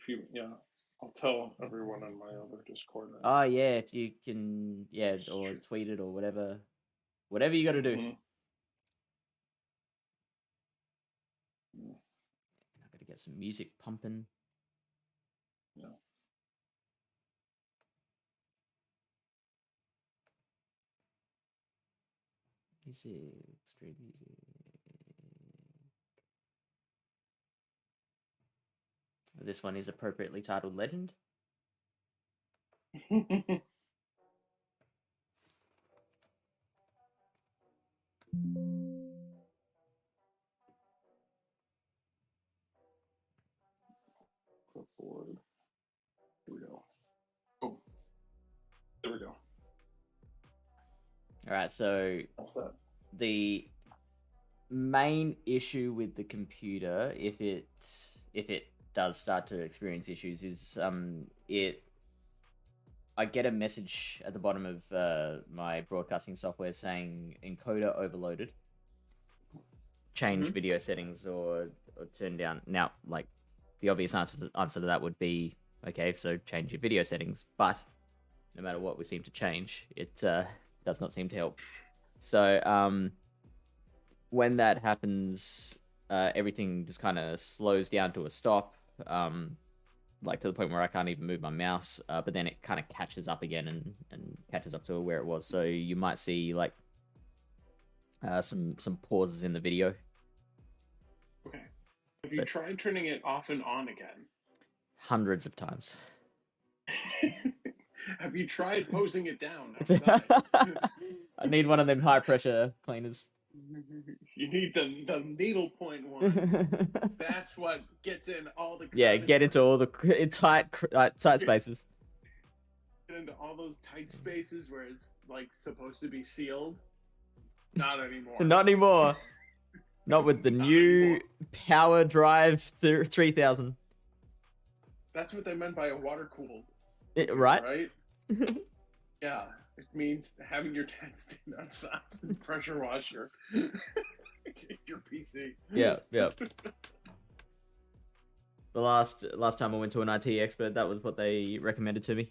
if you, yeah, I'll tell everyone in my other Discord. Oh yeah, if you can, yeah, or tweet it or whatever, whatever you got to do. I got to get some music pumping. Yeah. Music, straight music. This one is appropriately titled Legend. Clipboard. Here we go. Oh, there we go. All right, so the main issue with the computer, if it does start to experience issues, is I get a message at the bottom of my broadcasting software saying encoder overloaded. Change video settings or turn down. Now, like, the obvious answer to that would be, okay, so change your video settings. But no matter what we seem to change, it does not seem to help. So when that happens, everything just kind of slows down to a stop, like to the point where I can't even move my mouse. But then it kind of catches up again and catches up to where it was. So you might see like some pauses in the video. Okay. Have you tried turning it off and on again? Hundreds of times. Have you tried posing it down? I need one of them high pressure cleaners. You need the needle point one. That's what gets in all the. Yeah, get into all the tight spaces. Get into all those tight spaces where it's like supposed to be sealed. Not anymore. Not anymore. Not with the new Power Drive 3000. That's what they meant by a water cooled. Right? Right? Yeah. It means having your tank stand outside and pressure wash your PC. Yeah. The last time I went to an IT expert, that was what they recommended to me.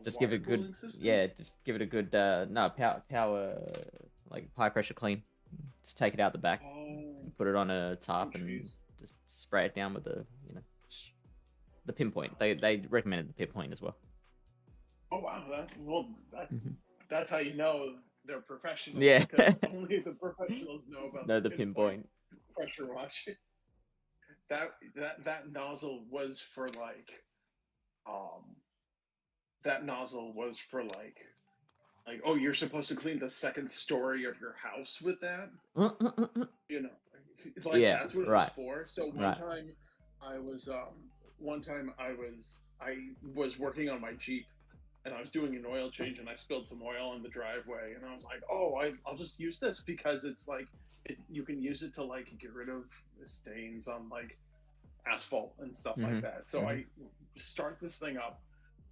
Just give it a good, just give it a good, power, like high pressure clean. Just take it out the back, put it on a tarp, and just spray it down with the pinpoint. They recommended the pinpoint as well. Oh wow, that's how you know they're professionals. Yeah, because only the professionals know about the pinpoint pressure washing. That nozzle was for like, oh, you're supposed to clean the second story of your house with that. You know, like that's what it was for. So one time I was working on my Jeep. And I was doing an oil change, and I spilled some oil in the driveway. And I was like, "Oh, I'll just use this because it's like you can use it to like get rid of stains on like asphalt and stuff like that." So I start this thing up,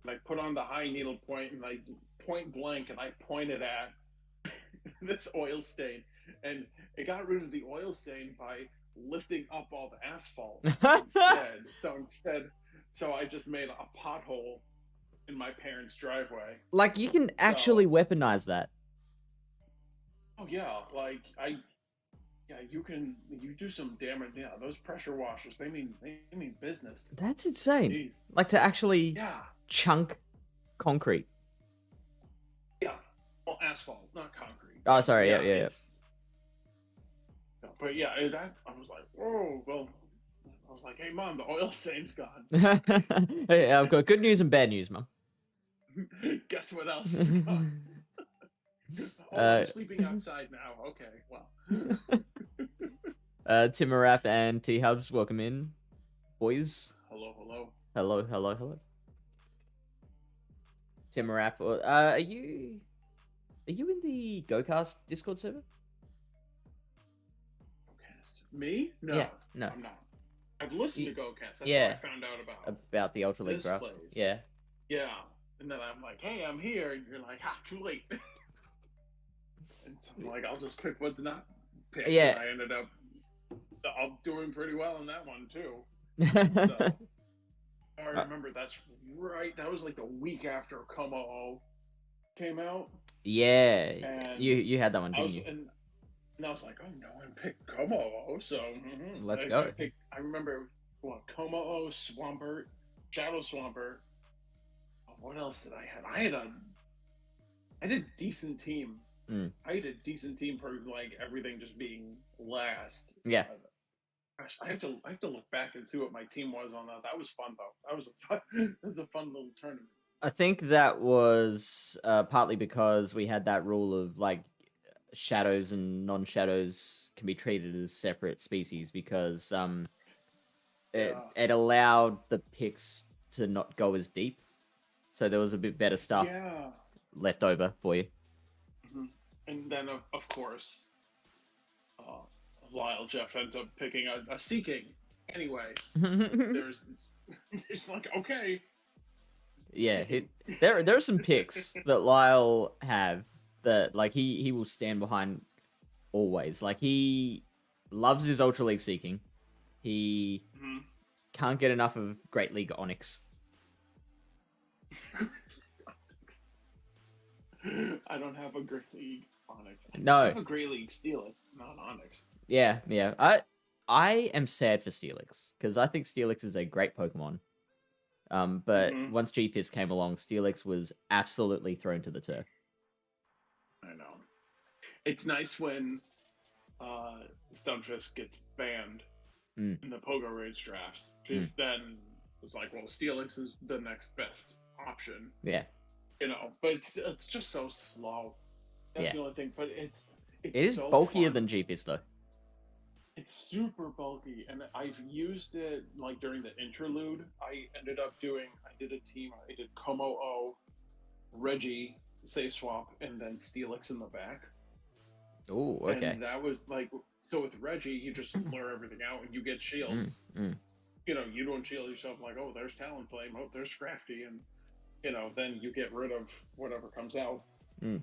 and I put on the high needle point, and I point blank, and I pointed at this oil stain, and it got rid of the oil stain by lifting up all the asphalt instead. So I just made a pothole in my parents' driveway. Like, you can actually weaponize that. Oh yeah, like you do some damage. Yeah, those pressure washers, they mean business. That's insane. Jeez. Like to actually chunk concrete. Yeah, well, asphalt, not concrete. Oh, sorry. Yeah. But yeah, that I was like, whoa. Well, I was like, hey mom, the oil stain's gone. Hey, I've got good news and bad news, mom. Guess what else is gone? I'm sleeping outside now. Okay, well. Timorap and T-Hubs, welcome in, boys. Hello. Timorap, are you in the GoCast Discord server? Me? No. Yeah, no. I'm not. I've listened to GoCast. That's how I found out about the Ultra League, bro. Yeah. Yeah. And then I'm like, hey, I'm here. And you're like, too late. And so I'm like, I'll just pick what's not picked. Yeah. And I ended up doing pretty well in that one, too. So I remember that's right. That was like the week after Como came out, Yeah, and you had that one, I didn't was you? and I was like, oh no one picked Como, so Let's I go. picked. I remember what Como, Swampert, Shadow Swampert. Oh, what else did I have? I did decent team. Mm. I had a decent team for like everything just being last. Yeah. Gosh, I have to look back and see what my team was on that. That was fun though. That was that was a fun little tournament. I think that was partly because we had that rule of like shadows and non-shadows can be treated as separate species because Yeah, it allowed the picks to not go as deep, so there was a bit better stuff yeah. left over for you. Mhm. And then of course, uh, Lyle Jeff ends up picking a Seeking. Anyway, there's it's like okay, Yeah, Seeking. there are some picks that Lyle have that like he will stand behind always. Like he loves his Ultra League Seeking. He Mhm. can't get enough of Great League Onyx. I don't have a Great League Onyx. I No, have a Great League Steelix, not Onyx. yeah. I am sad for Steelix because I think Steelix is a great Pokemon. But Hmm. once G-Fizz came along, Steelix was absolutely thrown to the turf. I know. It's nice when Stunfisk gets banned Mm, in the Pogo Rage drafts mm, because then it's like, well, Steelix is the next best option, yeah, but it's just so slow. That's yeah. the only thing. But it's It is so bulkier fun. than G-Fizz though. It's super bulky, and I've used it like during the interlude. I did a team. I did Como O, Reggie, Safe Swap, and then Steelix in the back. Oh, okay. And that was like, so with Reggie, you just blur everything out and you get Mm, shields. mm, You don't shield yourself like, oh, there's Talonflame, oh, there's Scrafty, and then you get rid of whatever comes out. mm.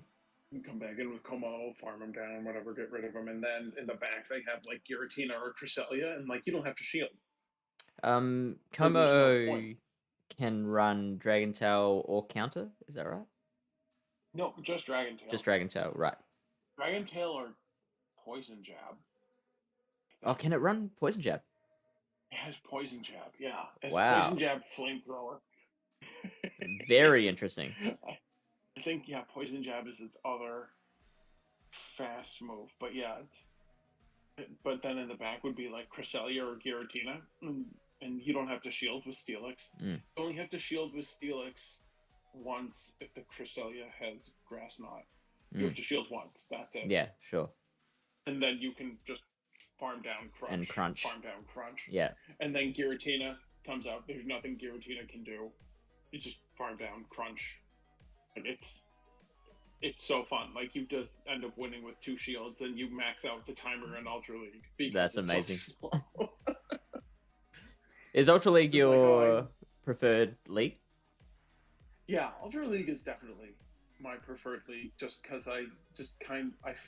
You come back in with Como, farm them down, whatever, get rid of them, and then in the back they have like Giratina or Cresselia, and like you don't have to shield. So there's no point. Como can run Dragon Tail or counter. Is that right? No, just Dragon Tail. Just Dragon Tail, right? Dragon Tail or Poison Jab. I Oh, think can it run Poison Jab? it has Poison Jab. Yeah, it has Poison Wow, Jab, Flamethrower. very interesting. I think yeah, Poison Jab is its other fast move, but yeah, but then in the back would be like Cresselia or Giratina, and you don't have to shield with Steelix. Mm, You only have to shield with Steelix once if the Cresselia has Grass Knot. You mm. have to shield once. That's it, Yeah, sure. and then you can just And Crunch. farm down Crunch, Yeah. and then Giratina comes out. There's nothing Giratina can do. You just farm down Crunch, and it's so fun. Like you just end up winning with 2 shields, and you max out the timer in Ultra League because That's it's amazing. so slow. Is Ultra League Just like your preferred league? yeah, Ultra League is definitely my preferred league, just because I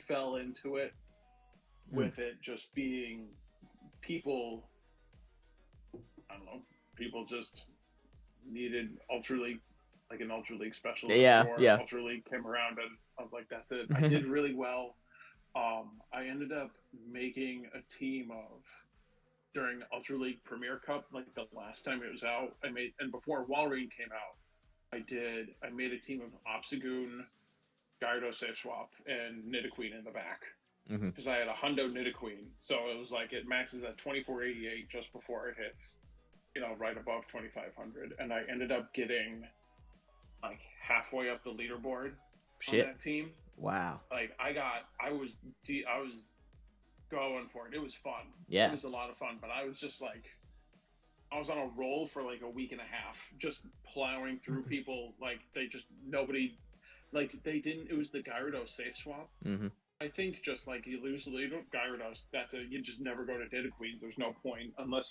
fell into it with it just being people. I don't know. People just needed Ultra League, like an Ultra League specialist, Yeah, or yeah. Ultra League came around, and I was like, that's it. I did really well. I ended up making a team of during Ultra League Premier Cup, like the last time it was out. And before Walrein came out, I made a team of Obstagoon, Gyarados Safe Swap, and Nidoqueen in the back Hmm. because I had a Hundo Nidoqueen, so it was like it maxes at 2488 just before it hits, right above 2500, and I ended up getting like halfway up the leaderboard on Shit. that team. Wow. Like I was going for it. It was fun. It Yeah. was a lot of fun, but I was just like I was on a roll for like a week and a half, just plowing through people. Like they just nobody, like they didn't. It was the Gyarados safe swap. Hmm. I think just like you lose the lead Gyarados, that's it. You just never go to Nidoqueen. There's no point unless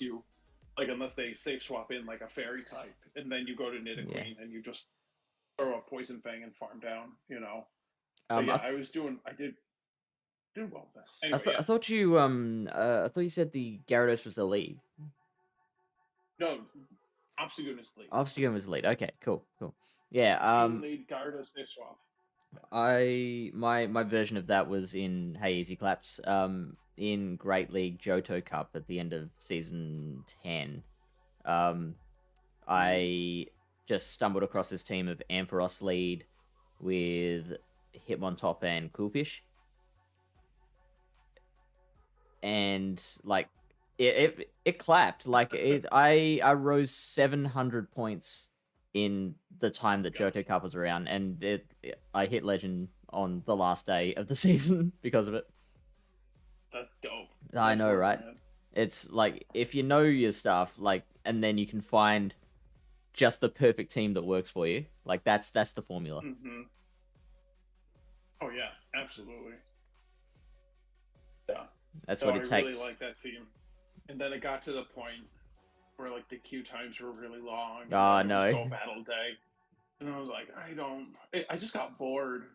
they safe swap in like a fairy type, and then you go to Nidoqueen and you just throw a Poison Fang and farm down. But yeah, I, I did well with that. Anyway, I yeah. thought you I thought you said the Gyarados was the lead. No, Obstagoon is lead. Obstagoon was lead. Okay, cool. Yeah. Team lead, Gyarados, they swap. My version of that was in Hey Easy Claps. In Great League Johto Cup at the end of season 10. I just stumbled across this team of Ampharos lead with Hitmontop and Coolfish. And like it clapped. Like I rose 700 points in the time that Johto Cup was around, and I hit legend on the last day of the season because of it. That's dope. I know, right? Man. It's like if you know your stuff, like, and then you can find just the perfect team that works for you. Like that's the formula. Mm-hmm. Oh yeah, absolutely. Yeah, that's what it takes. I really like that team. And then it got to the point where like the queue times were really long. Oh no! Go battle day, and I was like, I just got bored,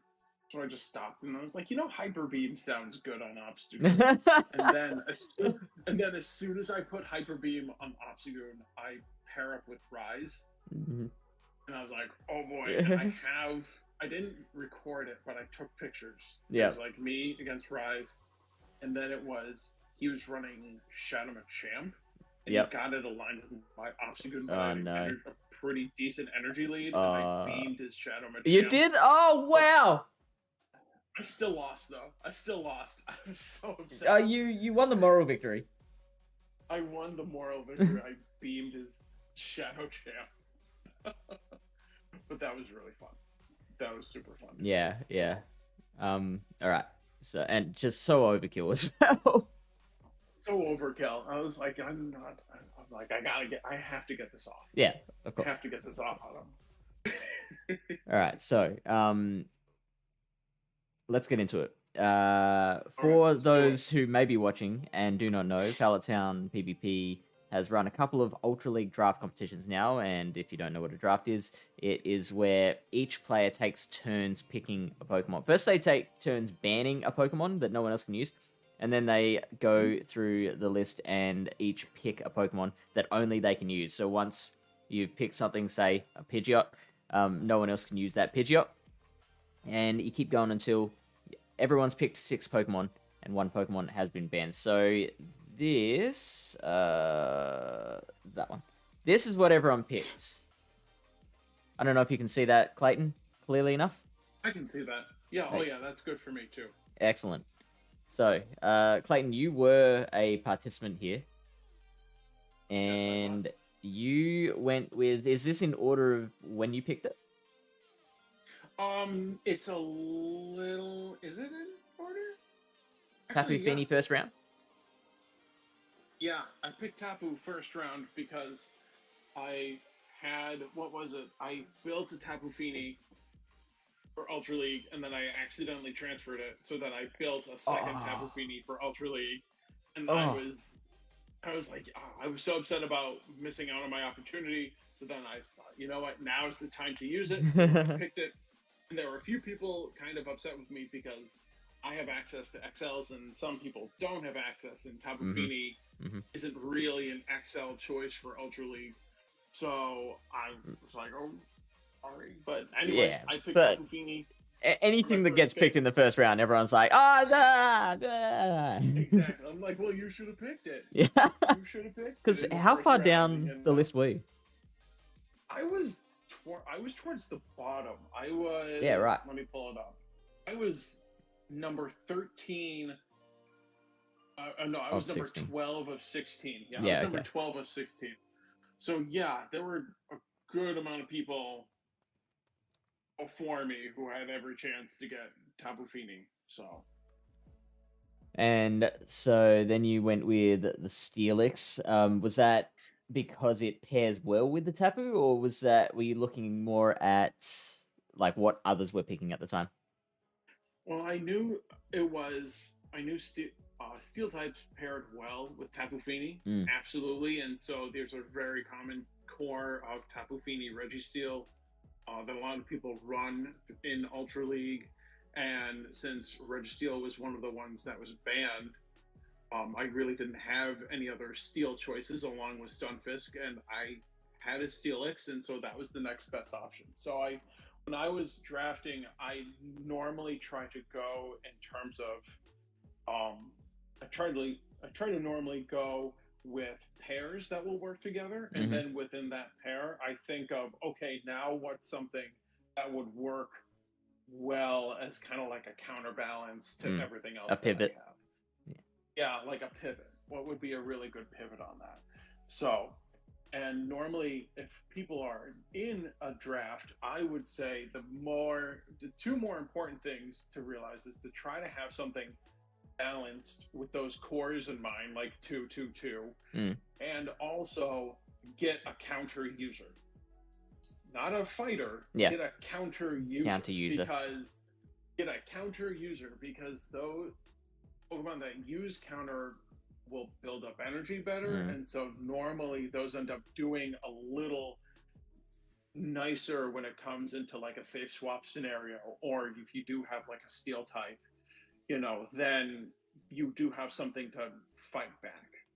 so I just stopped. And I was like, Hyper Beam sounds good on Obstagoon. and then as soon as I put Hyper Beam on Obstagoon, I pair up with Rise, and I was like, oh boy! And I didn't record it, but I took pictures. Yeah, it was like me against Rise, and then he was running Shadow Machamp. And he got it aligned with my Obstagoon by a pretty decent energy lead, and I beamed his Shadow Machamp. You did? Oh, wow! I still lost, though. I was so upset. You won the moral victory. I won the moral victory. I beamed his Shadow Champ. But that was really fun. That was super fun. Yeah. Alright. So, and just so overkill as well. So overkill. I was like, I have to get this off. Yeah, of course. I have to get this off on him. Alright, so, let's get into it. For those who may be watching and do not know, Pallet Town PvP has run a couple of Ultra League draft competitions now, and if you don't know what a draft is, it is where each player takes turns picking a Pokemon. First, they take turns banning a Pokemon that no one else can use, and then they go through the list and each pick a Pokemon that only they can use. So once you've picked something, say a Pidgeot, no one else can use that Pidgeot, and you keep going until everyone's picked 6 Pokemon and 1 Pokemon has been banned. So this, that one. This is what everyone picked. I don't know if you can see that, Clayton, clearly enough. I can see that. Yeah, oh yeah, that's good for me too. Excellent. So, Clayton, you were a participant here. And yes, you went with, is this in order of when you picked it? It's a little, is it in order? Tapu Fini first round? Yeah, I picked Tapu first round because I had, what was it? I built a Tapu Fini for Ultra League, and then I accidentally transferred it, so then I built a second Tapu Fini for Ultra League, and I was like, I was so upset about missing out on my opportunity, so then I thought, you know what, now is the time to use it, so I picked it, and there were a few people kind of upset with me because I have access to XLs, and some people don't have access, and Tapu Fini isn't really an XL choice for Ultra League, so I was like, oh, sorry, but anyway, yeah, I picked Tapu Fini. Anything that gets picked in the first round, everyone's like, Exactly. I'm like, well, you should have picked it. Yeah. You should have picked it. Because how far down the list were you? I was towards the bottom. I was... Yeah, right. Let me pull it up. I was number 13... no, I was number 16. 12 of 16. Yeah, yeah, I was number 12 of 16. So, yeah, there were a good amount of people before me who had every chance to get Tapu Fini, so. And so then you went with the Steelix. Was that because it pairs well with the Tapu, or were you looking more at like what others were picking at the time? Well, I knew Steel types paired well with Tapu Fini, absolutely, and so there's a very common core of Tapu Fini Registeel that a lot of people run in Ultra League, and since Registeel was one of the ones that was banned, I really didn't have any other steel choices along with Stunfisk, and I had a Steelix, and so that was the next best option. So when I was drafting, I normally try to go in terms of, I try to normally go with pairs that will work together, and Mm-hmm. then within that pair, I think of, okay, now what's something that would work well as kind of like a counterbalance to everything A else that I pivot. have. Yeah, like a pivot. What would be a really good pivot on that? So, and normally, if people are in a draft, I would say the two more important things to realize is to try to have something balanced with those cores in mind, like 2, 2, 2, Mm. and also get a counter user, not a fighter. Yeah. Get a counter user. Counter user. Because get a counter user because those Pokemon that use counter will build up energy better, and so normally those end up doing a little nicer when it comes into like a safe swap scenario, or if you do have like a steel type, then you do have something to fight back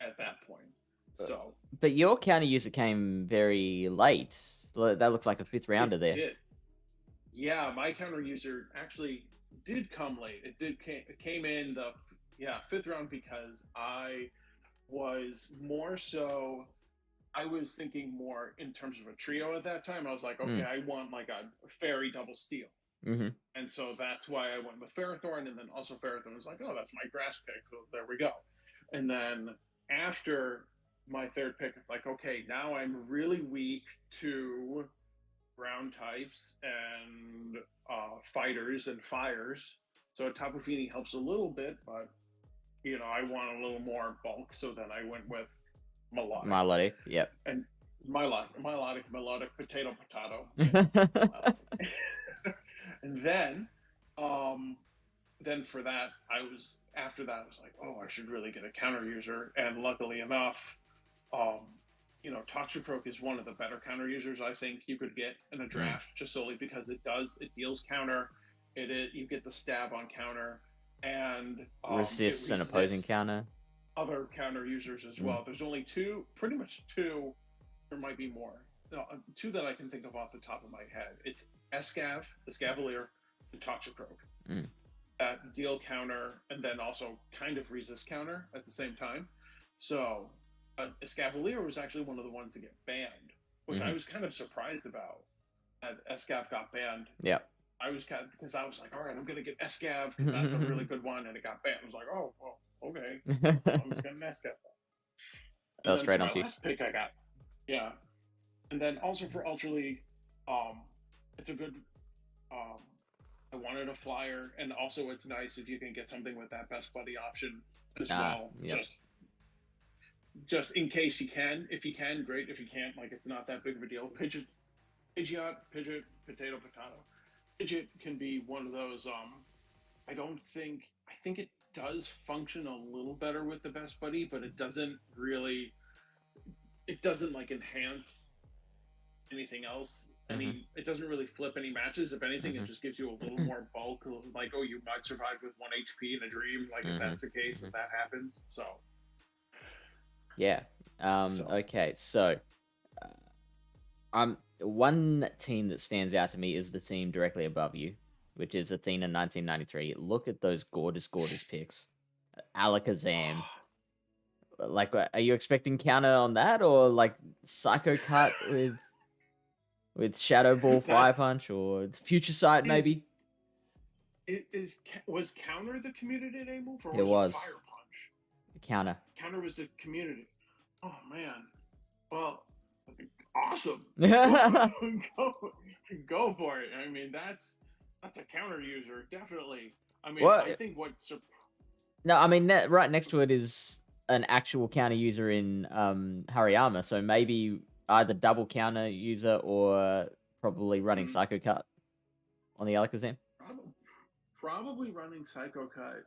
at that point. So, but your counter user came very late. That looks like a 5th rounder there. Did. Yeah, my counter user actually did come late. It came in the 5th round because I was more so I was thinking more in terms of a trio at that time. I was like, okay, I want like a fairy double steel. Mm-hmm. And so that's why I went with Ferrothorn, and then also Ferrothorn was like, oh, that's my grass pick. So there we go. And then after my 3rd pick, like, okay, now I'm really weak to ground types and fighters and fires. So Tapu Fini helps a little bit, but I want a little more bulk. So then I went with Melodic. Melodic, yep. And Melodic, potato. And then for that, after that, I was like, oh, I should really get a counter user. And luckily enough, Toxicroak is one of the better counter users I think you could get in a draft, just solely because it deals counter. You get the stab on counter, and resists an opposing counter. Other counter users as well. There's only pretty much two. There might be more. No, 2 that I can think of off the top of my head. It's Escav, the Scavalier, and Toxicroak. That deal counter and then also kind of resist counter at the same time. So Escavalier was actually one of the ones to get banned, which I was kind of surprised about. That Escav got banned. Yeah. I was because I was like, all right, I'm gonna get Escav because that's a really good one, and it got banned. I was like, oh, well, okay, I'm just getting Escav. That was straight on to you. Last pick I got, yeah, and then also for Ultra League, it's a good. I wanted a flyer, and also it's nice if you can get something with that best buddy option as well. Yep. Just in case you can. If you can, great. If you can't, like it's not that big of a deal. Pidgeot, potato. Pidgeot can be one of those. I think it does function a little better with the best buddy, but it doesn't really. It doesn't like enhance anything else. It doesn't really flip any matches. If anything, it just gives you a little more bulk. Like, oh, you might survive with 1 HP in a dream. Like if that's the case, if that happens. So. Yeah. Okay. So, one team that stands out to me is the team directly above you, which is Athena 1993. Look at those gorgeous picks. Alakazam. Like, are you expecting counter on that, or like Psycho Cut with Shadow Ball, Fire Punch, or Future Sight maybe? Was counter the community name move, or it was Fire Punch? Counter. Counter was the community. Oh man. Well, awesome. Go for it. I mean, that's a counter user, definitely. I mean, I think no, I mean right next to it is an actual counter user in Hariyama, so maybe either double counter user or probably running Psycho Cut on the Alakazam. Probably running Psycho Cut.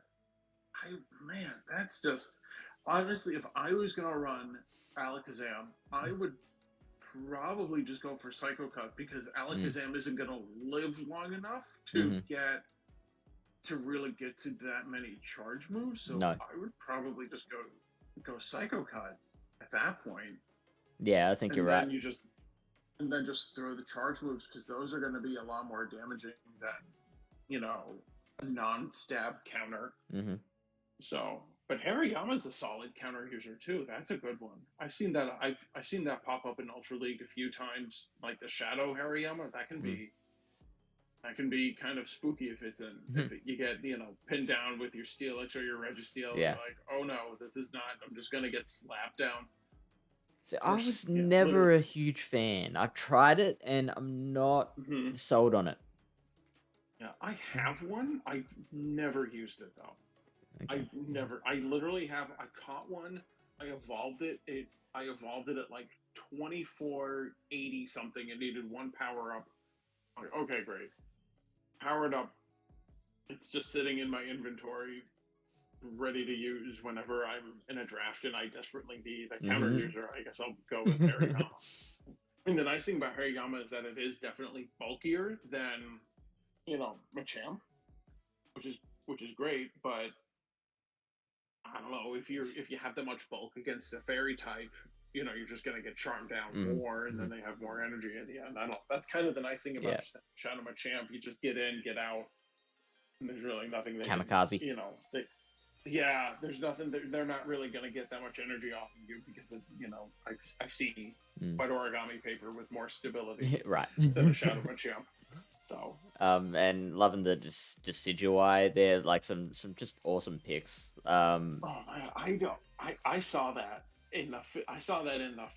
Man, that's just honestly, if I was gonna run Alakazam, I would probably just go for Psycho Cut because Alakazam isn't gonna live long enough to get to really get to that many charge moves, so No. I would probably just go Psycho Cut at that point. Yeah, I think you're right. And then just throw the charge moves, because those are going to be a lot more damaging than, you know, a non-stab counter. Mm-hmm. So, but Hariyama's a solid counter user too. That's a good one. I've seen that. I've seen that pop up in Ultra League a few times. Like the Shadow Hariyama, that can be kind of spooky if it's in. If you get, you know, pinned down with your Steelix or your Registeel, Yeah. like, oh no, this is not. I'm just gonna get slapped down. So I was never a huge fan. I've tried it and I'm not sold on it. Yeah, I have one. I've never used it though. Okay. I literally have. I caught one. I evolved it. I evolved it at like 2480 something. It needed one power up. Like, okay, great. Powered up. It's just sitting in my inventory, ready to use whenever I'm in a draft and I desperately need a counter user. I guess I'll go with Hariyama. And the nice thing about Hariyama is that it is definitely bulkier than, you know, Machamp, which is great, but I don't know, if you have that much bulk against a fairy type, you know, you're just gonna get charmed down more, and then they have more energy in the end. I don't know. That's kind of the nice thing about Shadow Machamp. You just get in, get out, and there's really nothing. Kamikaze. You know, there's nothing. They're not really gonna get that much energy off of you because of, you know, I've seen White Origami Paper with more stability than a Shadow Machamp. So and loving the Decidueye. They're like some just awesome picks. Oh man, I saw that in the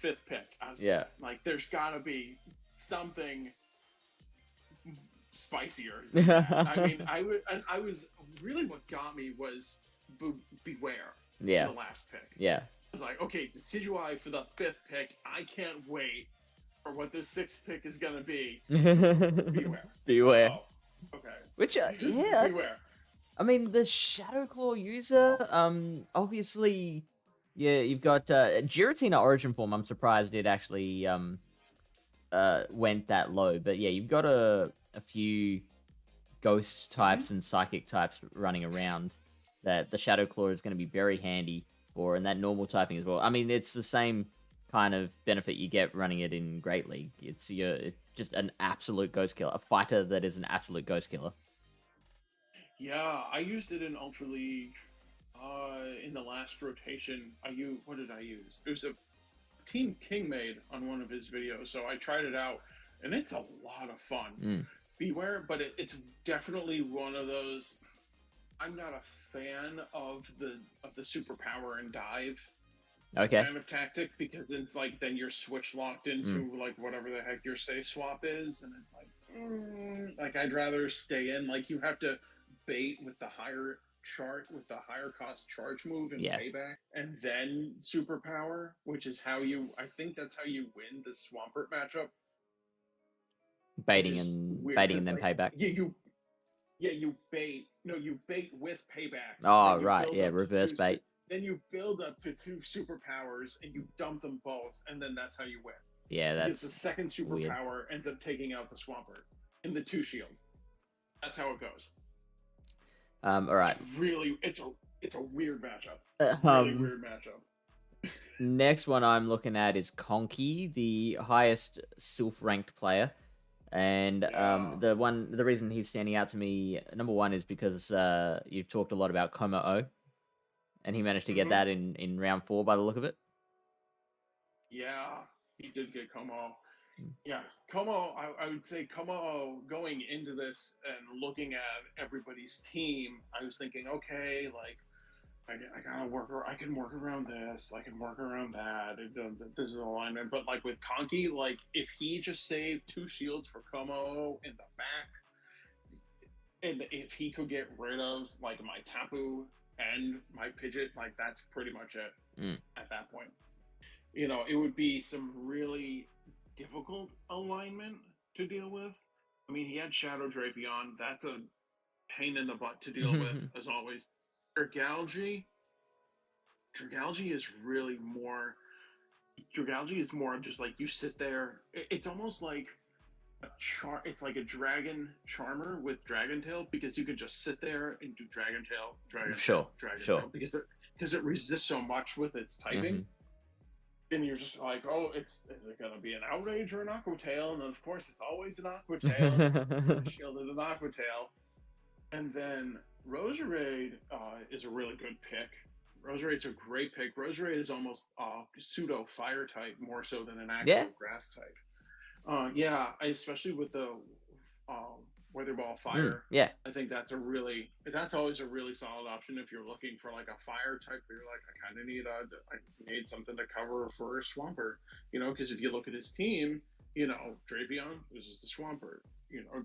fifth pick. I was like, there's got to be something spicier than that. I mean, I was really, what got me was Beware. Yeah. The last pick. Yeah. I was like, okay, Decidueye for the fifth pick. I can't wait for what this sixth pick is gonna be. Beware. Oh, okay. Which Beware. I mean, the Shadow Claw user, obviously, you've got Giratina Origin Form. I'm surprised it actually went that low, but yeah, you've got a few ghost types and psychic types running around that the Shadow Claw is going to be very handy for, and that normal typing as well. I mean, it's the same kind of benefit you get running it in Great League. It's just an absolute ghost killer, a fighter that is an absolute ghost killer. Yeah, I used it in Ultra League in the last rotation. What did I use? It was a Team King made on one of his videos, so I tried it out, and it's a lot of fun. Beware, but it's definitely one of those. I'm not a fan of the superpower and dive kind of tactic, because it's like then you're switch locked into like whatever the heck your safe swap is, and it's like I'd rather stay in. Like, you have to bait with the higher cost charge move and payback, and then superpower, which is how I think that's how you win the Swampert matchup. Baiting and then like, payback. You bait. No, you bait with payback. Oh, right. Yeah, reverse bait. Then you build up to two superpowers and you dump them both, and then that's how you win. Yeah, that's because the second superpower ends up taking out the Swampert in the 2 shield. That's how it goes. All right. It's a weird matchup. Really weird matchup. Next one I'm looking at is Conky, the highest Sylph ranked player. And the reason he's standing out to me, number one, is because you've talked a lot about Como-O, and he managed to get that in round 4 by the look of it. Yeah, he did get Como. Yeah, Como, I would say Como going into this and looking at everybody's team, I was thinking, okay, like, I gotta I can work around this, I can work around that, this is alignment. But like with Conky, like, if he just saved 2 shields for Como in the back, and if he could get rid of like my Tapu and my Pidgeot, like, that's pretty much it at that point. You know, it would be some really difficult alignment to deal with. I mean, he had Shadow Drapion. That's a pain in the butt to deal with, as always. Dragalge is really more. Dragalge is more just like, you sit there. It's almost like It's like a dragon charmer with dragon tail, because you could just sit there and do dragon tail, Sure, dragon sure. tail, because it resists so much with its typing. And you're just like, oh, is it gonna be an outrage or an aqua tail? And of course, it's always an aqua tail. Shielded an aqua tail. And then Roserade is a really good pick. Roserade's a great pick. Roserade is almost pseudo fire type more so than an actual grass type. Yeah, especially with the Weather Ball Fire. Yeah, I think that's always a really solid option if you're looking for like a fire type. You're like, I kind of need something to cover for a Swampert, because if you look at his team, Drapion loses the Swampert.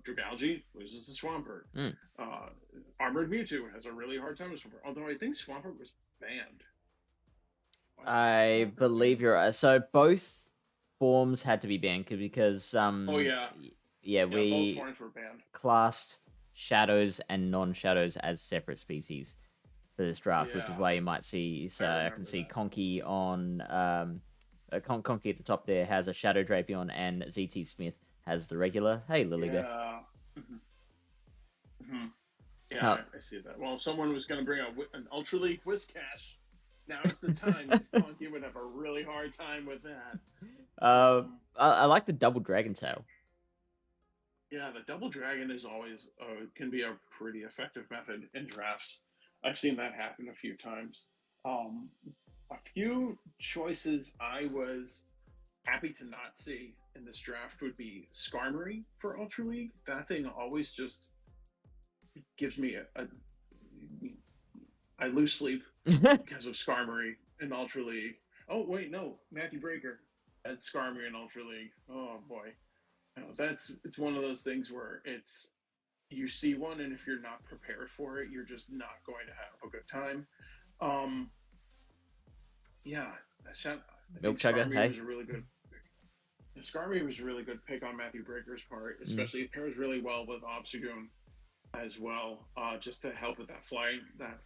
Dragalge loses the Swampert. Armored Mewtwo has a really hard time with Swampert. Although I think Swampert was banned. I believe you're right. So both forms had to be banned because oh yeah, we both forms were banned. Classed shadows and non-shadows as separate species for this draft, which is why you might see. So I can see Conky on Conky at the top there has a Shadow Drapion, and ZT Smith has the regular. Hey, Liliga. Yeah, I see that. Well, if someone was going to bring an Ultra League Whiscash, now's the time. Conky would have a really hard time with that. I like the double Dragon Tail. Yeah, the double dragon is always can be a pretty effective method in drafts. I've seen that happen a few times. A few choices I was happy to not see in this draft would be Skarmory for Ultra League. That thing always just gives me I lose sleep because of Skarmory in Ultra League. Oh wait, no, Matthew Breaker had Skarmory in Ultra League. Oh boy. It's one of those things where you see one, and if you're not prepared for it, you're just not going to have a good time. Yeah, Milk Chugger, hey. Was a really good pick. Skarmory was a really good pick on Matthew Breaker's part, especially it pairs really well with Obstagoon as well, just to help with that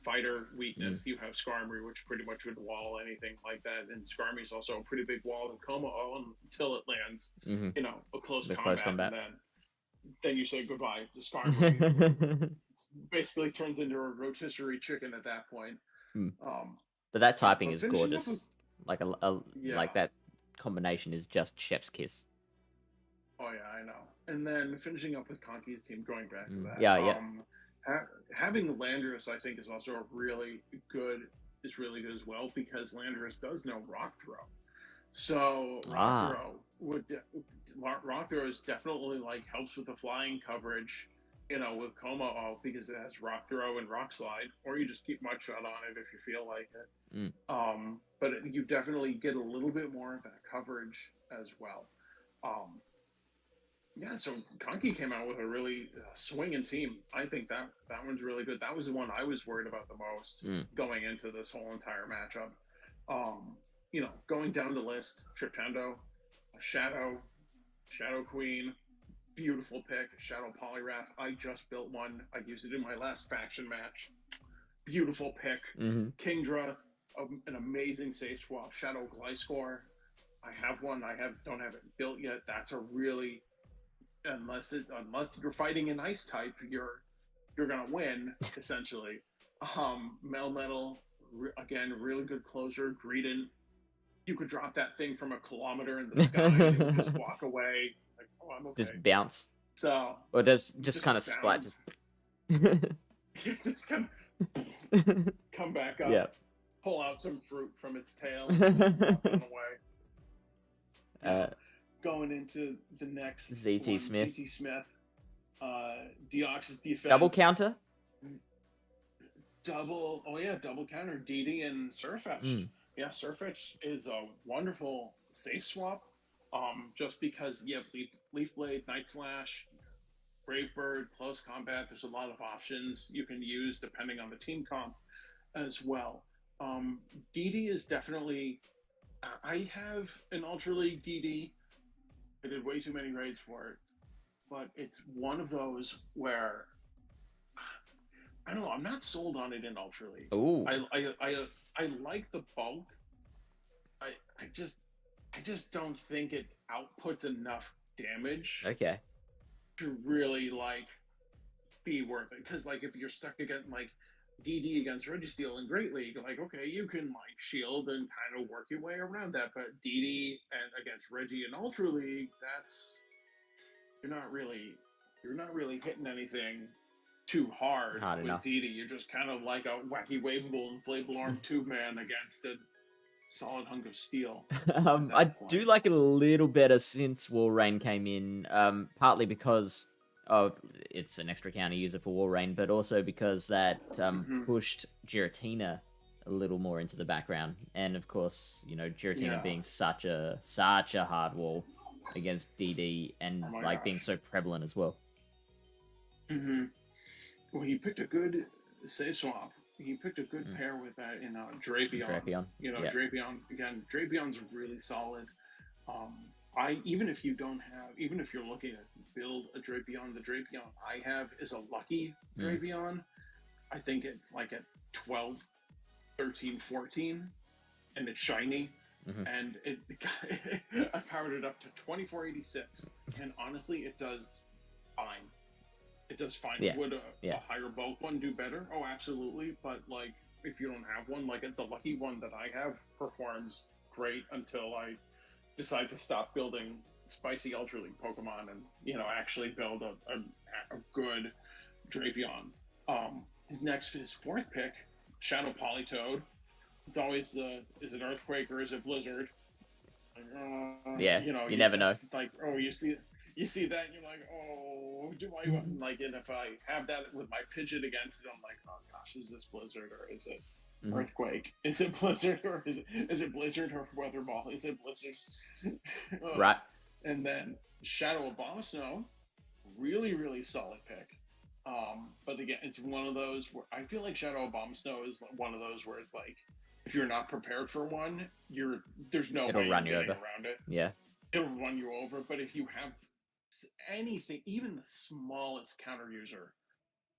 fighter weakness. You have Skarmory, which pretty much would wall anything like that, and Skarmory is also a pretty big wall to Coma until it lands, a close combat, and then you say goodbye to Skarmory. Basically turns into a rotisserie chicken at that point. But that typing is gorgeous. Like like that combination is just chef's kiss. Oh yeah, I know. And then finishing up with Conky's team, going back to that. Having Landorus, I think, is also really good as well, because Landorus does know Rock Throw. So Rock Throw is definitely helps with the flying coverage, with Coma because it has Rock Throw and Rock Slide, or you just keep Mud Shot on it if you feel like it. But you definitely get a little bit more of that coverage as well. Yeah, so Conky came out with a really swinging team. I think that one's really good. That was the one I was worried about the most going into this whole entire matchup. Going down the list, Triptendo, Shadow Queen, beautiful pick. Shadow Poliwrath, I just built one. I used it in my last faction match. Beautiful pick. Kingdra, an amazing safe swap. Shadow Gliscor, I have one. Don't have it built yet. That's a really, unless you're fighting an ice type, you're gonna win essentially. Melmetal, again, really good closer. Greedent, you could drop that thing from a kilometer in the sky and it would just walk away. Like, oh, I'm okay. Just bounce. So, or does just kind of splat. You just come back up. Yeah. Pull out some fruit from its tail and just walk it away. Going into the next ZT Smith. Deoxys defense. Double counter? Double counter. DD and Surfetch. Yeah, Surfetch is a wonderful safe swap. Just because you have Leaf Blade, Night Slash, Brave Bird, close combat. There's a lot of options you can use depending on the team comp as well. DD is definitely. I have an Ultra League DD. I did way too many raids for it, but it's one of those where I don't know. I'm not sold on it in Ultra League. Ooh. I like the bulk. I just don't think it outputs enough damage. Okay. to really like be worth it. Because like if you're stuck against like DD against Registeel in Great League, like okay, you can like shield and kind of work your way around that. But DD and against Reggie in Ultra League, that's you're not really hitting anything too hard with enough. DD. You're just kind of like a wacky waveable inflatable arm tube man against a solid hunk of steel. I do like it a little better since Walrein came in, partly because it's an extra counter user for Walrein, but also because that pushed Giratina a little more into the background, and of course, you know, Giratina being such a hard wall against DD, and being so prevalent as well. Well, he picked a good save swap. He picked a good pair with that in Drapion. You know, Drapion again. Drapion's really solid. Even if you're looking to build a Drapion, the Drapion I have is a lucky Drapion. I think it's like at 12, 13, 14, and it's shiny. And I powered it up to 2486, and honestly, it does fine. It does fine. Yeah. Would a higher bulk one do better? Oh, absolutely. But like, if you don't have one, like the lucky one that I have performs great until I decide to stop building spicy Ultra League Pokemon and actually build a good Drapion. His fourth pick, Shadow Politoed. It's always is it Earthquake or is it Blizzard? You never know. Like, oh, you see that, and you're like, oh, do I like? And if I have that with my Pidgeot against it, I'm like, oh gosh, is this Blizzard or is it Earthquake? Is it Blizzard or is it Blizzard or Weather Ball? Is it Blizzard? Right. And then Shadow Abomasnow, really really solid pick. But again, it's one of those where I feel like Shadow Abomasnow is one of those where it's like, if you're not prepared for one, there's no way run you getting over. around it. Yeah, it'll run you over. But if you have anything, even the smallest counter user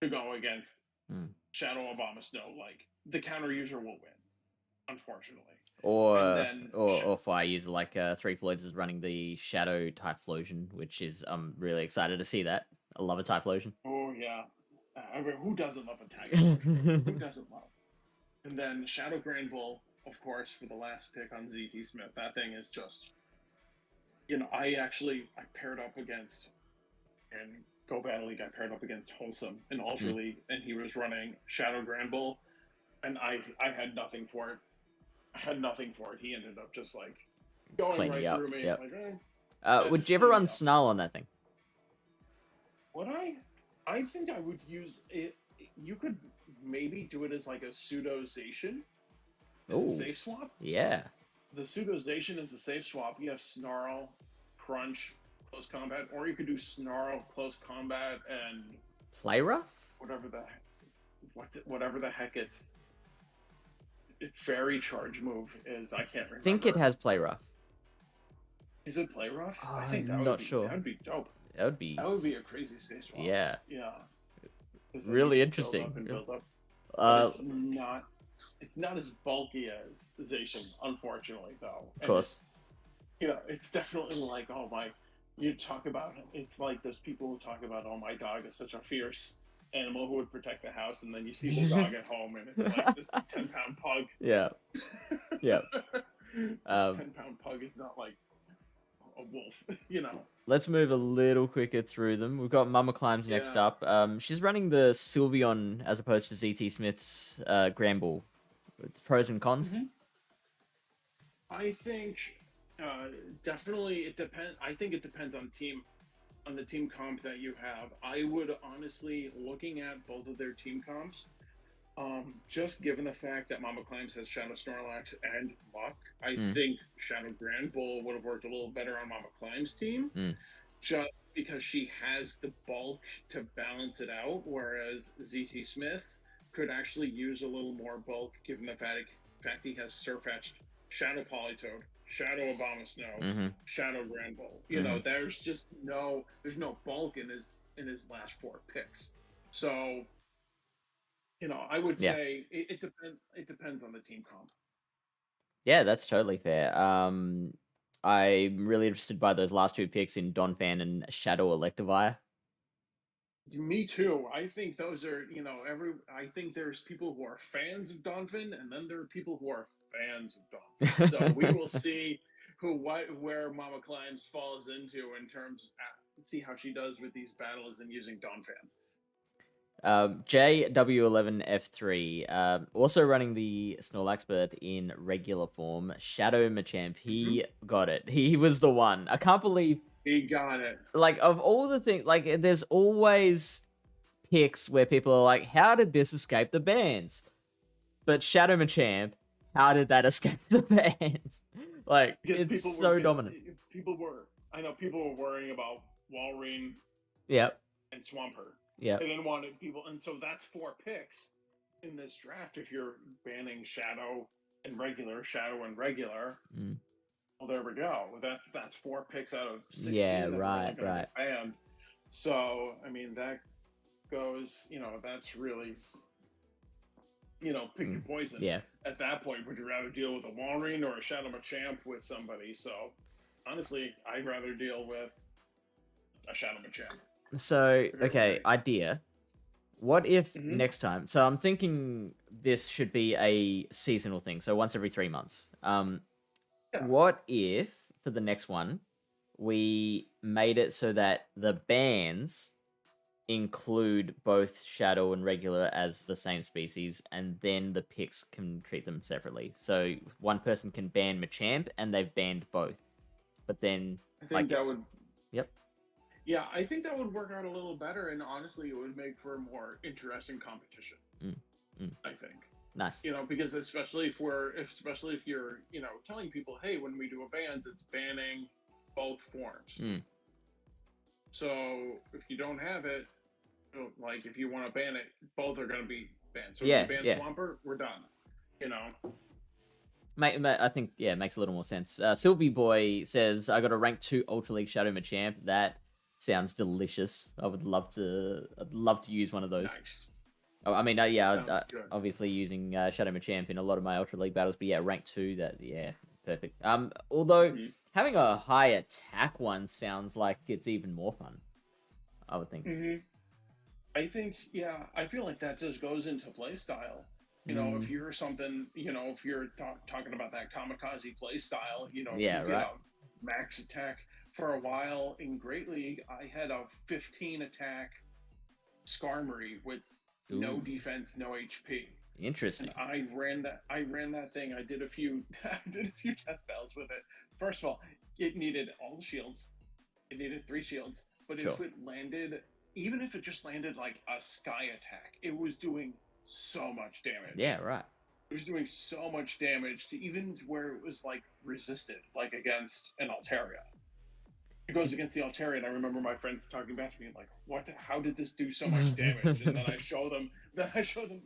to go against Shadow Abomasnow, like the counter user will win, unfortunately. Or fire user like Three Floyds is running the Shadow Typhlosion, which is I'm really excited to see that. I love a Typhlosion. Oh yeah, I mean, who doesn't love a Typhlosion? Who doesn't love? And then Shadow Grand Bull, of course, for the last pick on ZT Smith. That thing is just, I paired up against, in Go Battle League, I paired up against Wholesome in Ultra League, and he was running Shadow Grand Bull, and I had nothing for it. He ended up just like going cleaning right through me. Yep. Like, would you ever run Snarl on that thing? Would I? I think I would use it. You could maybe do it as like a pseudozation. As a safe swap? Yeah. The pseudozation is the safe swap. You have Snarl, Crunch, close combat, or you could do Snarl, close combat, and Play Rough? Whatever the heck its fairy charge move is. I can't remember. I think it has Play Rough. Is it Play Rough? I think that would be sure. That would be dope. That would be a crazy safe swap. Yeah. Yeah. Really interesting. Build up. It's not as bulky as Zacian, unfortunately, though. Of course. It's definitely like, oh my, you talk about it. It's like those people who talk about, oh, my dog is such a fierce animal who would protect the house, and then you see the dog at home, and it's like this 10-pound pug. Yeah. Yeah. 10-pound pug is not like a wolf, Let's move a little quicker through them. We've got Mamaclimbs next up. She's running the Sylveon as opposed to ZT Smith's Granbull. With pros and cons? I think definitely it depends. I think it depends on the team comp that you have. I would honestly, looking at both of their team comps, just given the fact that Mamaclimbs has Shadow Snorlax and Muck, I think Shadow Grand Bull would have worked a little better on Mamaclimbs' team, just because she has the bulk to balance it out, whereas ZT Smith could actually use a little more bulk, given the fact he has Surfetched, Shadow Politoed, Shadow Abomasnow, Shadow Grand Bull. There's no bulk in his last four picks. So, I would say it depends on the team comp. Yeah, that's totally fair. I'm really interested by those last two picks in Donphan and Shadow Electivire. Me too. I think those are, I think there's people who are fans of Donphin, and then there are people who are fans of Donphin. So we will see where Mamaclimbs falls into in terms. See how she does with these battles and using Donphin. JW11F3, also running the Snorlax bird in regular form. Shadow Machamp, he got it. He was the one. I can't believe he got it. Like, of all the things, like, there's always picks where people are like, how did this escape the bans? But Shadow Machamp, how did that escape the bans? Like, because it's so dominant. People were worrying about Walrein and Swampert. Yeah. They didn't want people, and so that's 4 picks in this draft if you're banning Shadow and regular. Well, there we go. That's 4 picks out of 16. Yeah, right. Banned. So, I mean, that goes, that's really, pick your poison. Yeah. At that point, would you rather deal with a Walrein or a Shadow Machamp with somebody? So, honestly, I'd rather deal with a Shadow Machamp. So, okay, idea. What if next time? So I'm thinking this should be a seasonal thing. So once every 3 months. What if for the next one we made it so that the bans include both Shadow and regular as the same species, and then the picks can treat them separately. So one person can ban Machamp and they've banned both, but then I think that would. Yep. Yeah, I think that would work out a little better, and honestly, it would make for a more interesting competition. I think. Nice. Because especially if you're, telling people, hey, when we do a bans, it's banning both forms. So if you don't have it, like if you want to ban it, both are going to be banned. So if you ban Swampert, we're done. I think, it makes a little more sense. Sylvie Boy says, I got a rank 2 Ultra League Shadow Machamp. That sounds delicious. I'd love to use one of those. Nice. Oh, I mean, obviously using Shadow Machamp in a lot of my Ultra League battles, but rank 2, perfect. Although having a high attack one sounds like it's even more fun, I would think. I think, I feel like that just goes into play style. If you're something, if you're talking about that kamikaze play style, max attack. For a while in Great League, I had a 15 attack Skarmory with no defense, no HP. Interesting. And I ran that thing. I did a few test battles with it. First of all, it needed all the shields. It needed 3 shields. But if it landed, even if it just landed like a sky attack, it was doing so much damage. Yeah, right. It was doing so much damage to even where it was like resisted, like against an Altaria. It goes against the Altaria, and I remember my friends talking back to me like, how did this do so much damage? And then I show them the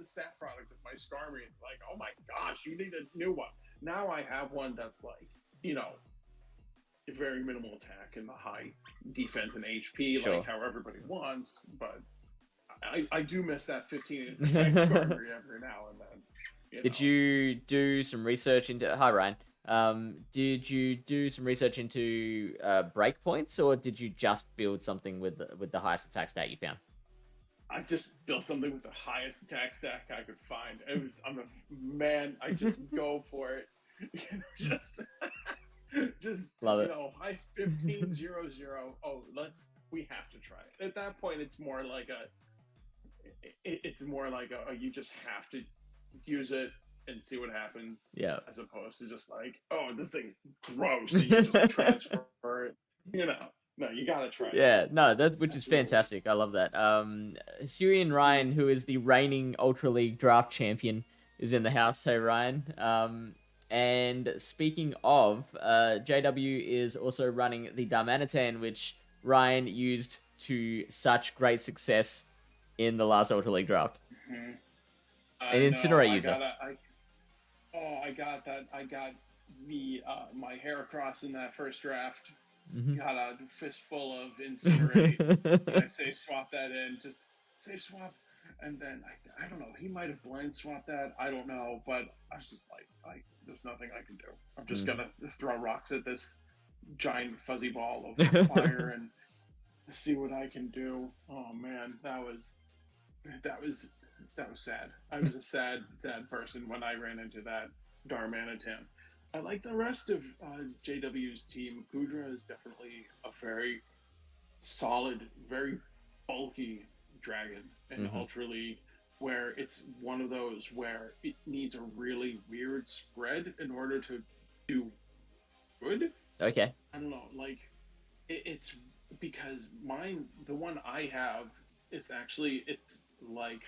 stat product of my Skarmory, and like, oh my gosh, you need a new one. Now I have one that's like, a very minimal attack and the high defense and HP, like how everybody wants, but I do miss that 15 attack Skarmory every now and then. Did you do some research into... Hi, Ryan. Did you do some research into breakpoints, or did you just build something with the highest attack stat you found? I just built something with the highest attack stat I could find. I just go for it. just love it. High 15-0-0. Oh, we have to try it. At that point, it's more like you just have to use it and see what happens. Yeah. As opposed to just like, oh, this thing's gross, and you just transfer it. No, you gotta try it. Yeah, no, which is fantastic. I love that. HisuianRyan, who is the reigning Ultra League draft champion, is in the house. Hey, Ryan. And speaking of, JW is also running the Darmanitan, which Ryan used to such great success in the last Ultra League draft. An Incinerate user. I got that. I got my Heracross in that first draft. Got a fistful of Incinerate. And I say swap that in. Just say swap. And then, I don't know. He might have blind swapped that. I don't know. But I was just like there's nothing I can do. I'm just going to throw rocks at this giant fuzzy ball of fire. And see what I can do. Oh man, that was that was sad. I was a sad person when I ran into that Darmanitan. I like the rest of JW's team. Gudra is definitely a very solid, very bulky dragon in Hmm. Ultra League, where it's one of those where it needs a really weird spread in order to do good. Okay. I don't know, like it's because mine, the one I have, it's like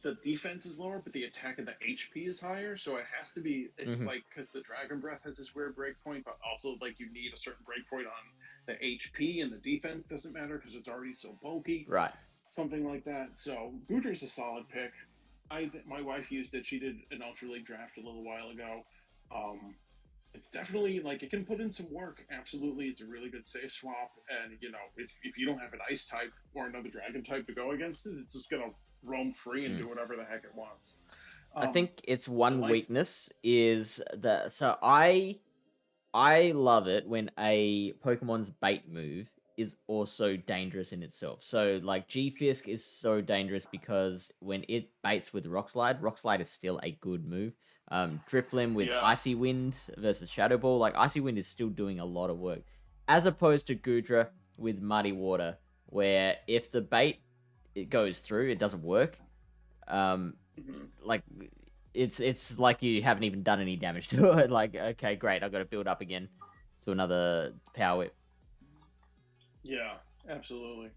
the defense is lower, but the attack and the HP is higher. So it has to be. It's Hmm. like because the Dragon Breath has this weird breakpoint, but also like you need a certain breakpoint on the HP, and the defense doesn't matter because it's already so bulky. Right. Something like that. So Gudra's a solid pick. My wife used it. She did an Ultra League draft a little while ago. Um, it's definitely like it can put in some work. Absolutely, it's a really good safe swap. And if you don't have an ice type or another dragon type to go against it, it's just gonna roam free and Mm. do whatever the heck it wants. I Um, think its I one like. weakness is that. So I love it when a Pokemon's bait move is also dangerous in itself. So like G-Fisk is so dangerous because when it baits with Rock Slide is still a good move. Drifblim with Yeah. Icy Wind versus Shadow Ball, like Icy Wind is still doing a lot of work. As opposed to Gudra with Muddy Water, where if the bait it goes through, it doesn't work. Um, Mhm. like it's like you haven't even done any damage to it. Like, okay, great, I've got to build up again to another power whip. Yeah. Absolutely.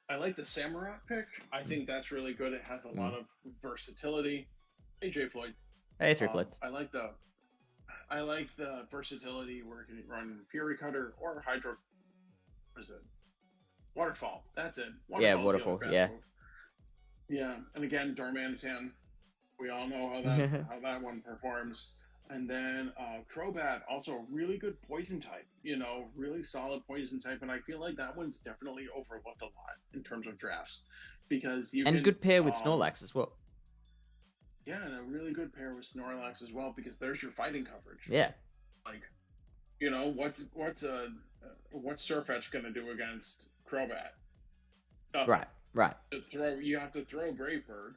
I like the Samurott pick. I think that's really good. It has a lot Mm. of versatility. AJ Floyd. Hey, Thriflets. I like the versatility where it can run Fury Cutter or Hydro. What is it? Waterfall. That's it. Yeah, Waterfall is the other waterfall. fast Yeah. move. Yeah, and again, Darmanitan. We all know how that one performs. And then Crobat, also a really good poison type. Really solid poison type, and I feel like that one's definitely overlooked a lot in terms of drafts because you And can, good pair with Snorlax as well. yeah, and a really good pair with Snorlax as well because there's your fighting coverage. Yeah. Like, what's Surfetch gonna do against Crobat? Nothing. Right. Right. You have to throw Brave Bird,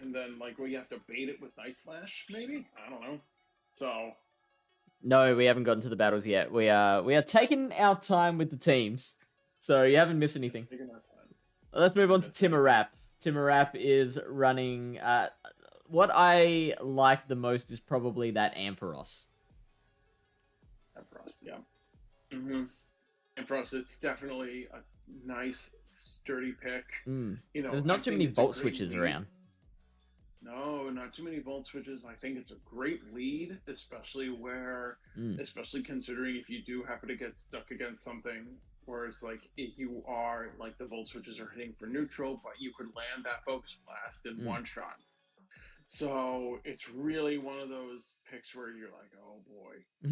and then you have to bait it with Night Slash, maybe? I don't know. So No, we haven't gotten to the battles yet. We are taking our time with the teams, so you haven't missed anything. taking our time. Let's move on to That's it. Timarap. Timarap is running. What I like the most is probably that Ampharos. Ampharos, yeah. Mm-hmm. Ampharos, it's definitely a nice, sturdy pick. Mm. I There's not too think many it's a Volt great switches lead. around. No, not too many Volt switches. I think it's a great lead, Mm. especially considering if you do happen to get stuck against something where it's like if you are like the Volt switches are hitting for neutral, but you could land that Focus Blast in Mm. one shot. So it's really one of those picks where you're like, oh boy, I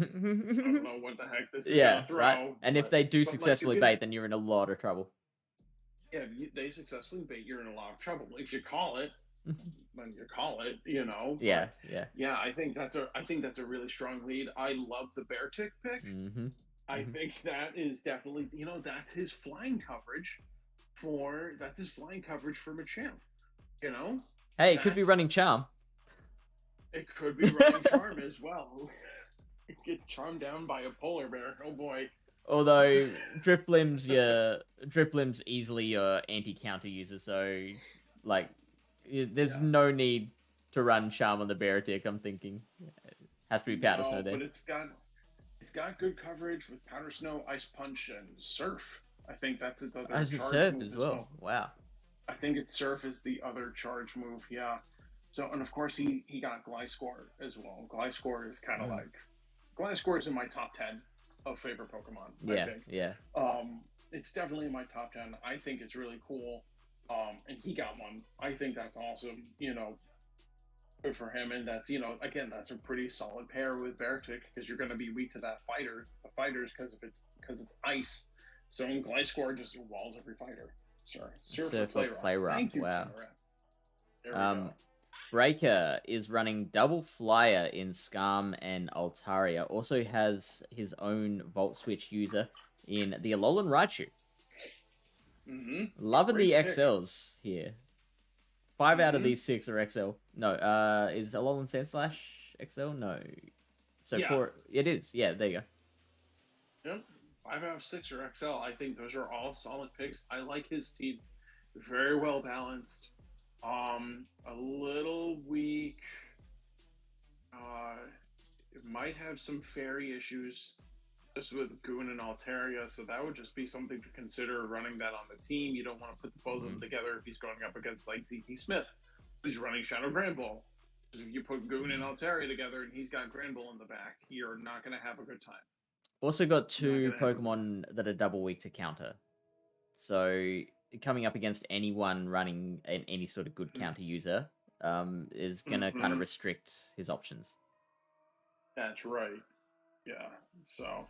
don't know what the heck this is Yeah, gonna right. throw, And if but they do like you successfully can, bait, then you're in a lot of trouble. yeah, if they successfully bait, you're in a lot of trouble. If you call it, then you call it, Yeah, But yeah. yeah, I think that's a really strong lead. I love the bear tick pick. Mm-hmm. I Mm-hmm. think that is definitely that's his flying coverage for Machamp. You know, Hey, it could be running that's Charm. it could be running Charm as well. Get charmed down by a polar bear. Oh boy. Although Driplim's easily your anti-counter user, so like there's Yeah. no need to run Charm on the Beartic. I'm thinking has to be Powder Snow No, there. but it's got good coverage with Powder Snow, Ice Punch, and Surf. I think that's its other As a charge serve move as as well. well. Wow. I think its Surf is the other charge move. Yeah. So and of course he got Gliscor as well. Gliscor is kind of Mm. like Gliscor is in my top 10 of favorite Pokemon. I Yeah, think. yeah. It's definitely in my top 10. I think it's really cool. And he got one. I think that's awesome. Good for him. And that's again that's a pretty solid pair with Beartic because you're going to be weak to the fighters because it's ice. So Gliscor just walls every fighter. Sure, Surf or Play Rough. Play Rough. Thank you, Wow. Tamara. There we go. Breaker is running double flyer in Skarm and Altaria. Also has his own Volt Switch user in the Alolan Raichu. Loving Great the pick. XLs here. 5 out of these 6 are XL. No, is Alolan Sandslash XL? No. So Yeah. 4, it is. Yeah, there you go. Yep. 5 out of 6 are XL. I think those are all solid picks. I like his team. Very well balanced. A little weak. It might have some fairy issues just with Goon and Altaria, so that would just be something to consider running that on the team. You don't want to put both of them together if he's going up against like ZT Smith, who's running Shadow Grand Ball. Because if you put Goon and Altaria together and he's got Grand Ball in the back, you're not going to have a good time. Also got 2 Pokemon that are double weak to counter. So coming up against anyone running any sort of good counter user is going to kind of restrict his options. That's right. Yeah. So.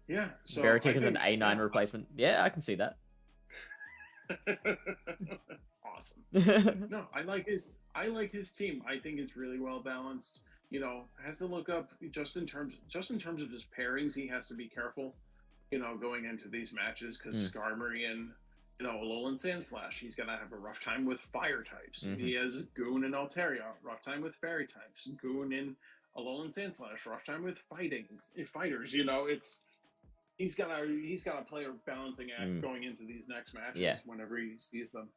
Yeah. So Veritic is an A9 replacement. Yeah, I can see that. Awesome. No, I like his team. I think it's really well balanced. You know, has to look up just in terms of his pairings. He has to be careful. You know, going into these matches because Skarmory and Alolan Sandslash, he's gonna have a rough time with fire types. He has Goon and Altaria, rough time with fairy types. Goon and Alolan Sandslash, rough time with fighters. You know, he's gotta play a balancing act going into these next matches whenever he sees them.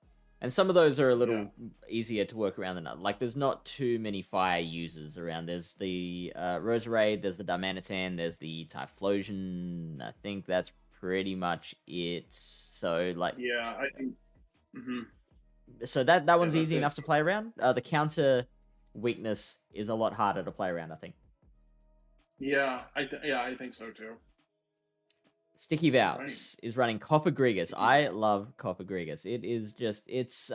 And some of those are a little easier to work around than others. Like, there's not too many fire users around. There's the Roserade, there's the Darmanitan, there's the Typhlosion. I think that's pretty much it. So, like... Yeah, I think... So that one's easy enough to play around. The counter weakness is a lot harder to play around, I think. Yeah, I think so, too. Sticky Valves is running Coppergrigus. I love Coppergrigus. It is just it's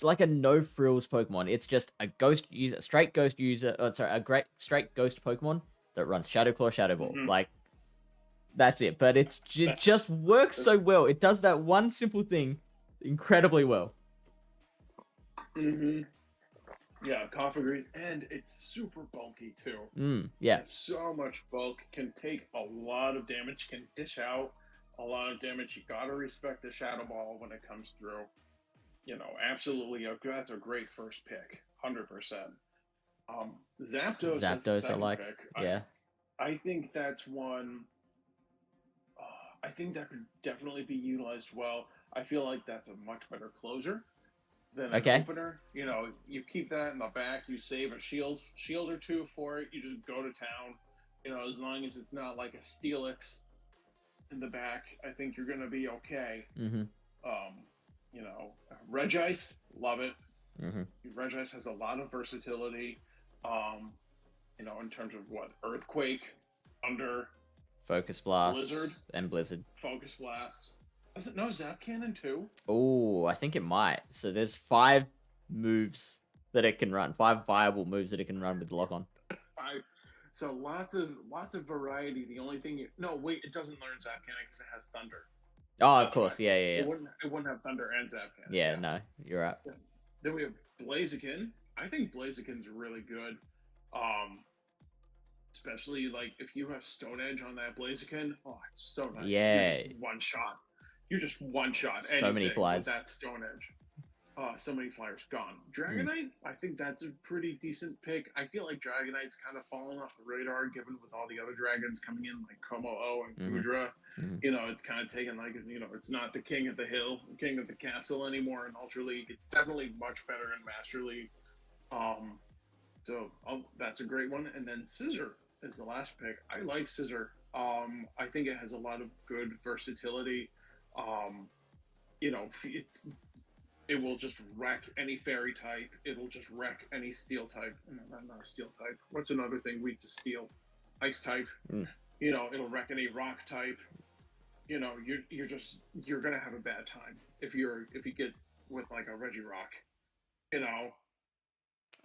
like a no frills Pokemon. It's just a straight ghost Pokemon that runs Shadow Claw, Shadow Ball. Like, that's it. But it just works so well. It does that one simple thing incredibly well. Yeah, Coppergrigus, and it's super bulky too. Yeah. So much bulk, can take a lot of damage, can dish out a lot of damage. You gotta respect the Shadow Ball when it comes through. You know, absolutely, that's a great first pick, 100%. Zapdos, I like. Pick. Yeah. I think that's one. I think that could definitely be utilized well. I feel like that's a much better closer than an opener. You know, you keep that in the back, you save a shield or two for it, you just go to town. You know, as long as it's not like a Steelix in the back, I think you're gonna be okay. You know, Regice, love it. Regice has a lot of versatility. You know, in terms of what? Earthquake, Thunder, Focus Blast, Blizzard. And Blizzard. Focus Blast. Does it know Zap Cannon too? Oh, I think it might. So there's 5 moves that it can run. 5 viable moves that it can run with Lock On. 5. So lots of variety. The only thing it doesn't learn Zap Cannon because it has Thunder. Oh, of course. Yeah. It wouldn't have Thunder and Zap Cannon. Yeah, no, you're right. Then we have Blaziken. I think Blaziken's really good. Especially like if you have Stone Edge on that Blaziken. Oh, it's so nice. Yeah. You just one shot. You just one shot. So many flies. With that Stone Edge. So many flyers gone. Dragonite, I think that's a pretty decent pick. I feel like Dragonite's kind of fallen off the radar given with all the other dragons coming in like Como-O and Kudra. You know, it's kind of taken like, you know, it's not the king of the hill, king of the castle anymore in Ultra League. It's definitely much better in Master League. So that's a great one. And then Scissor is the last pick. I like Scissor. I think it has a lot of good versatility. You know, it will just wreck any fairy type. It'll just wreck any steel type. No, not steel type. What's another thing weak to steel? Ice type. You know, it'll wreck any rock type. You know, you're gonna have a bad time if you get with like a Regirock. You know.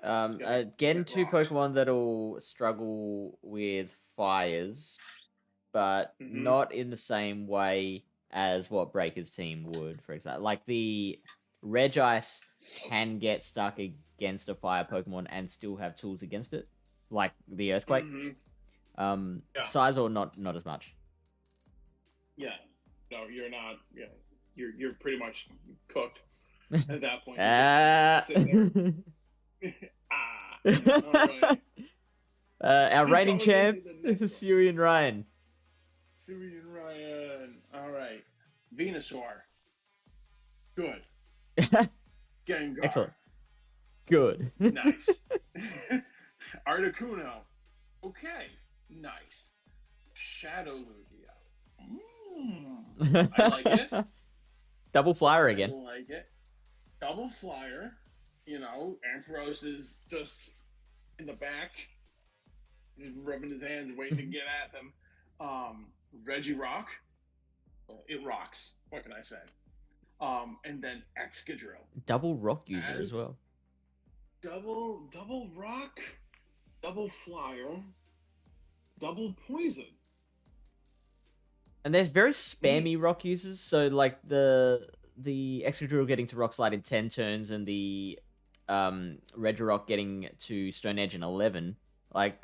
Again, 2 Pokemon that'll struggle with fires, but not in the same way as what Breaker's team would, for example. Like, the Regice can get stuck against a fire Pokemon and still have tools against it, like the Earthquake. Scizor, not as much. Yeah. No, you're not. Yeah, you're pretty much cooked at that point. You're Ah. just sitting there. All right. Our reigning Going champ, into the next one. HisuianRyan. HisuianRyan. All right. Venusaur. Good. Gengar. Excellent. Good. Nice. Articuno. Okay. Nice. Shadow Lugia. I like it. Double flyer again. I like it. Double flyer. You know, Ampharos is just in the back, just rubbing his hands, waiting to get at them. Regirock. Well, it rocks. What can I say? And then Excadrill. Double rock user as well. Double rock, double flyer, double poison. And there's very spammy rock users, so like the Excadrill getting to Rock Slide in 10 turns and the Regirock getting to Stone Edge in 11. Like,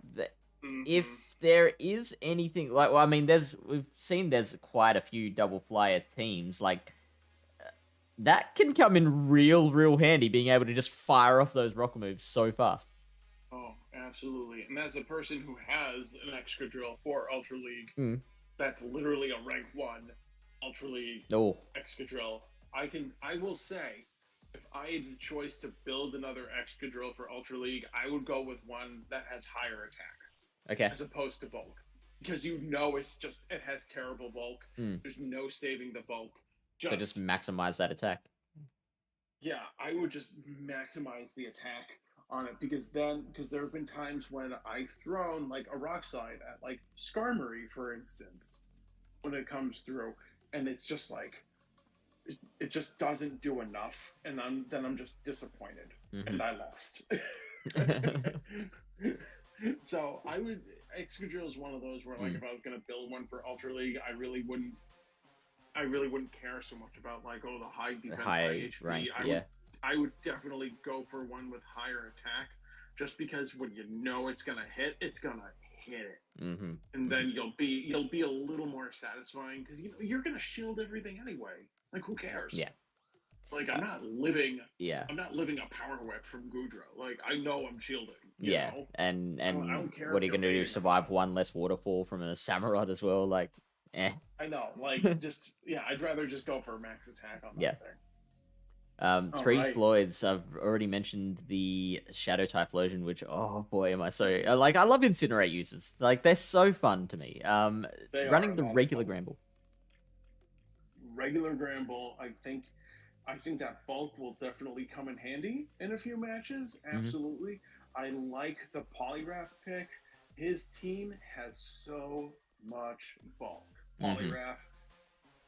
if there is anything like, well, I mean, we've seen there's quite a few double flyer teams. Like, that can come in real handy, being able to just fire off those rock moves so fast. Oh, absolutely. And as a person who has an Excadrill for Ultra League, that's literally a rank 1 Ultra League Excadrill. I will say, if I had the choice to build another Excadrill for Ultra League, I would go with one that has higher attack. Okay. As opposed to bulk. Because you know it has terrible bulk. There's no saving the bulk. So just maximize that attack. Yeah, I would just maximize the attack on it, because there have been times when I've thrown like a rock slide at like Skarmory, for instance, when it comes through, and it's just like it just doesn't do enough, and I'm just disappointed, and I lost. So Excadrill is one of those where, like, if I was gonna build one for Ultra League, I really wouldn't care so much about like, the high defense, high HP. Rank, I would definitely go for one with higher attack, just because when you know it's gonna hit it, and then you'll be a little more satisfying, because you're gonna shield everything anyway. Like, who cares? Yeah. Like, I'm not living. Yeah. I'm not living a power whip from Goodrow. Like, I know I'm shielding. You know? And I don't care what are you gonna do? Survive one less waterfall from a Samurott as well? Like, I know. Like, I'd rather just go for max attack on that thing. Three Floyds. I've already mentioned the Shadow Typhlosion, which, oh boy, am I so like, I love Incinerate users. Like, they're so fun to me. Running the regular Gramble. Regular Gramble, I think that bulk will definitely come in handy in a few matches. Absolutely. I like the Polygraph pick. His team has so much bulk. Polygraph,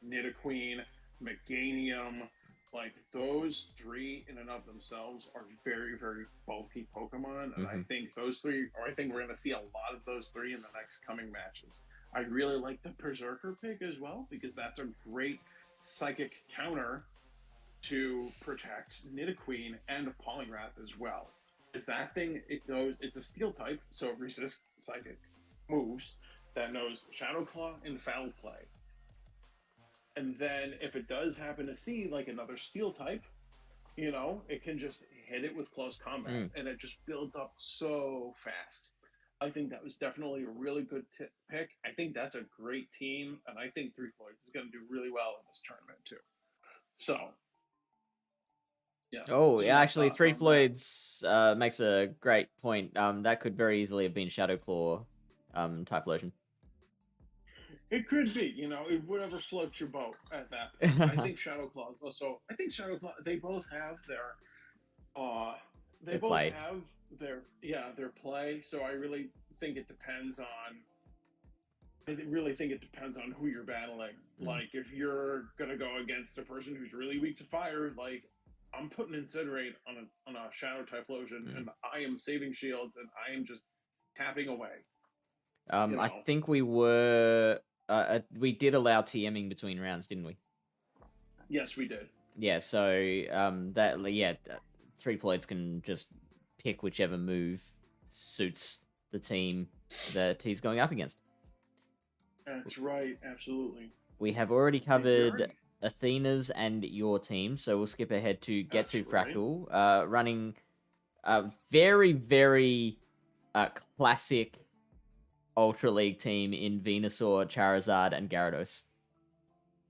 Nidoqueen, Meganium, like, those three in and of themselves are very, very bulky Pokemon, and I think those three, or I think we're going to see a lot of those three in the next coming matches. I really like the Berserker pick as well, because that's a great psychic counter to protect Nidoqueen and Polygraph as well. Is that thing, it's a steel type, so it resists psychic moves that knows Shadow Claw and Foul Play. And then if it does happen to see like another steel type, it can just hit it with close combat, and it just builds up so fast. I think that was definitely a really good pick. I think that's a great team, and I think Three Floyds is going to do really well in this tournament too. So, yeah. Oh, yeah, actually, Three Floyds makes a great point. That could very easily have been Shadow Claw Typhlosion. It could be, whatever floats your boat at that point. I think Shadow Claw also. I think Shadow Claw. They both have their. Their play. So I really think it depends on. I really think it depends on who you're battling. Like, if you're gonna go against a person who's really weak to fire, like, I'm putting Incinerate on a Shadow Typhlosion, and I am saving shields, and I am just tapping away. I think we were. We did allow TMing between rounds, didn't we? Yes, we did. Yeah, so Three Floyds can just pick whichever move suits the team that he's going up against. That's right, absolutely. we have already covered already- Athena's and your team, so we'll skip ahead to That's Getsu right. Fractal, running a very, very classic Ultra League team in Venusaur, Charizard, and Gyarados.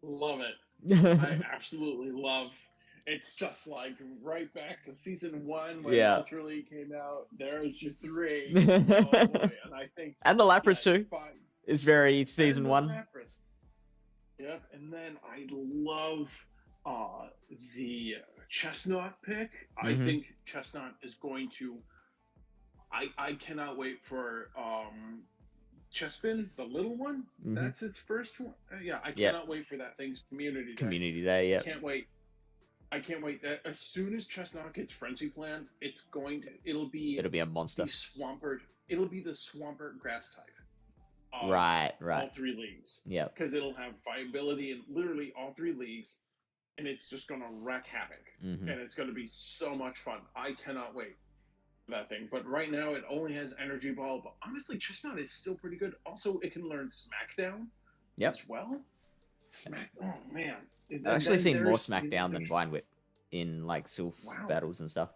Love it. I absolutely love. It's just like right back to season 1 when Yeah. Ultra League came out. There's your 3. Oh boy, and I think And the Lapras too. 5 Is very season and the 1. Lapras. Yep, and then I love the Chestnut pick. I think Chestnut is going to. I cannot wait for Chespin, the little one. That's its first one. Yeah, I cannot wait for that thing's community Day. Yeah. Can't wait. I can't wait. As soon as Chestnut gets Frenzy Plant, it'll be a monster. It'll be the Swampert grass type. Right. All 3 leagues. Yeah. Because it'll have viability in literally all 3 leagues, and it's just gonna wreak havoc, and it's gonna be so much fun. I cannot wait for that thing. But right now, it only has Energy Ball. But honestly, Chestnut is still pretty good. Also, it can learn Smackdown. Yep. As well. Oh man. I've actually seen more Smackdown than Vine Whip in like Sylph battles and stuff.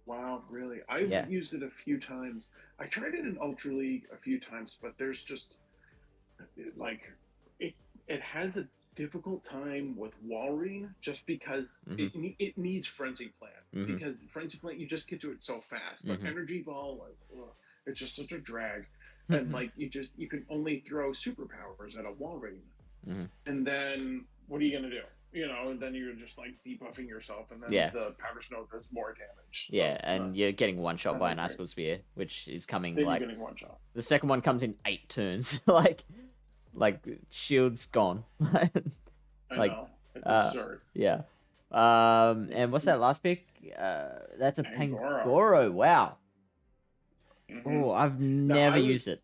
Wow, really? I've used it a few times. I tried it in Ultra League a few times, but there's just like it has a difficult time with Walrein just because it needs Frenzy Plant. Because Frenzy Plant, you just get to it so fast. But Energy Ball, like, it's just such a drag. And like you can only throw superpowers at a Walrein. And then what are you gonna do? And then you're just like debuffing yourself, and then the Powder Snow does more damage. And you're getting one shot by an Icicle Spear, which is coming then like you're getting one shot. The second one comes in 8 turns. like shield's gone. I know. It's absurd. Yeah. And what's that last pick? That's a Pangoro. Wow. Oh, I've never used it.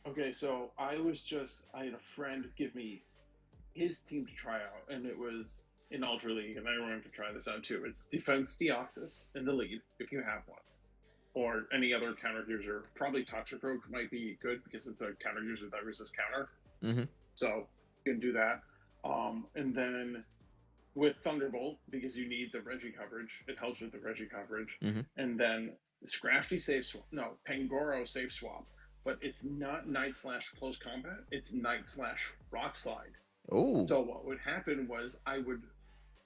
Okay, so I had a friend give me his team to try out, and it was in Ultra League, and I wanted to try this out too. It's Defense Deoxys in the lead, if you have one. Or any other counter user. Probably Toxicroak might be good because it's a counter user that resists counter. So you can do that. And then with Thunderbolt, because you need the Reggie coverage, it helps with the Reggie coverage. And then Scrafty Pangoro safe swap. But it's not Night/Close Combat, it's Night/Rock Slide. Ooh. So what would happen was I would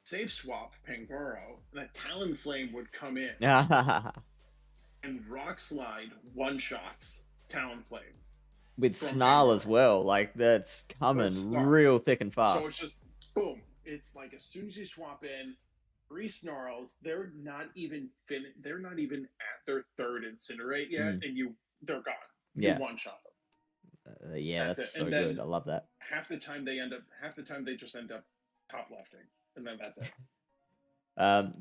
safe swap Pangoro, and a Talonflame would come in. And Rock Slide one-shots Talonflame. With Snarl as well. Like, that's coming real thick and fast. So it's just, boom. It's like as soon as you swap in 3 Snarls, they're not even at their 3rd Incinerate yet, and they're gone. You one-shot them. That's so good. I love that. Half the time they just end up top lefting, and then that's it.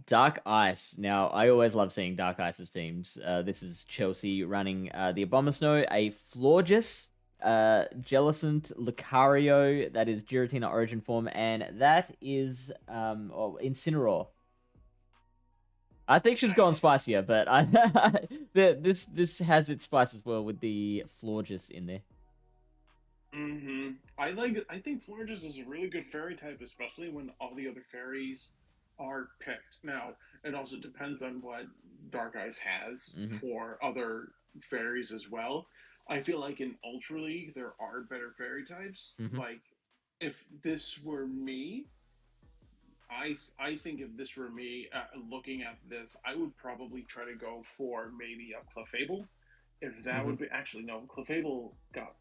Dark Ice. Now, I always love seeing Dark Ice's teams. This is Chelsea running the Abomasnow, a Florges, Jellicent, Lucario, that is Giratina Origin form, and that is Incineroar. I think she's gone spicier, but this has its spice as well with the Florges in there. I think Florges is a really good fairy type, especially when all the other fairies are picked. Now, it also depends on what Dark Eyes has for other fairies as well. I feel like in Ultra League, there are better fairy types. Like, if this were me, I think if this were me looking at this, I would probably try to go for maybe a Clefable. If that would be... Actually, no. Clefable got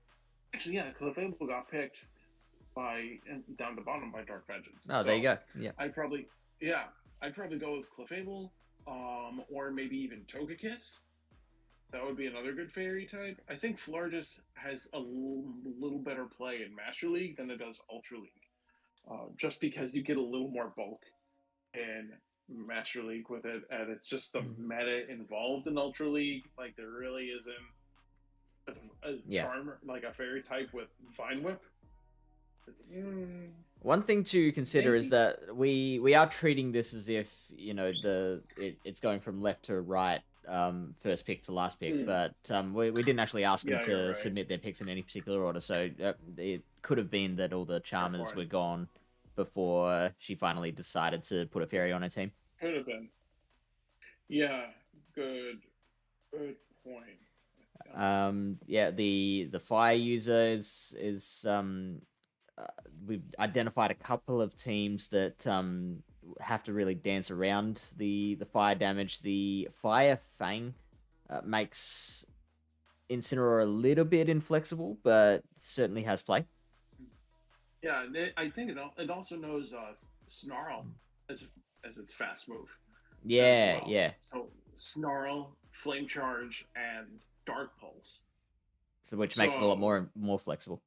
picked down at the bottom by Dark Vengeance. Oh, so there you go. Yeah. I'd probably go with Clefable, or maybe even Togekiss. That would be another good fairy type. I think Florges has a little better play in Master League than it does Ultra League. Just because you get a little more bulk in Master League with it, and it's just the meta involved in Ultra League. Like, there really isn't a charm, like a fairy type with Vine Whip. One thing to consider is that we are treating this as if, it's going from left to right first pick to last pick, Mm. but we didn't actually ask them Yeah, you're to right. submit their picks in any particular order, so it could have been that all the Charmers point. were gone before she finally decided to put a fairy on her team. Could have been. Yeah, good point. Yeah, the fire user is we've identified a couple of teams that have to really dance around the fire damage. The fire fang makes Incineroar a little bit inflexible, but certainly has play. Yeah, I think it also knows Snarl as its fast move. Yeah, well. yeah. So Snarl, Flame Charge, and Dark Pulse. So which makes it a lot more flexible.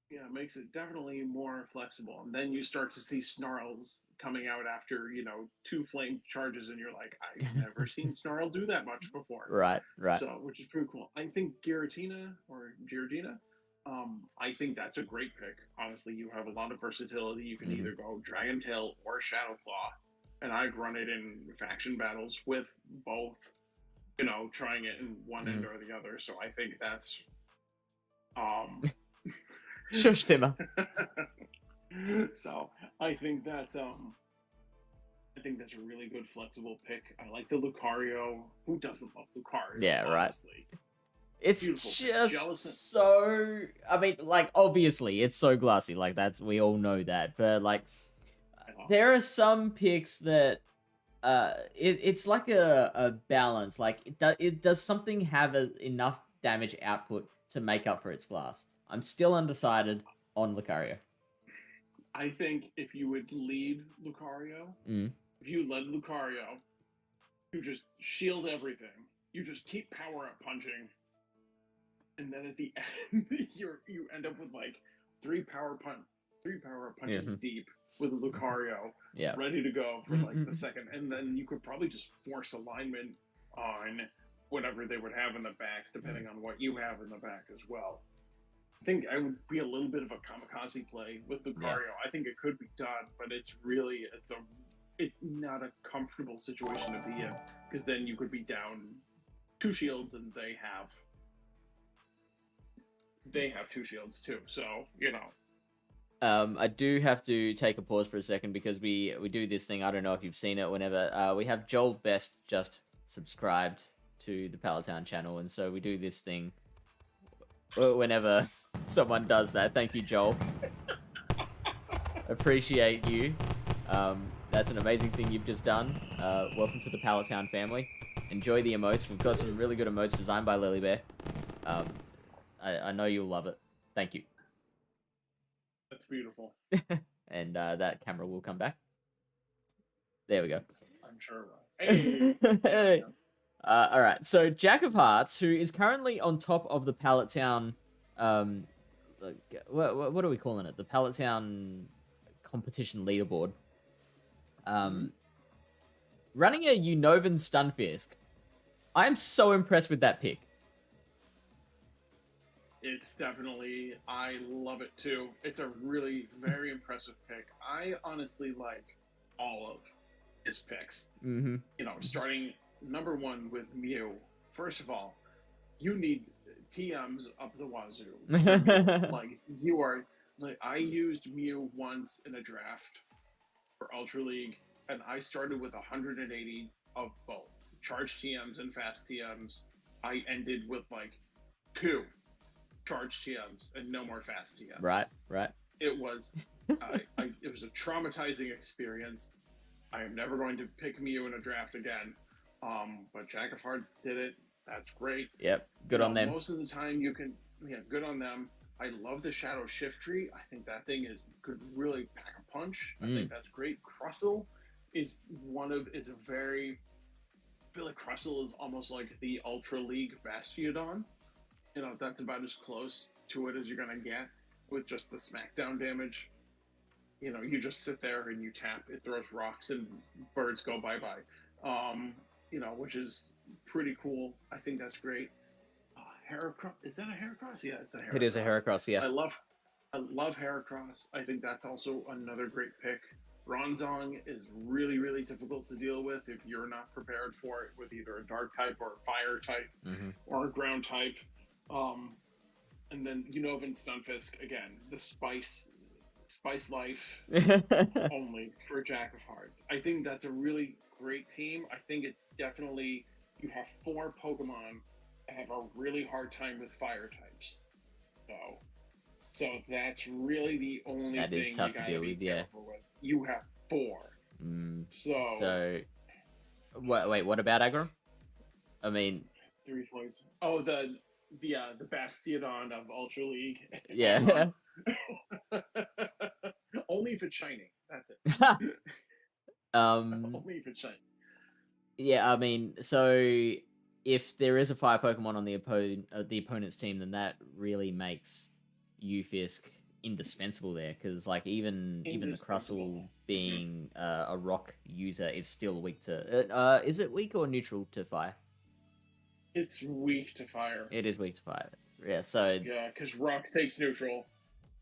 Yeah, it makes it definitely more flexible. And then you start to see Snarls coming out after, 2 Flame Charges, and you're like, I've never seen Snarl do that much before. Right. So, which is pretty cool. I think Giratina, I think that's a great pick. Honestly, you have a lot of versatility. You can either go Dragon Tail or Shadow Claw. And I've run it in faction battles with both, trying it in one end or the other. So I think that's Shush, Timmer. So I think that's a really good flexible pick. I like the Lucario. Who doesn't love Lucario? Yeah, honestly? Right. It's Beautiful. just so. I mean, like, obviously, it's so glassy. Like, we all know that. But like, there are some picks that it's like a balance. Like, it does something have enough damage output to make up for its glass? I'm still undecided on Lucario. I think if you would lead Lucario, if you led Lucario, you just shield everything. You just keep power up punching, and then at the end, you end up with like three power up punches deep with a Lucario ready to go for like the second, and then you could probably just force alignment on whatever they would have in the back, depending on what you have in the back as well. I think I would be a little bit of a kamikaze play with Lucario. Yeah. I think it could be done, but it's not a comfortable situation to be in, because then you could be down 2 shields and they have 2 shields too. So, I do have to take a pause for a second because we do this thing. I don't know if you've seen it. Whenever we have Joel Best just subscribed to the Pallet channel, and so we do this thing whenever someone does that. Thank you, Joel. Appreciate you. That's an amazing thing you've just done. Welcome to the Pallet family. Enjoy the emotes. We've got some really good emotes designed by Lily Bear. I know you'll love it. Thank you. That's beautiful. And that camera will come back. There we go. I'm sure it will. Hey. All right. So Jack of Hearts, who is currently on top of the Pallet what are we calling it? The Pallet competition leaderboard. Running a Unnovan Stunfisk. I'm so impressed with that pick. It's definitely, I love it too. It's a really very impressive pick. I honestly like all of his picks. Starting number 1 with Mew. First of all, you need TMs up the wazoo. I used Mew once in a draft for Ultra League, and I started with 180 of both charge TMs and fast TMs. I ended with 2 charge TMs and no more fast TMs. Right. It was it was a traumatizing experience. I am never going to pick Mew in a draft again. But Jack of Hearts did it. That's great. Yep. Good on them. Most of the time good on them. I love the Shadow Shift Tree. I think that thing could really pack a punch. I think that's great. Crustle I feel like Crustle is almost like the Ultra League Bastiodon. That's about as close to it as you're going to get with just the smackdown damage. You just sit there and you tap, it throws rocks and birds go bye-bye. Which is pretty cool. I think that's great. Heracross, is that a Heracross? Yeah, it's a Heracross. It is a Heracross, yeah. I love Heracross. I think that's also another great pick Bronzong is really, really difficult to deal with if you're not prepared for it with either a dark type or a fire type or a ground type. And then Unova Stunfisk, again, the spice life only for Jack of Hearts. I think that's a really great team. I think it's definitely, you have 4 Pokemon that have a really hard time with fire types. So that's really the only that thing is tough to deal with, yeah. with. You have 4. So wait, what about aggro? I mean, 3 points. Oh, the Bastiodon of Ultra League. Yeah. Only if it's shiny. That's it. Only if it's shiny. Yeah, I mean, so if there is a fire Pokemon on the opponent's team, then that really makes Ufisk indispensable there, because like even the Crustle being a rock user is still weak to. Is it weak or neutral to fire? It's weak to fire. It is weak to fire. Yeah, so yeah, because rock takes neutral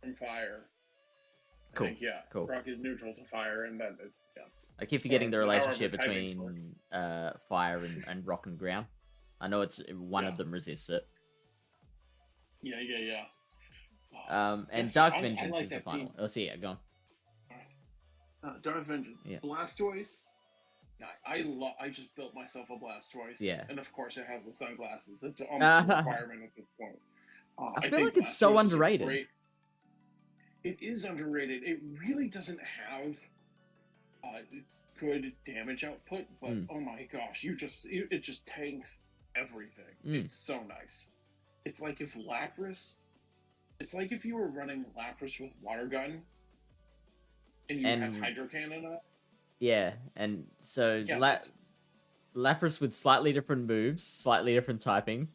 from fire. Cool. I think, yeah, cool. Rock is neutral to fire, and then it's I keep forgetting the relationship between fire and rock and ground. I know it's one of them resists it. Yeah. And yes, Dark Vengeance like is the final. Oh, see, yeah, go on. Dark Vengeance. Yeah. Blastoise. I just built myself a Blastoise. Yeah. And of course it has the sunglasses. It's almost a requirement at this point. I feel like it's so underrated. It is underrated. It really doesn't have good damage output, but oh my gosh, it just tanks everything. It's so nice. It's like if you were running Lapras with Water Gun and you had Hydro Cannon up. Yeah, and so Lapras with slightly different moves, slightly different typing.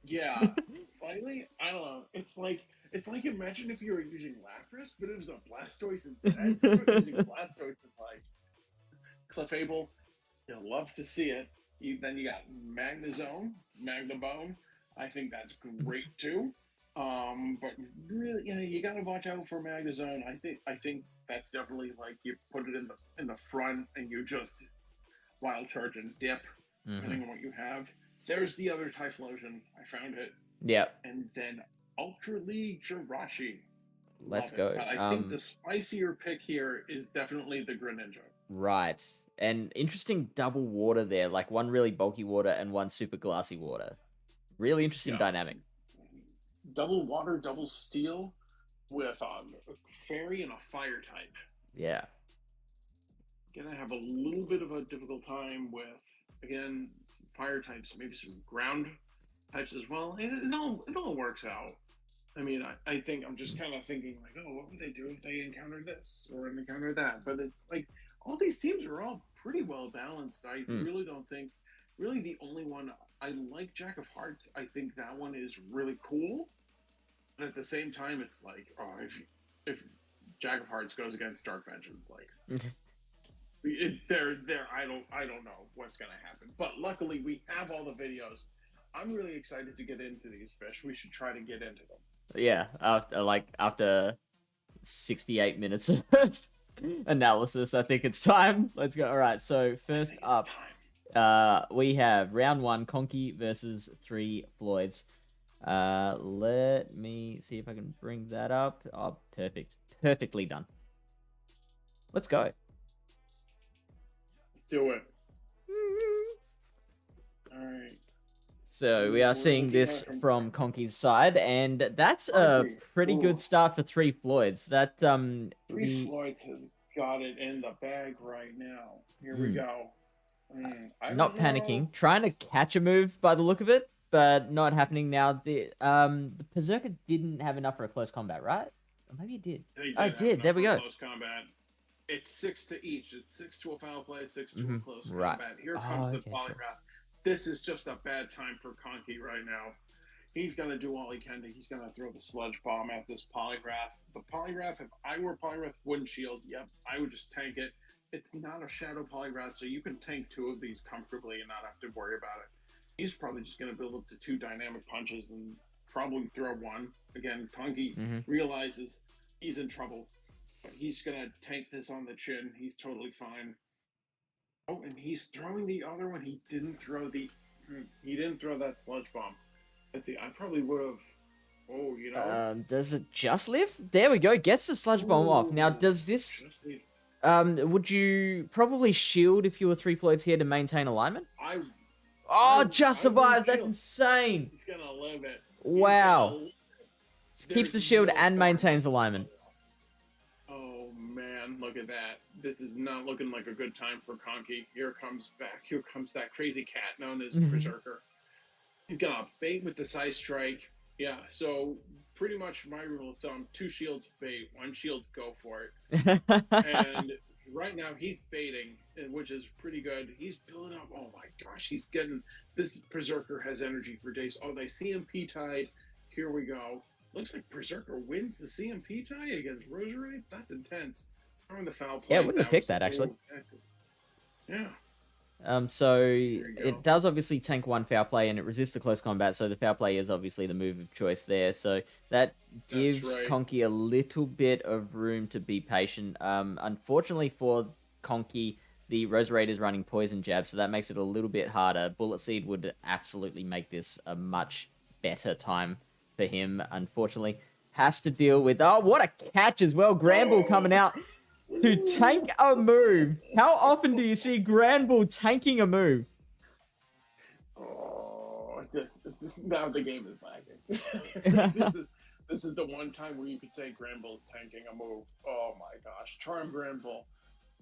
Yeah, slightly. I don't know. It's like imagine if you were using Lapras, but it was a Blastoise instead. You were using Blastoise with like Clefable. You'll love to see it. Then you got Magnezone, Magnabone. I think that's great too. But really, you gotta watch out for Magnezone. I think that's definitely like you put it in the front and you just wild charge and dip, depending on what you have. There's the other Typhlosion. I found it. Yeah. And then Ultra League Jirachi. Let's go. But I think the spicier pick here is definitely the Greninja. Right. And interesting double water there, like one really bulky water and one super glassy water. Really interesting dynamic. Double water, double steel with a fairy and a fire type. Yeah. Gonna have a little bit of a difficult time with, again, some fire types, maybe some ground types as well. And it all works out. I mean, I think I'm just kind of thinking like, oh, what would they do if they encounter this or encounter that? But it's like all these teams are all pretty well balanced. I really don't think, really the only one I like, Jack of Hearts. I think that one is really cool. But at the same time, it's like, oh, if Jack of Hearts goes against Dark Vengeance, like I don't know what's gonna happen. But luckily, we have all the videos. I'm really excited to get into these fish. We should try to get into them. Yeah, after 68 minutes of analysis, I think it's time. Let's go. All right. So first up, we have round 1, Conky versus 3 Floyds. Let me see if I can bring that up. Oh, perfect. Perfectly done. Let's go. Let's do it. All right. So we are seeing this from Conky's side, and that's a pretty good start for 3 Floyds. That 3 Floyds has got it in the bag right now. Here we go. Not panicking, trying to catch a move by the look of it, but not happening now. The Berserker didn't have enough for a close combat, right? Or maybe it did. It did. There we go. Close combat. It's 6 to each. It's 6 to a foul play, 6 to a close combat. Here comes the Polygraph. This is just a bad time for Conky right now. He's going to do all he can. He's going to throw the Sludge Bomb at this Polygraph. The Polygraph, if I were Polygraph, wouldn't shield. Yep, I would just tank it. It's not a Shadow Polygraph, so you can tank 2 of these comfortably and not have to worry about it. He's probably just going to build up to 2 Dynamic Punches and probably throw 1. Again, Conky realizes he's in trouble. He's gonna tank this on the chin. He's totally fine. Oh, and he's throwing the other one. He didn't throw the. He didn't throw that sludge bomb. Let's see. I probably would have. Oh, you know. Does it just live? There we go. Gets the sludge bomb off. Now, does this? Would you probably shield if you were 3 Floyds here to maintain alignment? Just survives. That's insane. He's gonna live it. Wow. Keeps the shield and maintains alignment. Oh man, look at that. This is not looking like a good time for Conky. Here comes that crazy cat known as Berserker. He's gonna bait with the side strike. Yeah, so pretty much my rule of thumb: 2 shields bait, 1 shield go for it. And right now he's baiting, which is pretty good. He's building up. Oh my gosh, he's getting this. Berserker has energy for days. Oh, they CMP tied. Here we go. Looks like Berserker wins the CMP tie against Roserade. That's intense. Throwing the foul play. Yeah, I wouldn't have picked that actually. Yeah. So it does obviously tank 1 foul play and it resists the close combat, so the foul play is obviously the move of choice there. So that gives Conky a little bit of room to be patient. Unfortunately for Conky, the Roserade is running Poison Jab, so that makes it a little bit harder. Bullet Seed would absolutely make this a much better time for him. Unfortunately, has to deal with... Oh, what a catch as well. Granbull coming out to tank a move. How often do you see Granbull tanking a move? Oh, now the game is lagging. This is the one time where you could say Granbull's tanking a move. Oh my gosh. Charm Granbull.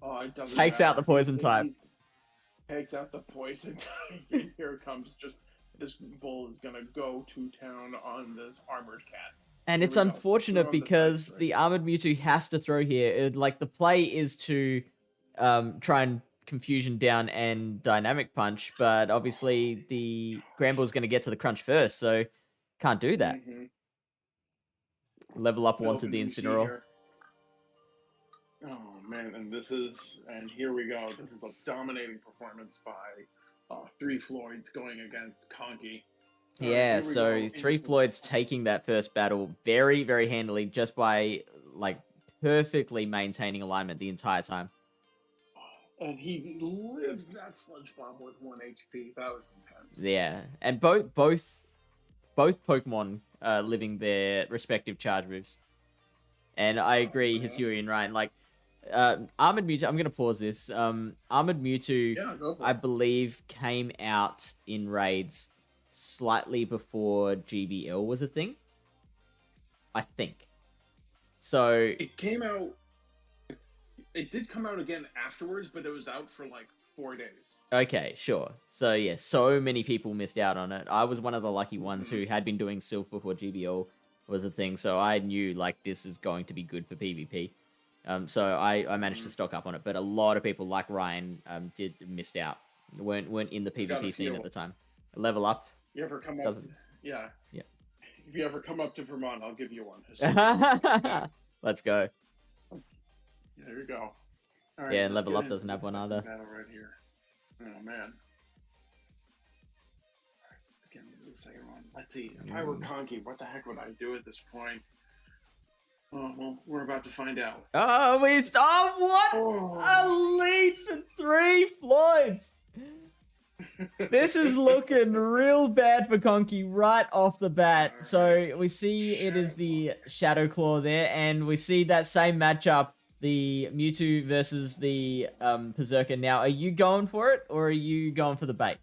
Oh, it doesn't takes matter. Out the poison type. Takes out the poison type. And here it comes. Just this bull is going to go to town on this armored cat. And it's unfortunate because the armored Mewtwo has to throw here. Like, the play is to try and Confusion down and Dynamic Punch, but obviously the Granbull is going to get to the crunch first, so can't do that. Level up wanted the Incineroar. Oh man, and here we go. This is a dominating performance by 3 Floyds going against Conky. Yeah, so 3 Floyds taking that first battle very, very handily just by, like, perfectly maintaining alignment the entire time. And he lived that sludge bomb with 1 HP. That was intense. Yeah, and both Pokemon living their respective charge moves. And I agree, HisuianRyan, like, Armored Mewtwo, I'm going to pause this. Armored Mewtwo, I believe, came out in raids slightly before GBL was a thing. I think. So... It came out... It did come out again afterwards, but it was out for like 4 days. Okay, sure. So yeah, so many people missed out on it. I was one of the lucky ones who had been doing Sylph before GBL was a thing, so I knew like this is going to be good for PvP. So I managed to stock up on it, but a lot of people like Ryan missed out. weren't in the PvP scene at the time. Level up. You ever come up? Doesn't... Yeah. Yeah. If you ever come up to Vermont, I'll give you one. Let's go. There we go. All right, yeah, and Level Up doesn't have one either. Right here. Oh man. Again, the second one. Let's see. If I were Conky, what the heck would I do at this point? Oh well, we're about to find out. Oh, we stop! What? Oh. A lead for 3 Floyds. This is looking real bad for Conky right off the bat. Right. So we see it is the Shadow Claw there, and we see that same matchup. The Mewtwo versus the Berserker. Now, are you going for it, or are you going for the bait?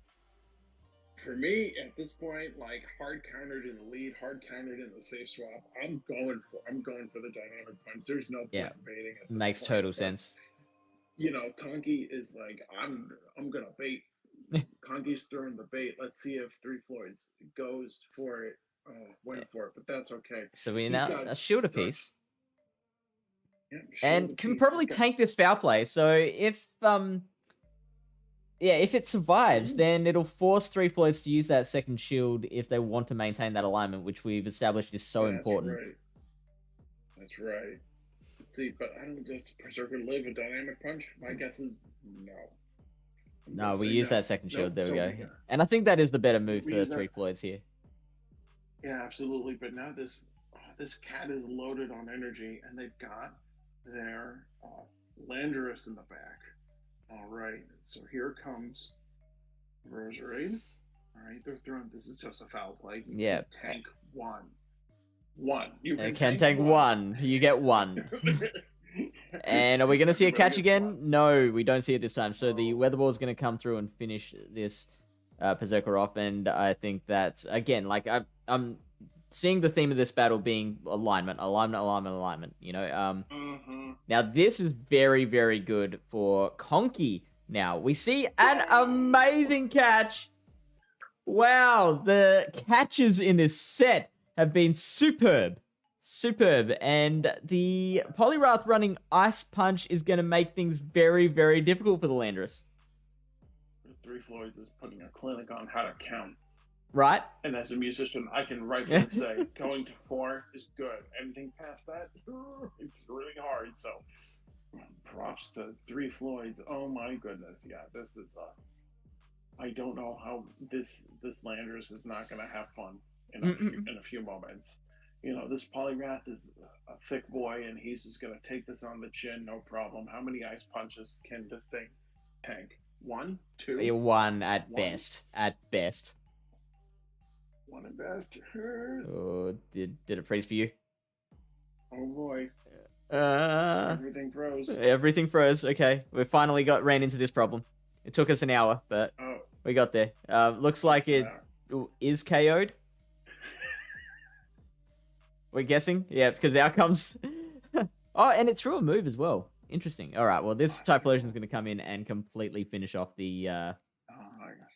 For me, at this point, like hard countered in the lead, hard countered in the safe swap, I'm going for the dynamic punch. There's no point in baiting at this Makes point. Total sense. You know, Conky is like, I'm gonna bait. Conky's throwing the bait. Let's see if 3 Floyds goes for it. Oh, went for it, but that's okay. So we now a shield piece. Yeah, and can probably tank this foul play. So if if it survives, then it'll force 3 Floyds to use that second shield if they want to maintain that alignment, which we've established is so important. Right. That's right. Let's see, but I don't just Berserker live a dynamic punch. My guess is no. No, we use that second shield. There we go. And I think that is the better move for 3 Floyds here. Yeah, absolutely. But now this cat is loaded on energy, and they've got there. Landorus in the back. All right, so here comes Roserade. All right, they're throwing. This is just a foul play. You Yeah. tank one. One. You Can tank one. You get one. And are we going to see a catch again? No, we don't see it this time. So the Weather Ball is going to come through and finish this Berserker off. And I think that's, again, like I'm seeing the theme of this battle being alignment. You know, now this is very, very good for Conky. Now we see an amazing catch. Wow, the catches in this set have been superb. And the Poliwrath running Ice Punch is going to make things very, very difficult for the Landorus. Three Floyds is putting a clinic on how to count. Right? And as a musician, I can rightfully say going to 4 is good. Anything past that, it's really hard. So props to Three Floyds. Oh my goodness. Yeah, this is I don't know how this Landorus is not going to have fun in a few moments. You know, this Poliwrath is a thick boy, and he's just going to take this on the chin, no problem. How many Ice Punches can this thing tank? 1, 2? One at best. At best. 1 at best. Oh, did it freeze for you? Oh boy. Everything froze. Everything froze. Okay, we finally ran into this problem. It took us an hour, but we got there. Looks like it is KO'd. We're guessing? Yeah, because the outcomes... oh, and it threw a move as well. Interesting. All right, well, this Typhlosion is going to come in and completely finish off the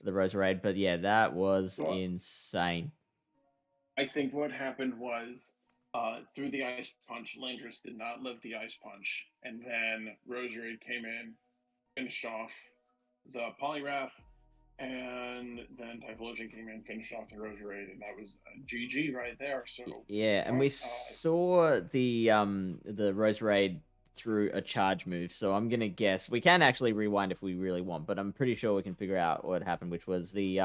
Roserade. But yeah, that was insane. I think what happened was through the Ice Punch, Landorus did not live the Ice Punch. And then Roserade came in, finished off the Poliwrath, and then Typhlosion came in, finished off the Roserade, and that was GG right there. So yeah, and we saw the Roserade through a charge move. So I'm gonna guess we can actually rewind if we really want, but I'm pretty sure we can figure out what happened, which was the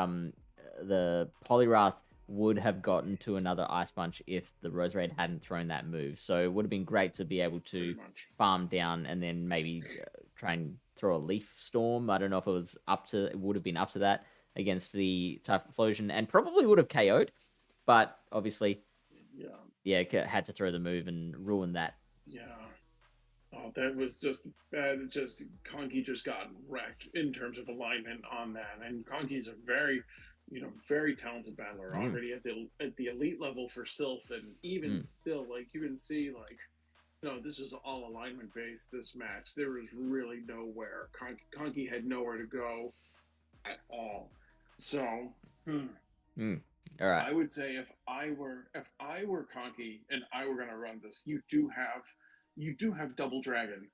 Poliwrath would have gotten to another Ice Punch if the Roserade hadn't thrown that move. So it would have been great to be able to farm down and then maybe try and throw a Leaf Storm. I don't know if it would have been up to that against the Typhlosion, and probably would have KO'd, but obviously, had to throw the move and ruin that. Yeah. Oh, that was just bad. Conky just got wrecked in terms of alignment on that, and Conky's a very talented battler already at the elite level for Sylph, and even still, like, you can see, like, this was all alignment based. This match, there was really nowhere. Conky had nowhere to go at all. So, all right. I would say if I were Conky and I were gonna run this, you do have Double Dragon.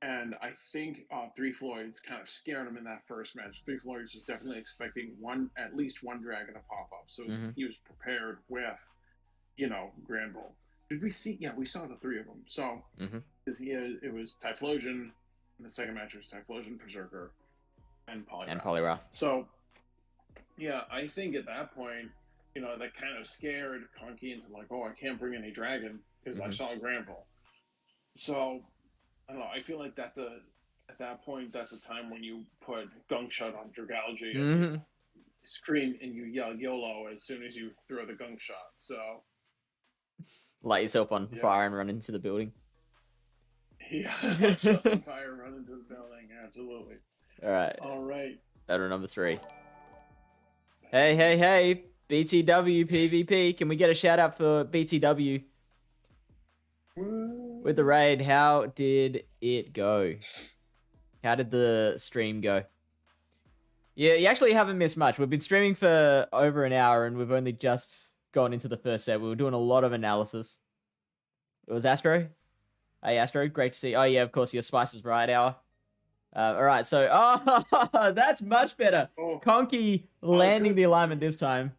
And I think Three Floyds kind of scared him in that first match. Three Floyds was definitely expecting at least one dragon to pop up. So he was prepared with, Grand Bull. Did we see? Yeah, we saw the 3 of them. So it was Typhlosion, and the second match was Typhlosion, Berserker, and Poliwrath. So, yeah, I think at that point, that kind of scared Conky into like, oh, I can't bring any dragon because I saw a Grand Bull. So, I don't know. I feel like at that point, that's a time when you put Gunk Shot on Dragalge and you scream and you yell YOLO as soon as you throw the Gunk Shot. So light yourself on fire and run into the building. Yeah, yourself on fire, run into the building. Absolutely. All right. Battle number 3. Hey. Hey. BTW PvP. Can we get a shout out for BTW? With the raid, how did it go? How did the stream go? Yeah, you actually haven't missed much. We've been streaming for over an hour, and we've only just gone into the first set. We were doing a lot of analysis. It was Astro. Hey, Astro, great to see you. Oh, yeah, of course, your Spices Right hour. All right, so, that's much better. Conky landing the alignment this time.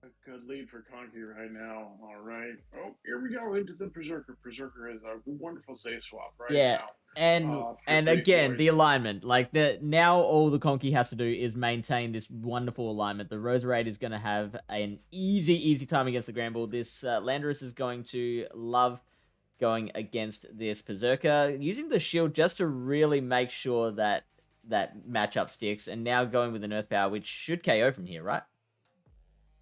A good lead for Conky right now. All right. Oh, here we go into the Berserker. Berserker is a wonderful save swap right now. And again, the alignment. Like, now all the Conky has to do is maintain this wonderful alignment. The Roserade is going to have an easy time against the Grand Bull. This Landorus is going to love going against this Berserker, using the shield just to really make sure that that matchup sticks, and now going with an Earth Power, which should KO from here, right?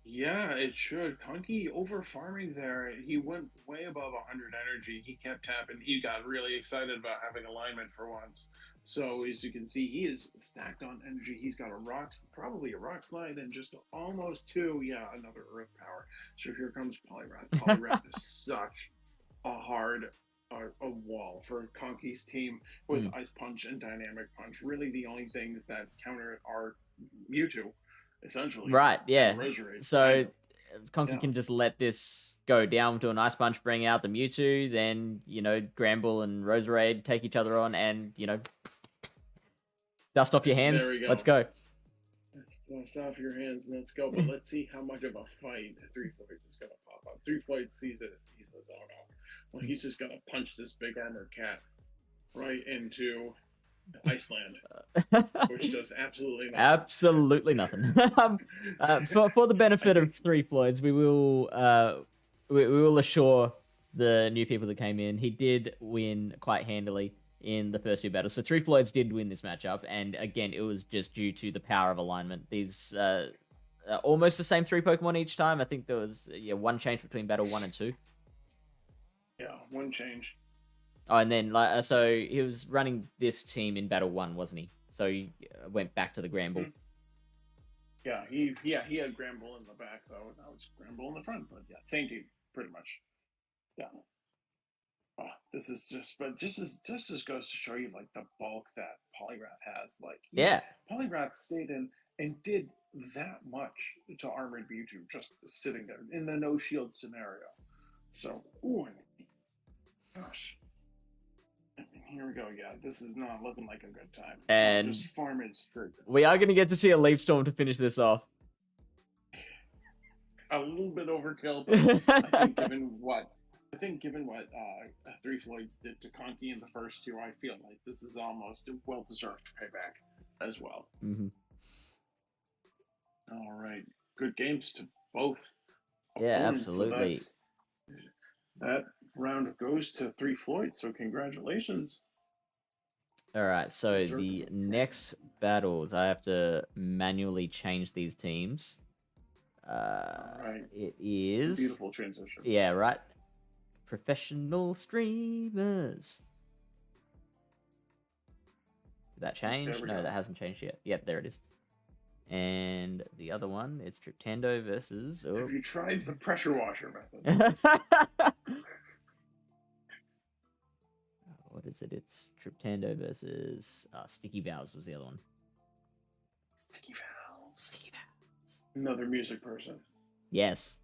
Yeah, it should. Conky over farming there. He went way above 100 energy. He kept tapping. He got really excited about having alignment for once. So as you can see, he is stacked on energy. He's got a rocks, probably a rock slide, and just almost two. Yeah, another earth power. So here comes Poliwrath. Poliwrath is such a hard a wall for Conky's team with Ice Punch and Dynamic Punch. Really, the only things that counter it are Mewtwo, essentially. Right, yeah. Roserade. So Conky can just let this go down to an Ice Punch, bring out the Mewtwo, then, you know, Gramble and Roserade take each other on, and, you know, dust off your hands. There we go. Let's go. Dust off your hands and let's go. But let's see how much of a fight 3Floyd is going to pop up. 3Floyd sees it. He says, oh no. Well, he's just going to punch this big armored cat right into Iceland, which does absolutely nothing. Absolutely nothing. For the benefit of 3Floyds, we will assure the new people that came in, he did win quite handily in the first two battles. So 3Floyds did win this matchup, and again, it was just due to the power of alignment. These almost the same 3 Pokemon each time. I think there was one change between battle 1 and 2. Yeah, one change. Oh, and then so he was running this team in battle 1, wasn't he? So he went back to the Gramble. Yeah, he had Gramble in the back though. Now it's Gramble in the front, but yeah, same team pretty much. Yeah. Oh, this is just goes to show you like the bulk that Poliwrath has. Like Poliwrath stayed in and did that much to Armored Mewtwo just sitting there in the no shield scenario. So, gosh. Here we go. Yeah, this is not looking like a good time. And just farm is for. We are going to get to see a Leaf Storm to finish this off. A little bit overkill, but I think given what 3Floyds did to Conky in the first two, I feel like this is almost a well-deserved payback as well. All right, good games to both. Yeah, absolutely. So that round goes to 3Floyd, so congratulations. All right, so the next battles, I have to manually change these teams. Right. It is beautiful transition. Yeah, right. Professional streamers. Did that change? No, that hasn't changed yet. Yep, there it is. And the other one, it's Triptando versus. Oh. Have you tried the pressure washer method? What is it? It's Triptando versus Sticky Valves was the other one. Sticky Valves. Another music person. Yes.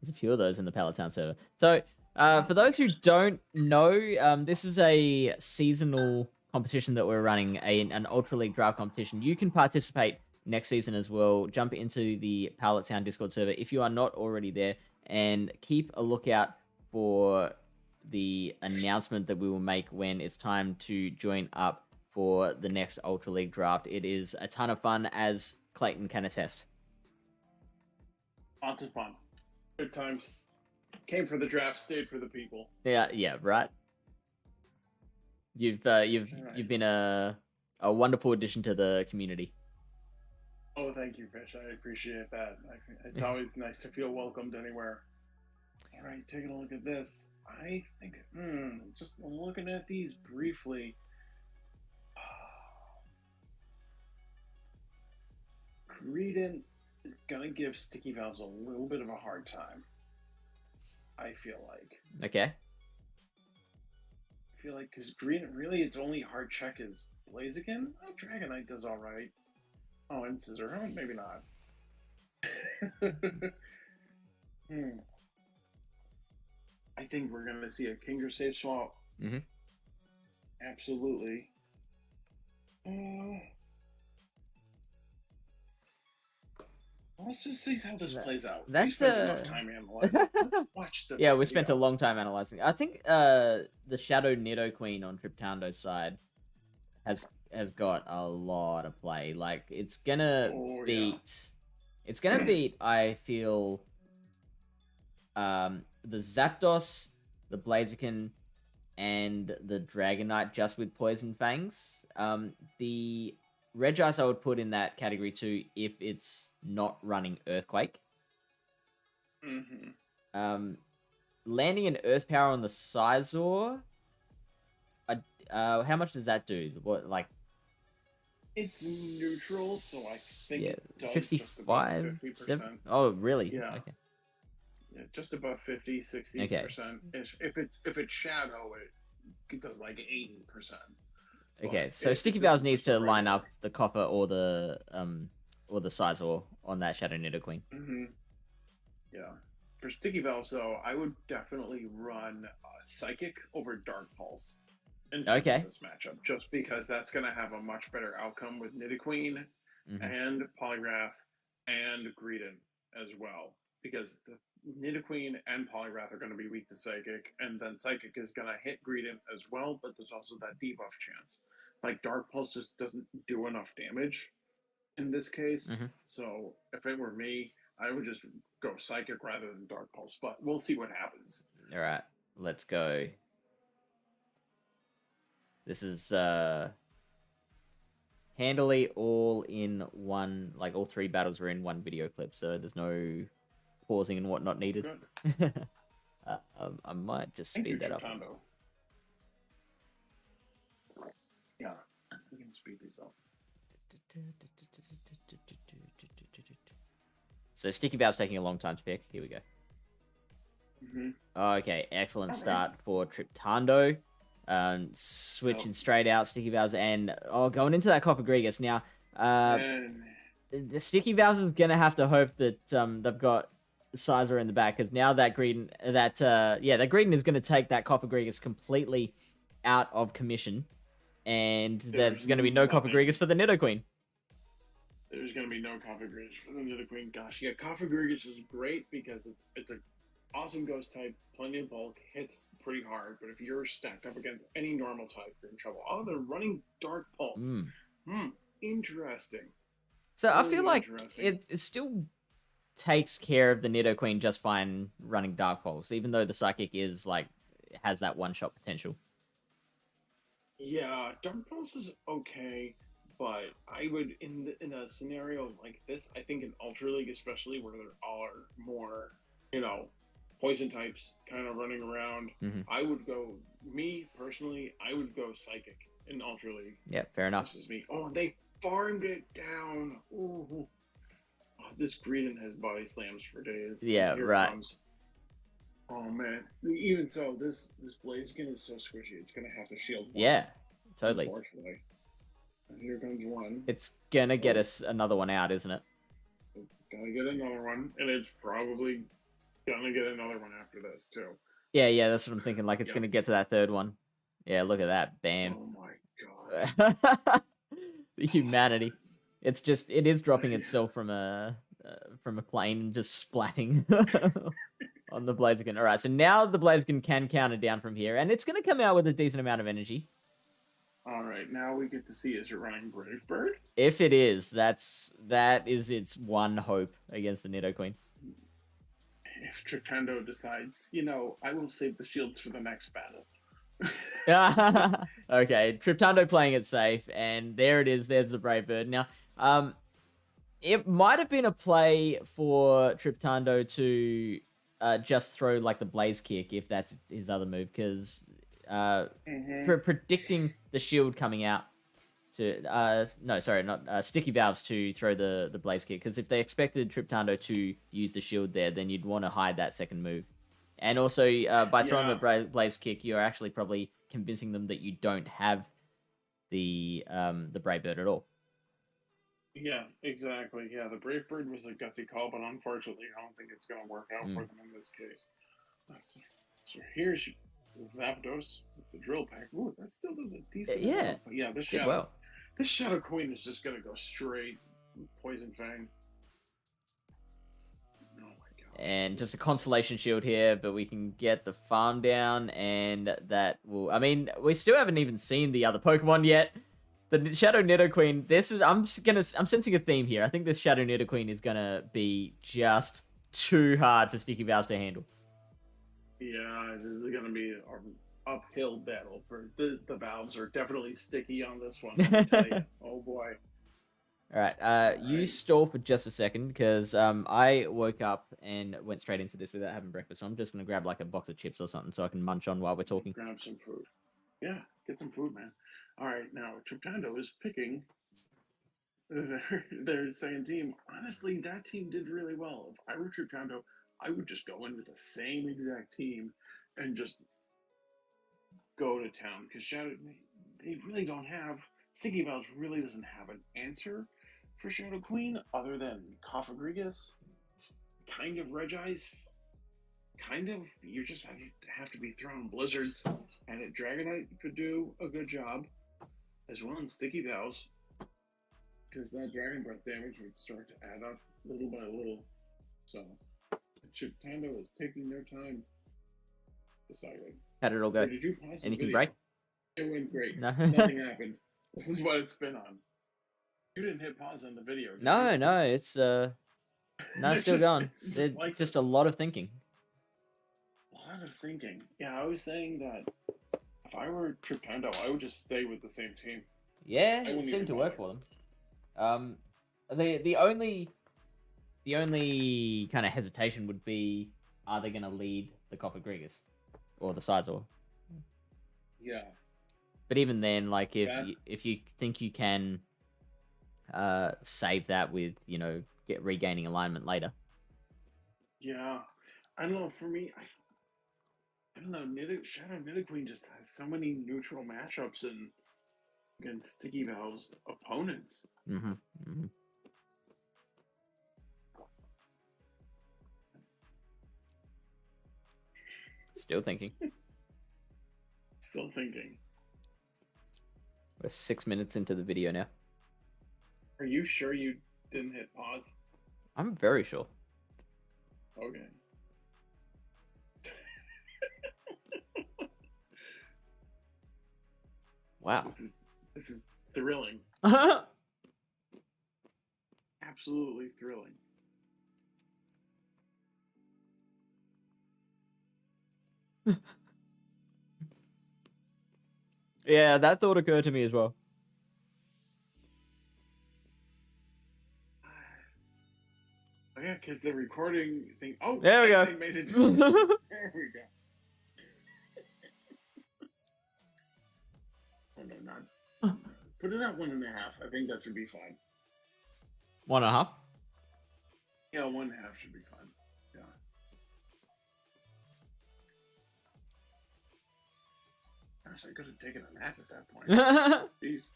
There's a few of those in the Pallet Town server. So, for those who don't know, this is a seasonal competition that we're running, an Ultra League draft competition. You can participate next season as well. Jump into the Pallet Town Discord server if you are not already there, and keep a lookout for the announcement that we will make when it's time to join up for the next Ultra League draft. It is a ton of fun, as Clayton can attest. Lots of fun. Good times. Came for the draft, stayed for the people. Yeah, right. You've been a wonderful addition to the community. Oh, thank you, Fish. I appreciate that. It's always nice to feel welcomed anywhere. All right, taking a look at this. I think, just looking at these briefly. Greedent is going to give Sticky Valves a little bit of a hard time, I feel like. Okay. I feel like, because Greedent, really, its only hard check is Blaziken. Oh, Dragonite does all right. Oh, and Scissor. Oh, maybe not. I think we're going to see a Kinger Sage swap. Absolutely. Let's just see how this plays out. We spent enough time analyzing. Watch the we spent a long time analyzing. I think the Shadow Nidoqueen on Triptando's side has got a lot of play. Like, it's gonna beat. It's gonna beat. I feel. The Zapdos the Blaziken, and the Dragonite just with Poison Fangs. The Regice I would put in that category too if it's not running Earthquake. Landing an Earth Power on the Scizor. How much does that do? What, like? It's neutral, so I think it does 65, 50%. Oh, really? Yeah. Okay. Yeah, just above 50, 60%. Okay. If it's Shadow, it does like 80%. Okay, so Sticky Valves needs to line up the Copper or the Scizor on that Shadow Nidoqueen. Yeah. For Sticky Valves, though, I would definitely run Psychic over Dark Pulse in this matchup, just because that's going to have a much better outcome with Nidoqueen and Polygrath and Greedent as well, because the Nidoqueen and Polygrath are going to be weak to Psychic, and then Psychic is going to hit Greedent as well, but there's also that debuff chance. Like, Dark Pulse just doesn't do enough damage in this case, so if it were me, I would just go Psychic rather than Dark Pulse, but we'll see what happens. All right, let's go. This is handily all in one, like all 3 battles are in one video clip, so there's no pausing and whatnot needed. I might just speed that up. Yeah, we can speed these up. So Sticky Valve's taking a long time to pick. Here we go. Okay, excellent start for Triptando. Switching straight out Sticky Valves and going into that Cofagrigus. Now, the Sticky Valves is gonna have to hope that they've got Scizor in the back, because now that Greedent is gonna take that Cofagrigus completely out of commission, and there's gonna be no Cofagrigus for the Nidoqueen. There's going to be no Cofagrigus for the Nidoqueen. Gosh, yeah, Cofagrigus is great because it's an awesome ghost type, plenty of bulk, hits pretty hard, but if you're stacked up against any normal type, you're in trouble. Oh, they're running Dark Pulse. Interesting. So I feel like it still takes care of the Nidoqueen just fine running Dark Pulse, even though the Psychic is like has that one-shot potential. Yeah, Dark Pulse is okay. But I would, in a scenario like this, I think in Ultra League, especially where there are more, poison types kind of running around, I would go, me personally, I would go Psychic in Ultra League. Yeah, fair enough. This is me. Oh, they farmed it down. Ooh. Oh, this Greedent has body slams for days. Yeah, right. Comes. Oh, man. Even so, this Blaziken is so squishy. It's going to have to shield one. Yeah, totally. Unfortunately. And here comes one. It's gonna get us another one out, isn't it? It's gonna get another one, and it's probably gonna get another one after this too. Yeah, that's what I'm thinking. Like, it's gonna get to that third one. Yeah, look at that. Bam. Oh my god. The humanity. It is dropping itself from a plane and just splatting on the Blaziken. All right, so now the Blaziken can counter down from here, and it's gonna come out with a decent amount of energy. All right, now we get to see, is it running Brave Bird? If it is, that is its one hope against the Nidoqueen. If Triptando decides, I will save the shields for the next battle. Okay, Triptando playing it safe, and there it is. There's the Brave Bird. Now, it might have been a play for Triptando to just throw like the Blaze Kick if that's his other move, because predicting the shield coming out to Sticky Valves to throw the Blaze Kick, because if they expected Triptando to use the shield there, then you'd want to hide that second move. And also by throwing the Blaze Kick, you're actually probably convincing them that you don't have the Brave Bird at all. Yeah, exactly. Yeah, the Brave Bird was a gutsy call, but unfortunately I don't think it's going to work out for them in this case. So here's Zapdos with the drill pack. Ooh, that still does a decent amount. But yeah, this Shadow Queen is just gonna go straight Poison Fang. Oh my god. And just a consolation shield here, but we can get the farm down, and that will, we still haven't even seen the other Pokemon yet. The Shadow Nidoqueen, I'm sensing a theme here. I think this Shadow Nidoqueen is gonna be just too hard for Sticky Valves to handle. Yeah, this is gonna be an uphill battle for the valves are definitely sticky on this one. Let me tell you. Oh boy. All right. All You right. stall for just a second because I woke up and went straight into this without having breakfast. So I'm just gonna grab like a box of chips or something so I can munch on while we're talking. Grab some food. Yeah, get some food, man. All right, now Triptando is picking their same team. Honestly, that team did really well. If I were Triptando, I would just go in with the same exact team and just go to town because Shadow they really don't have Sticky Valves really doesn't have an answer for Shadow Queen other than Cofagrigus, kind of Regice, kind of you just have to be throwing blizzards and a Dragonite could do a good job as well in Sticky Valves because that Dragon Breath damage would start to add up little by little. So Chiptando is taking their time deciding. How did it all go? Or did you pause the Anything video? break? It went great. No. Nothing happened. This is what it's been on. You didn't hit pause on the video. Did No, you? no, it's no, it's still going. It's It's like just this. a lot of thinking. A lot of thinking. Yeah, I was saying that if I were Triptando, I would just stay with the same team. Yeah, I it wouldn't seemed even to work bother. for them. The only kind of hesitation would be, are they going to lead the Coppergrigus or the Sizor? Yeah. But even then, like That, if you think you can save that with regaining alignment later. yeah. I don't know. For me, I don't know. Shadow Nidoqueen just has so many neutral matchups against Sticky Valve's opponents. Mm-hmm. Mm-hmm. Still thinking. Still thinking. We're 6 minutes into the video now. Are you sure you didn't hit pause? I'm very sure. Okay. Wow. This is thrilling. Absolutely thrilling. Yeah, that thought occurred to me as well. Oh yeah, because the recording thing. Oh, There we go. They made it. There we go. Oh no, not. Put it at 1.5. I think that should be fine. 1.5. Yeah, 1.5 should be fine. Yeah. Gosh, I could have taken a nap at that point. Jeez.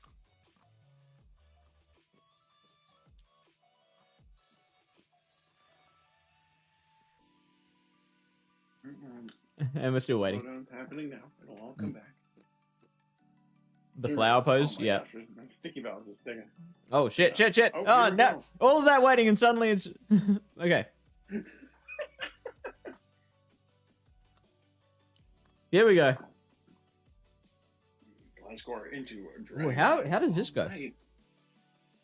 And we're still waiting. Slowdown's happening now. It'll all come back. The flower pose, oh my yeah. Gosh, my sticky valves is sticking. Oh shit, Yeah. shit, shit. Oh, Oh, here we no. go. All of that waiting and suddenly it's okay. Here we go. Score into a Ooh, Dragonite. how does this go? Right.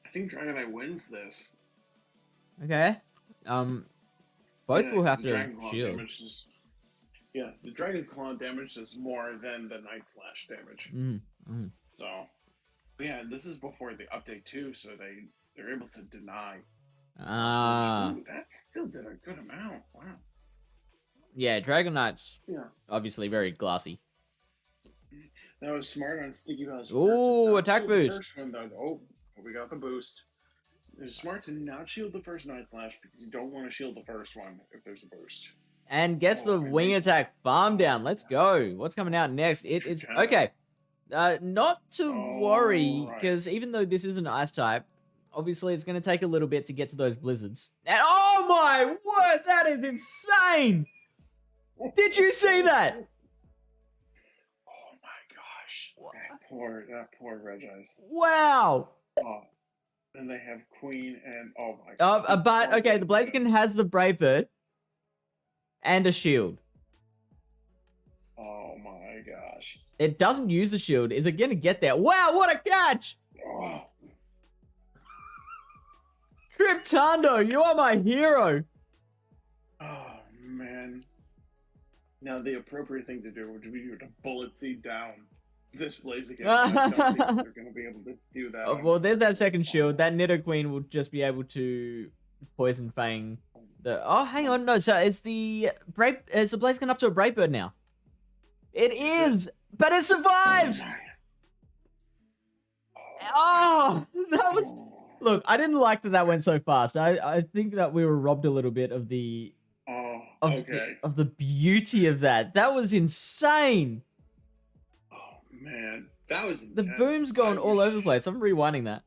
I think Dragonite wins this. Okay. Both Yeah, will 'cause have the to Dragon Claw shield. damage is, yeah, the Dragon Claw damage is more than the Night Slash damage. Mm. So, but yeah, this is before the update too, so they're able to deny. Ah. Ooh, that still did a good amount. Wow. Yeah, Dragonite's Yeah. obviously very glassy. That was smart on Sticky Valve's part. Ooh, Not attack shield the boost. first one, though. Oh, we got the boost. It's smart to not shield the first Night Slash because you don't want to shield the first one if there's a boost. And gets the and wing they- attack farm down. Let's go. What's coming out next? It's okay. Not to worry, Alright. because even though this is an ice type, obviously it's going to take a little bit to get to those blizzards. And oh my word, that is insane! Did you see that? Oh my gosh. That poor Regice. Wow. Oh. And they have Queen and oh my gosh. But okay, the Blaziken has the Brave Bird and a shield. Oh my gosh. It doesn't use the shield. Is it going to get there? Wow, what a catch! Oh. Triptando, you are my hero. Oh man. Now, the appropriate thing to do would be to bullet seed down this Blaziken. I don't think they're going to be able to do that. Oh, well, there's that second shield. That Nidoqueen will just be able to Poison Fang. Oh, hang on, no. So is the Blaziken up to a Brave Bird now? It is, but it survives. Oh, that was. Look, I didn't like that went so fast. I think that we were robbed a little bit of the. Of the beauty of that. That was insane. Oh man, that was intense. The boom's going all over the place. I'm rewinding that.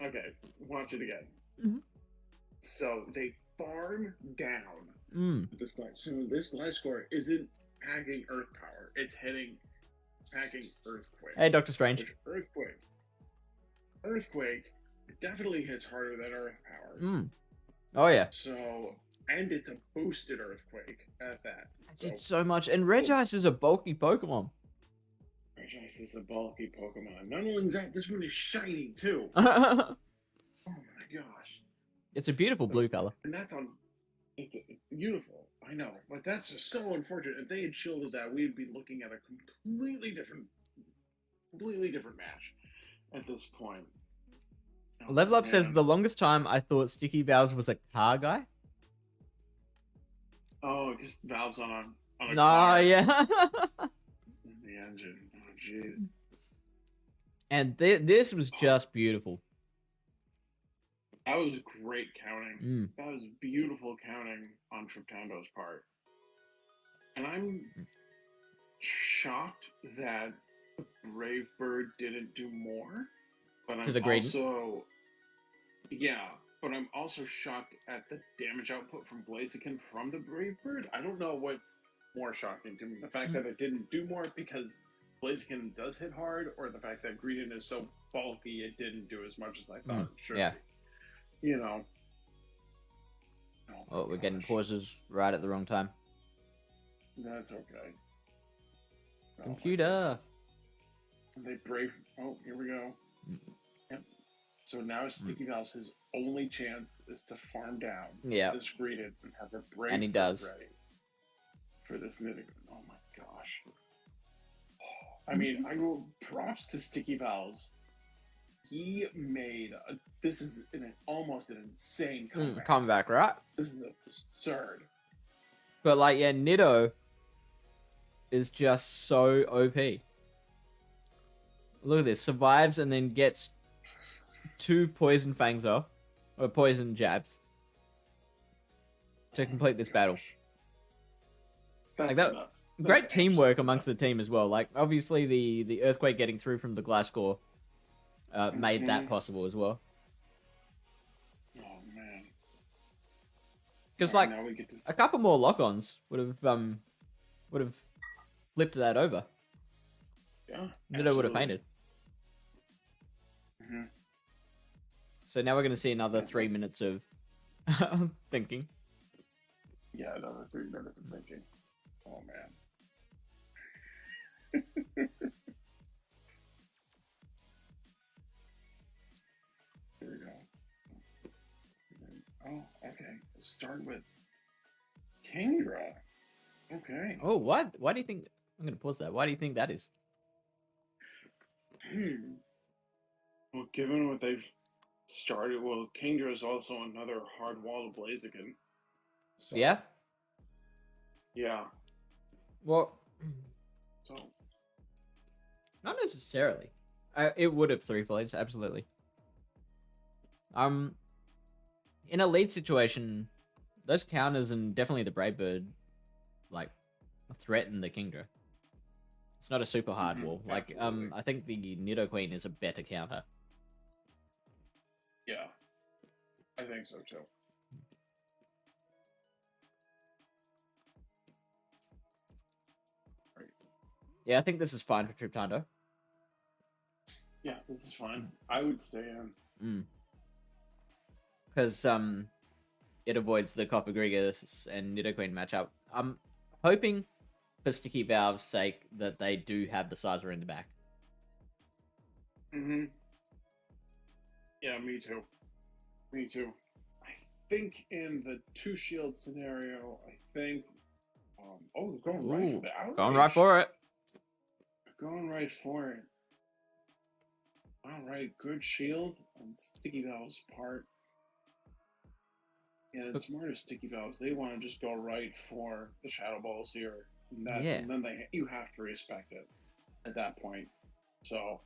Okay, watch it again. Mm-hmm. So they farm down this guy. So this Gliscor isn't packing Earth Power. It's packing Earthquake. Hey, Dr. Strange. Earthquake definitely hits harder than Earth Power. Oh yeah. So, and it's a boosted Earthquake at that. It did so much. And Regice is a bulky Pokemon. Regice is a bulky Pokemon. Not only that, this one is shiny too. Oh my gosh. It's a beautiful blue color. And that's on. It's beautiful. I know. But that's just so unfortunate. If they had shielded that, we'd be looking at a completely different match at this point. Level Up says the longest time I thought Sticky Valves was a car guy. Oh, because Valve's on a no, car. Yeah. In the engine. Oh, jeez. And this was just beautiful. That was great counting. Mm. That was beautiful counting on Triptando's part. And I'm shocked that Brave Bird didn't do more. But I'm also shocked at the damage output from Blaziken from the Brave Bird. I don't know what's more shocking to me. The fact that it didn't do more because Blaziken does hit hard, or the fact that Greedent is so bulky it didn't do as much as I thought it should. Yeah. You know. Oh, we're getting pauses right at the wrong time. That's okay. Computer. They brave. Oh, here we go. Yep. So now Sticky Valve's his only chance is to farm down. Yeah. This Greedent and have the brave. And he does. Ready for this Nidoqueen. Oh my gosh. I mean, I will props to Sticky Valves. He made this is almost an insane comeback. Comeback, right? This is absurd. But like, yeah, Nido is just so OP. Look at this. Survives and then gets 2 Poison Fangs off. Or Poison Jabs. To complete this battle. That's that, nuts. Great teamwork amongst the team as well. Like, obviously the Earthquake getting through from the Gliscor made that possible as well. Oh, man. Because, like, a couple more lock-ons would have flipped that over. Yeah. Nido would have painted. So now we're going to see another 3 minutes of thinking. Yeah, another 3 minutes of thinking. Oh, man. Here we go. Oh, okay. Let's start with Kingdra. Okay. Oh, what? Why do you think... I'm going to pause that. Why do you think that is? Well, given what they've started, well, Kingdra is also another hard wall of Blaziken. So, yeah? Yeah. Well... So... Not necessarily. It would have 3 blades, absolutely. In a lead situation, those counters and definitely the Brave Bird, like, threaten the Kingdra. It's not a super hard wall. Like, I think the Nidoqueen is a better counter. Yeah. I think so, too. Right. Yeah, I think this is fine for Triptando. Yeah, this is fine. I would stay in. Because it avoids the Coppergrigus and Nidoqueen matchup. I'm hoping, for Sticky Valve's sake, that they do have the Scissor in the back. Yeah, me too. Me too. I think in the 2 shield scenario, I think Oh, they're going right for Ooh, the outrage. going right for it. Going right for it. All right, good shield on Sticky Valve's part. Yeah, it's smart as Sticky Valves. They want to just go right for the Shadow Balls here. And then you have to respect it at that point. So.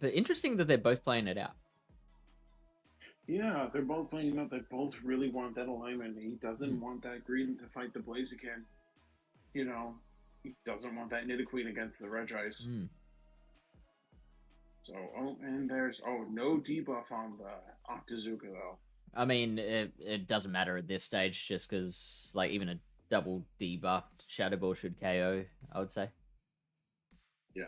But interesting that they're both playing it out. Yeah, they're both playing out. They both really want that alignment. He doesn't want that Greedent to fight the Blaziken. You know, he doesn't want that Nidoqueen against the Regice. So, and there's no debuff on the Octazooka though. I mean, it doesn't matter at this stage, just because like even a double debuffed Shadow Ball should KO, I would say. Yeah.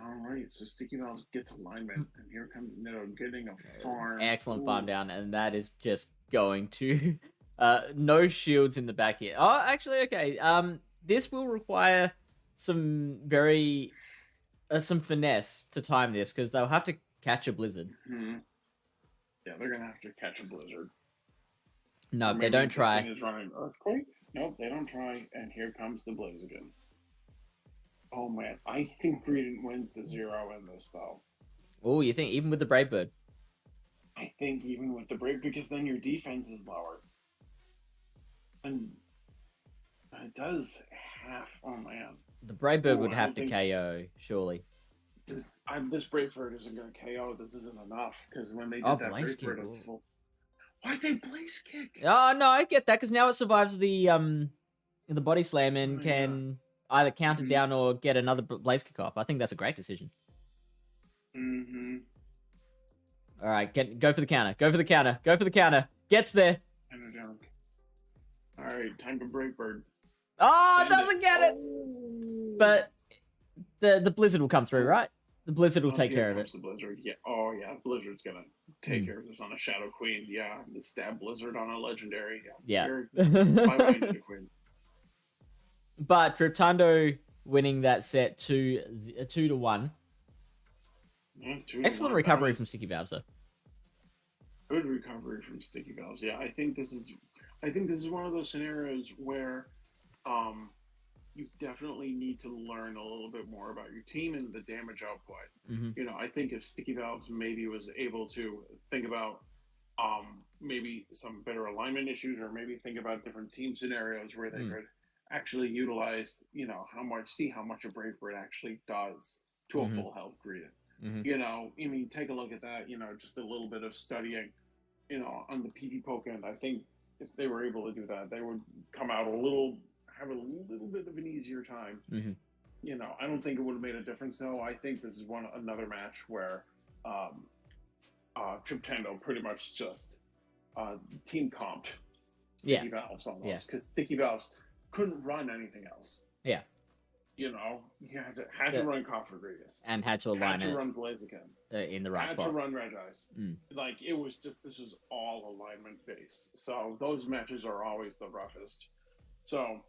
All right, so Sticky Valve gets alignment, and here comes Nido getting a farm. Excellent farm down, and that is just going to no shields in the back here. Oh, actually, okay. This will require some very some finesse to time this, because they'll have to catch a blizzard. Yeah, they're gonna have to catch a blizzard. No, they don't try. Is running Earthquake? Nope, they don't try, and here comes the Blaziken. Oh man, I think Greedent wins the 0 in this though. Oh, you think even with the Brave Bird? I think even with the Brave, because then your defense is lower. And it does half. Oh man. The Brave Bird would have to KO, surely. This Brave Bird isn't going to KO. This isn't enough, because when they did that Brave Bird, why'd they Blaze Kick? Oh no, I get that, because now it survives the body slam and can either count it down or get another Blaze Kick off. I think that's a great decision. All right, go for the counter. Go for the counter. Go for the counter. Gets there. All right, time for Brave Bird. Oh, doesn't get it. But the Blizzard will come through, right? The Blizzard will take care of it. The Blizzard, yeah. Oh yeah, Blizzard's gonna take care of this on a Shadow Queen. Yeah, the stab Blizzard on a Legendary. Yeah. Bye-bye, Queen. But Triptando winning that set 2-1. Yeah, excellent recovery from Sticky Valves, though. Good recovery from Sticky Valves. Yeah, I think this is one of those scenarios where you definitely need to learn a little bit more about your team and the damage output. You know, I think if Sticky Valves maybe was able to think about maybe some better alignment issues, or maybe think about different team scenarios where they could actually utilize, you know, how much a Brave Bird actually does to a full health Greedent. You know, I mean, take a look at that, you know, just a little bit of studying, you know, on the PV poke end. I think if they were able to do that, they would come out have a little bit of an easier time. You know, I don't think it would have made a difference though. I think this is another match where Triptando pretty much just team comped Sticky Valves almost, because Sticky Valves couldn't run anything else. Yeah. You know, you had to run Coffer and had to align had to run Blaziken in the right spot. Had to run Regice. Like, this was all alignment based. So those matches are always the roughest. So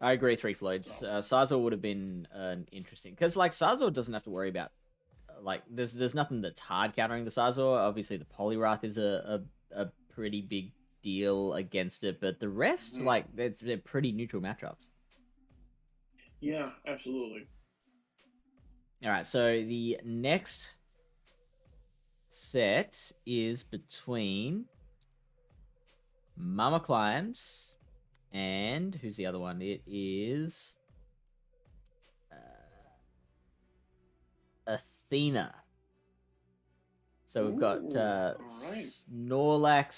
I agree, Three Floyds. Sizor would have been interesting, because like Sizor doesn't have to worry about like there's nothing that's hard countering the Sizor. Obviously, the Poliwrath is a pretty big deal against it, but the rest like they're pretty neutral matchups. Yeah, absolutely. All right, so the next set is between Mamaclimbs and who's the other one? It is Athena. So we've got Snorlax,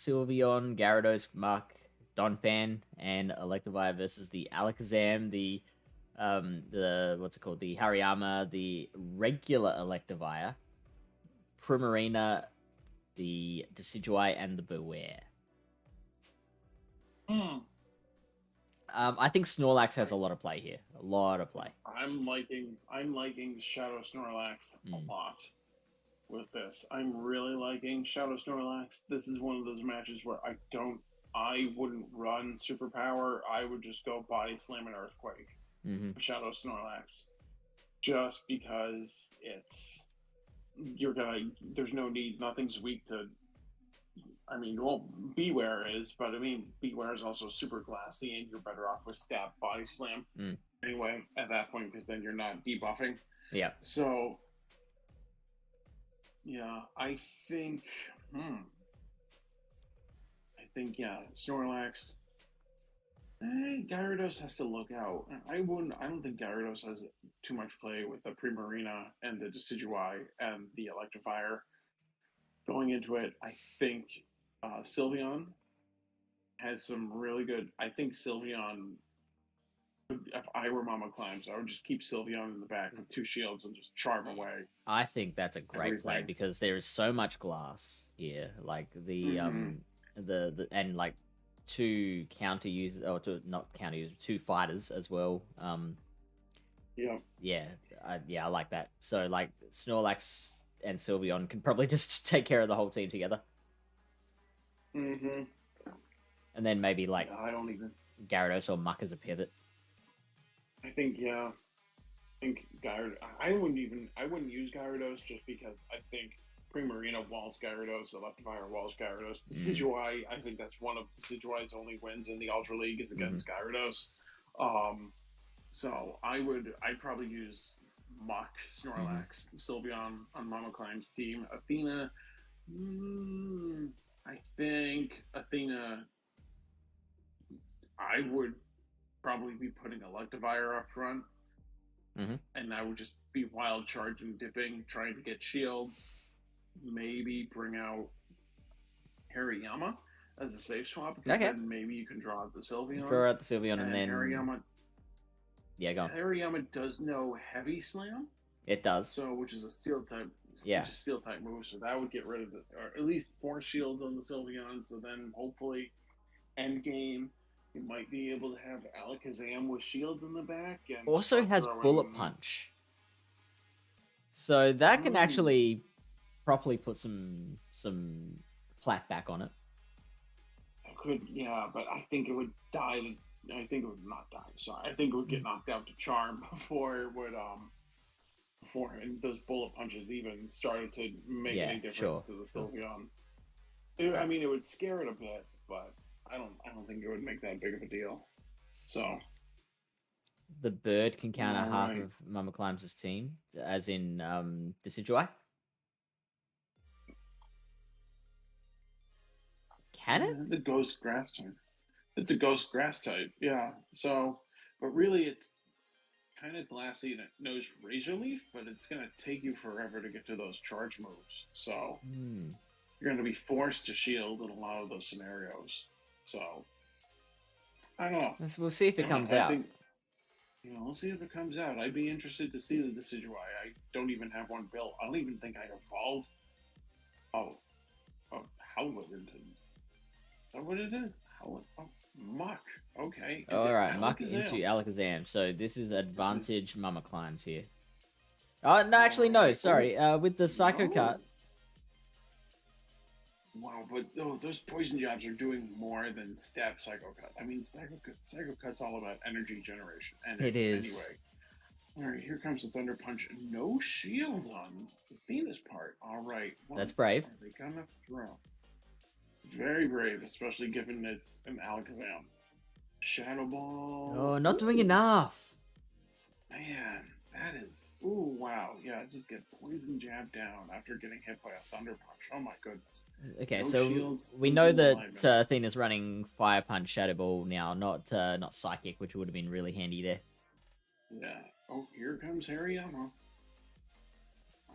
Sylveon, Gyarados, Muk, Donphan, and Electivire versus the Alakazam, the what's it called? The Hariyama, the regular Electivire, Primarina, the Decidueye, and the Beware. I think Snorlax has a lot of play here. A lot of play. I'm liking Shadow Snorlax a lot with this. I'm really liking Shadow Snorlax. This is one of those matches where I wouldn't run Superpower. I would just go Body Slam and Earthquake. Shadow Snorlax, just because there's no need, nothing's weak to I mean, well, Beware is, but I mean, Beware is also super glassy, and you're better off with Stab Body Slam anyway at that point, because then you're not debuffing. Yeah. So, yeah, I think, yeah, Snorlax. Gyarados has to look out. I don't think Gyarados has too much play with the Primarina and the Decidueye and the Electivire. Going into it, I think Sylveon has some really good. I think Sylveon. If I were Mamaclimbs, I would just keep Sylveon in the back with 2 shields and just charm away. I think that's a great play because there is so much glass here. Like the and like 2 counter users, or not counter users, 2 fighters as well. Yeah, I like that. So like Snorlax and Sylveon can probably just take care of the whole team together. And then maybe like I don't even Gyarados or Muck as a pivot. I think Gyarados. I wouldn't use Gyarados just because I think Primarina walls Gyarados, Electivire walls Gyarados. Decidueye, I think that's one of Decidueye's only wins in the Ultra League is against Gyarados. So I'd probably use Muck, Snorlax, Sylveon on Mamaclimbs' team. Athena, I think Athena, I would probably be putting Electivire up front. And I would just be wild charging, dipping, trying to get shields. Maybe bring out Hariyama as a safe swap. Because then maybe you can draw out the Sylveon. Draw out the Sylveon and then Hariyama. Yeah, go on. Hariyama does know Heavy Slam. It does. So, which is a steel type. Yeah. Which is steel type move. So that would get rid of or at least 4 shields on the Sylveon. So then hopefully, end game, you might be able to have Alakazam with shield in the back. And also has Bullet Punch. So that can actually properly put some clap back on it. It could, yeah, but I think it would die. I think it would not die. Sorry, I think it would get knocked out to Charm before it would before those Bullet Punches even started to make any difference to the Sylveon. I mean, it would scare it a bit, but I don't think it would make that big of a deal. So the bird can counter half of Mamaclimbs' team, as in Decidueye. Can it? It's a ghost grass type. It's a ghost grass type, yeah. So, but really, it's kind of glassy and it knows Razor Leaf, but it's going to take you forever to get to those charge moves. So you're going to be forced to shield in a lot of those scenarios. So I don't know. We'll see if it comes out. We'll see if it comes out. I'd be interested to see the Decidueye. I don't even have one built. I don't even think I evolved. Howlett. Is that what it is? Muck. Okay. All right, Muck into Alakazam. So this is advantage Mamaclimbs here. Oh no, actually no. Sorry. With the Psycho Cut. Wow, but those poison jabs are doing more than Step Psycho Cut. I mean, Psycho Cut's all about energy generation. It is. Anyway. All right, here comes the Thunder Punch. No shield on Athena's part. All right. That's brave. Are they gonna throw? Very brave, especially given it's an Alakazam. Shadow Ball. Oh, not doing enough. Man, that is... Ooh, wow. Yeah, just get poison jab down after getting hit by a Thunder Punch. Oh my goodness. Okay, so we know that Athena's running Fire Punch, Shadow Ball now, not Psychic, which would have been really handy there. Yeah. Oh, here comes Hariyama.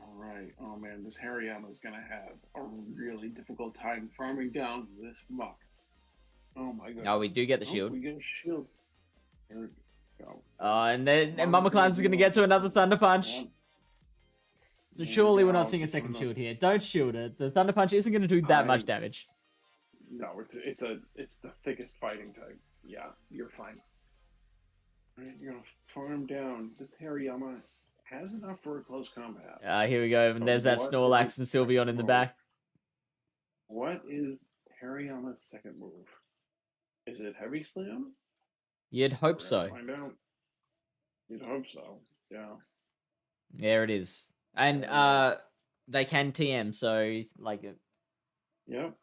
All right. Oh man, this Hariyama's gonna have a really difficult time farming down this Muck. Oh my god. Oh, we do get the shield. We get a shield. Here we go. And then Mamaclimbs is gonna get to another Thunder Punch. Yeah. Surely we're not seeing a second shield here. Don't shield it. The Thunder Punch isn't gonna do that much damage. No, it's the thickest fighting type. Yeah, you're fine. All right, you're gonna farm down. This Hariyama has enough for a close combat. Here we go. And there's that Snorlax and Sylveon in the back. What is Hariyama's second move? Is it Heavy Slam? You'd hope so. Find out. You'd hope so. Yeah. There it is. And they can TM, so like. Yep.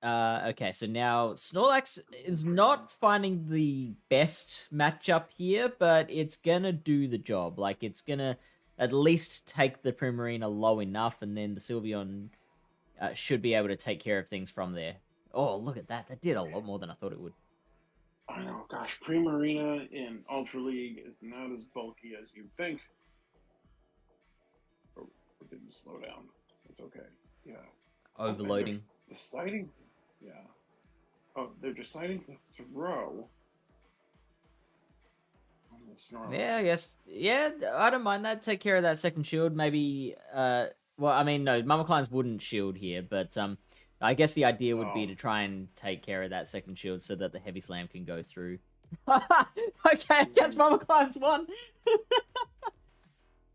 Okay, so now Snorlax is not finding the best matchup here, but it's gonna do the job. Like, it's gonna at least take the Primarina low enough, and then the Sylveon should be able to take care of things from there. Oh, look at that. That did a lot more than I thought it would. I know, gosh, Primarina in Ultra League is not as bulky as you think. Oh, it didn't slow down. It's okay. Yeah. Overloading. Deciding. Yeah. Oh, they're deciding to throw. Yeah, I guess. Yeah, I don't mind that. Take care of that second shield. Maybe. Well, I mean, no, Mamaclimbs wouldn't shield here, but I guess the idea would be to try and take care of that second shield so that the heavy slam can go through. Okay, catch Mamaclimbs 1.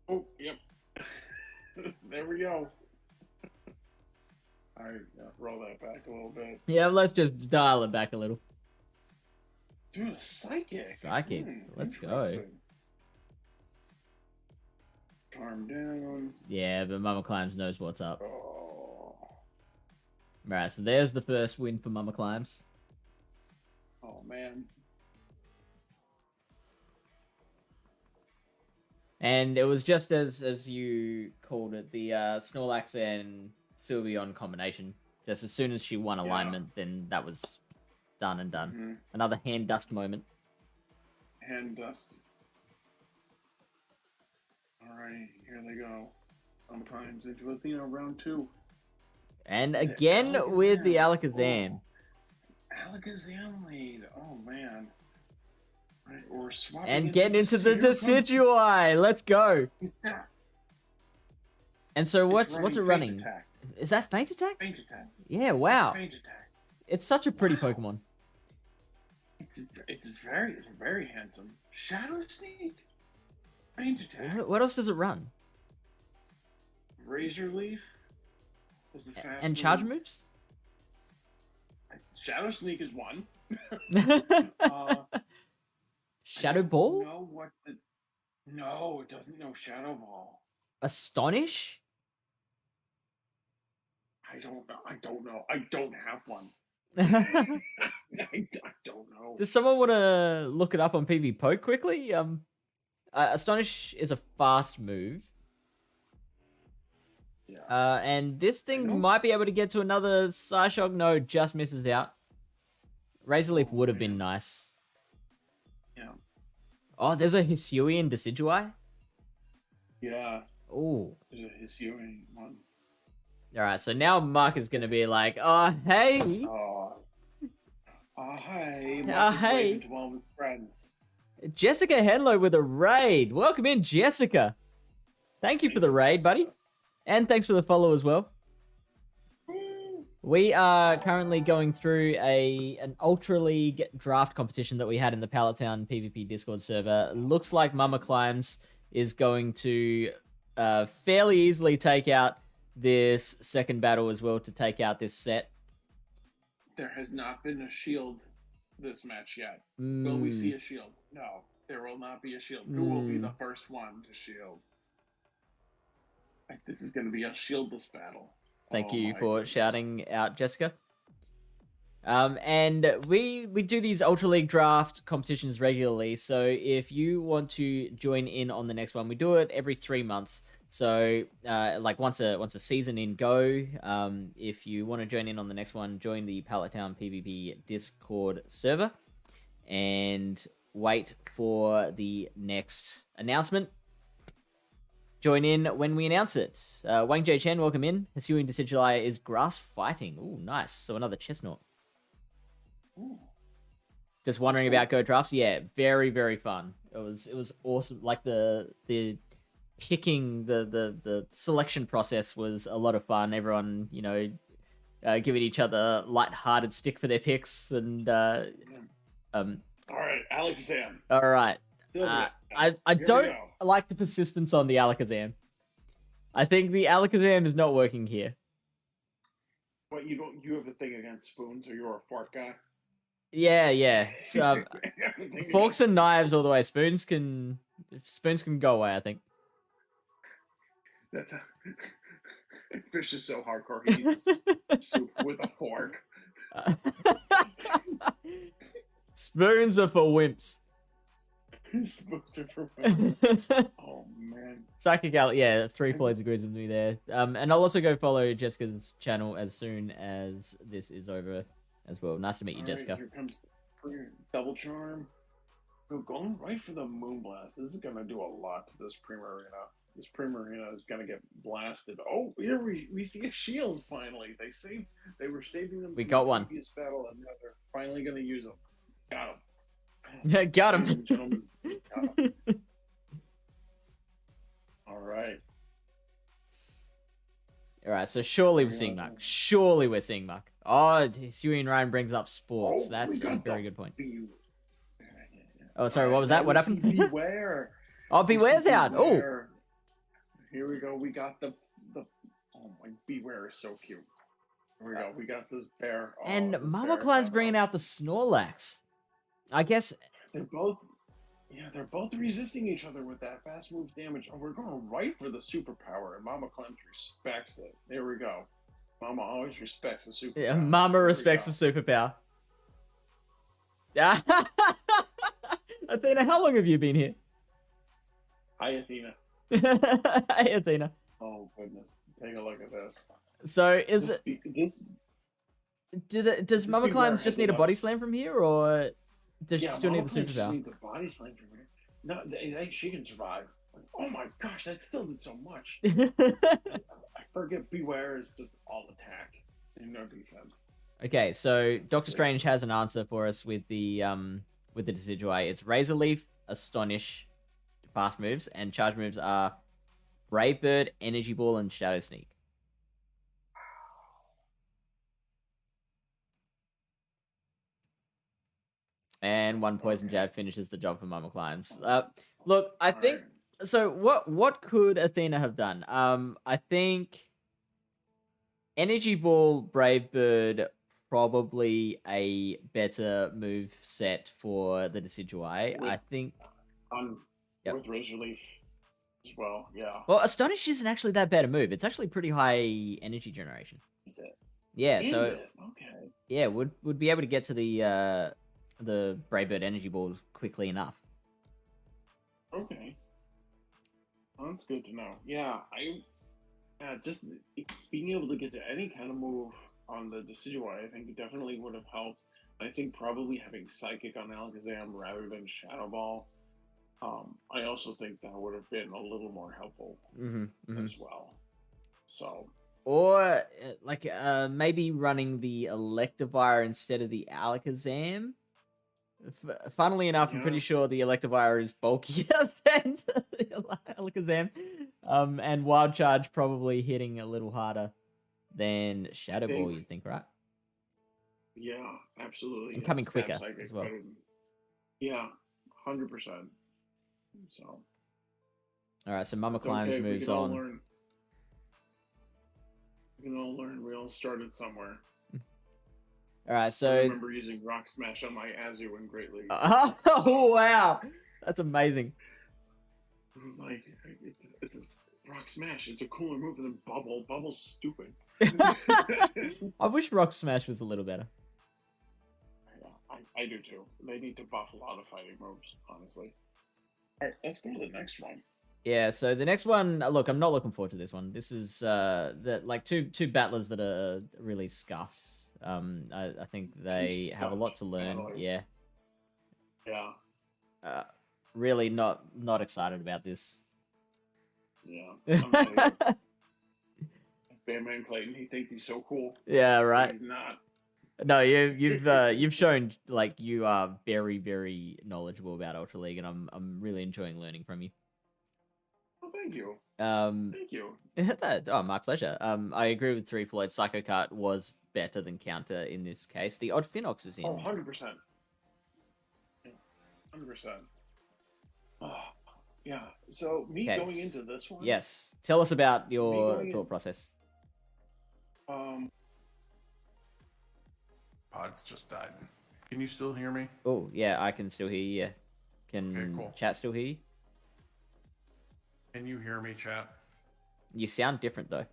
Oh, yep. There we go. All right, roll that back a little bit. Yeah, let's just dial it back a little. Dude, Psychic. Psychic. Let's go. Calm down. Yeah, but Mamaclimbs knows what's up. Oh. Right, so there's the first win for Mamaclimbs. Oh, man. And it was just as you called it, the Snorlax and Sylveon combination. Just as soon as she won alignment, then that was done and done. Mm-hmm. Another hand dust moment. Hand dust. Alright, here they go. Sometimes into Athena round 2. And again with the Alakazam. Oh, Alakazam lead. Oh, man. Right, we're swapping and getting into the Decidueye. Let's go. And so what's it running? Attack. Is that Feint Attack? Feint Attack. Yeah, wow. Feint Attack. It's such a pretty Pokemon. It's very handsome. Shadow Sneak. Feint Attack. What else does it run? Razor Leaf. Was the fast and charge moves? Shadow Sneak is one. Shadow Ball? No, it doesn't know Shadow Ball. Astonish? I don't know. I don't have one. I don't know. Does someone want to look it up on PV Poke quickly? Astonish is a fast move. Yeah. And this thing might be able to get to another Psyshock. No, just misses out. Razor Leaf would have been nice. Yeah. Oh, there's a Hisuian Decidueye? Yeah. Oh. There's a Hisuian one. Alright, so now Mark is going to be like, oh, hey. Oh, hey. Oh, hey. To all his friends. Jessica Henlo with a raid. Welcome in, Jessica. Thank you for the raid, buddy. And thanks for the follow as well. We are currently going through an Ultra League draft competition that we had in the Pallet Town PvP Discord server. Looks like Mamaclimbs is going to fairly easily take out this second battle as well to take out this set. There has not been a shield this match yet. Will we see a shield? No, there will not be a shield. Who will be the first one to shield? This is going to be a shieldless battle. Thank you for shouting out, Jessica. And we do these Ultra League draft competitions regularly. So if you want to join in on the next one, we do it every 3 months. So like once a season in Go. If you want to join in on the next one, join the Pallet Town PvP Discord server and wait for the next announcement. Join in when we announce it. Wang J Chen, welcome in. Hisuian Decidueye is grass fighting. Ooh, nice. So another Chestnut. Ooh. Just wondering about Go drafts. Yeah, very, very fun. It was awesome. Like the picking, the selection process was a lot of fun. Everyone, giving each other light-hearted stick for their picks and all right, Alakazam. All right. I don't like the persistence on the Alakazam. I think the Alakazam is not working here. What, you have a thing against spoons, or you're a fork guy? Yeah. So, forks and knives all the way. Spoons can go away, I think. Fish is so hardcore. He eats soup with a fork. Spoons are for wimps. Oh man. Psychic Alex, yeah, 3 Floyds agrees with me there. And I'll also go follow Jessica's channel as soon as this is over as well. Nice to meet you, All Jessica. Right, here comes the double charm. We're going right for the Moonblast. This is gonna do a lot to this Primarina. This Primarina is gonna get blasted. Oh, here we see a shield finally. They were saving them. We from got the one. previous battle, and now they're finally gonna use them. Got him. Got him. Ladies and gentlemen, got him. All right. All right, so surely we're seeing Muck. Surely we're seeing Muck. Oh, HisuianRyan brings up sports. Oh, That's we a got very the good point. Oh, sorry, what was that? What happened? Beware. Oh, Beware's out. Oh, Beware. Here we go. We got the. Oh my, Beware is so cute. Here we go. We got this bear. Oh, and this Mamaclimbs bear. bringing out the Snorlax. I guess. They're both. Yeah, they're both resisting each other with that fast move damage. Oh, we're going right for the superpower, and Mamaclimbs respects it. There we go. Mama always respects the superpower. Yeah, Mama respects the superpower. Athena, how long have you been here? Hi, Athena. Hey, Athena. Oh goodness, take a look at this. So is this, it? This Does Mamaclimbs just need a body slam from here, or does she still need the Mamaclimbs superpower? needs a body slam from here. No, she can survive. Oh my gosh, that still did so much. I forget. Beware is just all attack and no defense. Okay, so Doctor Strange has an answer for us with the Decidueye. It's Razor Leaf, Astonish, fast moves, and charge moves are Brave Bird, Energy Ball, and Shadow Sneak. And one Poison Jab finishes the job for Mamaclimbs. Look, I think so. What could Athena have done? I think Energy Ball, Brave Bird, probably a better move set for the Decidueye. I think with Razor Leaf as well. Yeah. Well, Astonish isn't actually that bad a move. It's actually pretty high energy generation. Is it? Yeah. Is so it? Okay. Yeah, would be able to get to the Brave Bird Energy Balls quickly enough. Okay. Well, that's good to know. Yeah, just being able to get to any kind of move on the Decidueye, I think it definitely would have helped. I think probably having Psychic on Alakazam rather than Shadow Ball, I also think that would have been a little more helpful as well. So. Or maybe running the Electivire instead of the Alakazam. Funnily enough, I'm pretty sure the Electivire is bulkier than the Alakazam. And Wild Charge probably hitting a little harder than Shadow Ball, you'd think, right? Yeah, absolutely. And coming quicker as well. Yeah, 100%. So. Alright, so Mamaclimbs moves on. We can all learn. We all started somewhere. Alright, so... I remember using Rock Smash on my Azu in Great League. Oh, wow! That's amazing. Like, it's a Rock Smash. It's a cooler move than Bubble. Bubble's stupid. I wish Rock Smash was a little better. Yeah, I do too. They need to buff a lot of fighting moves, honestly. Alright, let's go to the next one. Yeah, so the next one, look, I'm not looking forward to this one. This is two battlers that are really scuffed. I think they have a lot to learn. Battlers. Yeah. Yeah. Really not excited about this. Yeah. Batman Clayton, he thinks he's so cool. Yeah, right. He's not. No, you've shown like you are very, very knowledgeable about Ultra League, and I'm really enjoying learning from you. Oh, thank you. Thank you. My pleasure. I agree with 3 Floyd. Psycho Kart was better than Counter in this case. The odd Phinox is in. Oh, 100%. 100%. Yeah. So going into this one. Yes. Tell us about your thought process. Pods just died. Can you still hear me? Oh, yeah, I can still hear you. Yeah. Can cool. Chat still hear you? Can you hear me, chat? You sound different, though.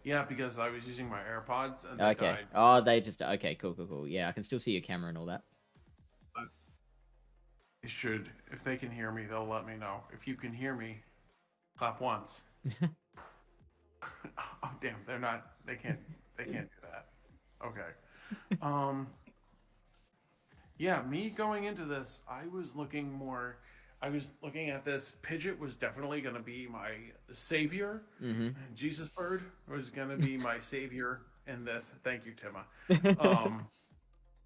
Yeah, because I was using my AirPods and they Okay. died. Oh, they just okay. Cool. Yeah, I can still see your camera and all that. They should. If they can hear me, they'll let me know. If you can hear me, clap once. Oh damn, they're not. They can't. They can't do that. Okay. Yeah, me going into this, I was looking more. I was looking at this. Pidgeot was definitely going to be my savior. Mm-hmm. Jesus Bird was going to be my savior in this. Thank you, Timma.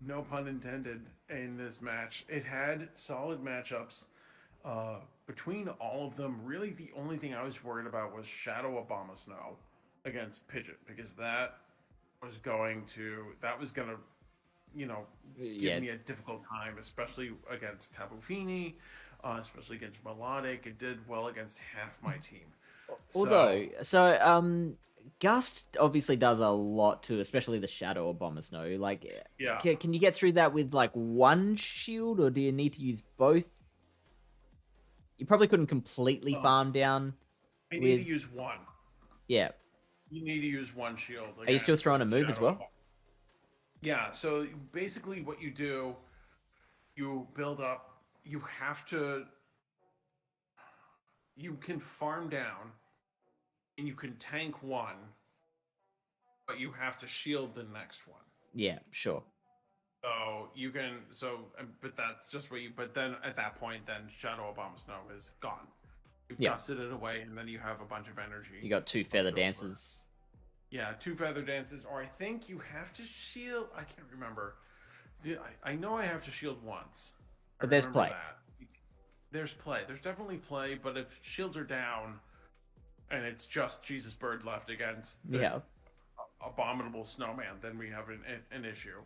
No pun intended in this match. It had solid matchups. Between all of them, really the only thing I was worried about was Shadow Obama Snow against Pidgeot because that was going to give me a difficult time, especially against Tapu Fini, especially against Melodic. It did well against half my team. Although, Gust obviously does a lot to, especially the Shadow or Bomber Snow. Like, yeah, can you get through that with like one shield, or do you need to use both? You probably couldn't completely farm down. I need to use one. Yeah. You need to use one shield. Are you still throwing a move as well? Yeah. So basically, what you do, you build up. You have to. You can farm down, and you can tank one, but you have to shield the next one. Yeah, sure. So you can, but that's just what you. But then at that point, then Shadow Obama Snow is gone. You've dusted it away, and then you have a bunch of energy. You got 2 feather dances. Yeah, 2 feather dances, or I think you have to shield. I can't remember. I know I have to shield once. But there's play. There's play. There's definitely play, but if shields are down, and it's just Jesus Bird left against the abominable snowman, then we have an issue.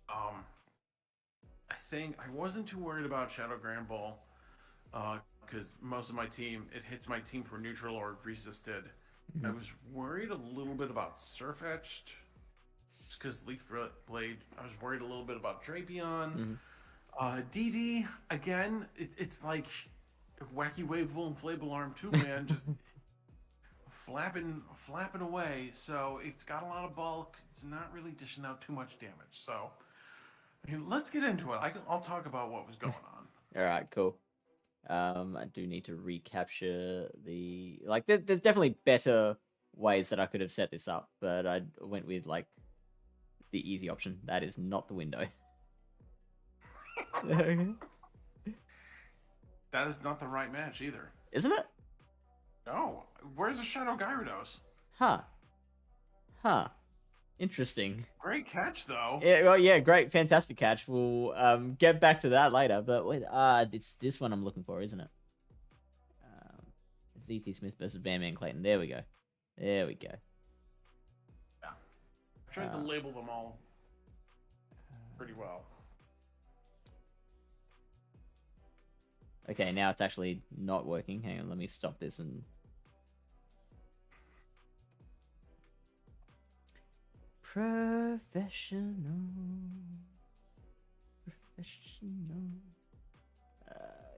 I think I wasn't too worried about Shadow Grand Bull because most of my team, it hits my team for neutral or resisted. Mm-hmm. I was worried a little bit about Surf Etched because Leaf Blade. I was worried a little bit about Drapion. Mm-hmm. DD, again, it's like Wacky Waveable Inflatable Arm too, man. Just flapping away. So it's got a lot of bulk. It's not really dishing out too much damage. So let's get into it. I'll talk about what was going on. All right, cool. I do need to recapture the there's definitely better ways that I could have set this up, but I went with like the easy option. That is not the window. That is not the right match either. Isn't it? No. Where's the Shadow Gyarados? Huh. Interesting. Great catch, though. Yeah, well, yeah, great, fantastic catch. We'll get back to that later. But wait, it's this one I'm looking for, isn't it? ZT Smith versus Bandman Clayton. There we go. Yeah. I tried to label them all pretty well. Okay, now it's actually not working. Hang on, let me stop this and... Professional.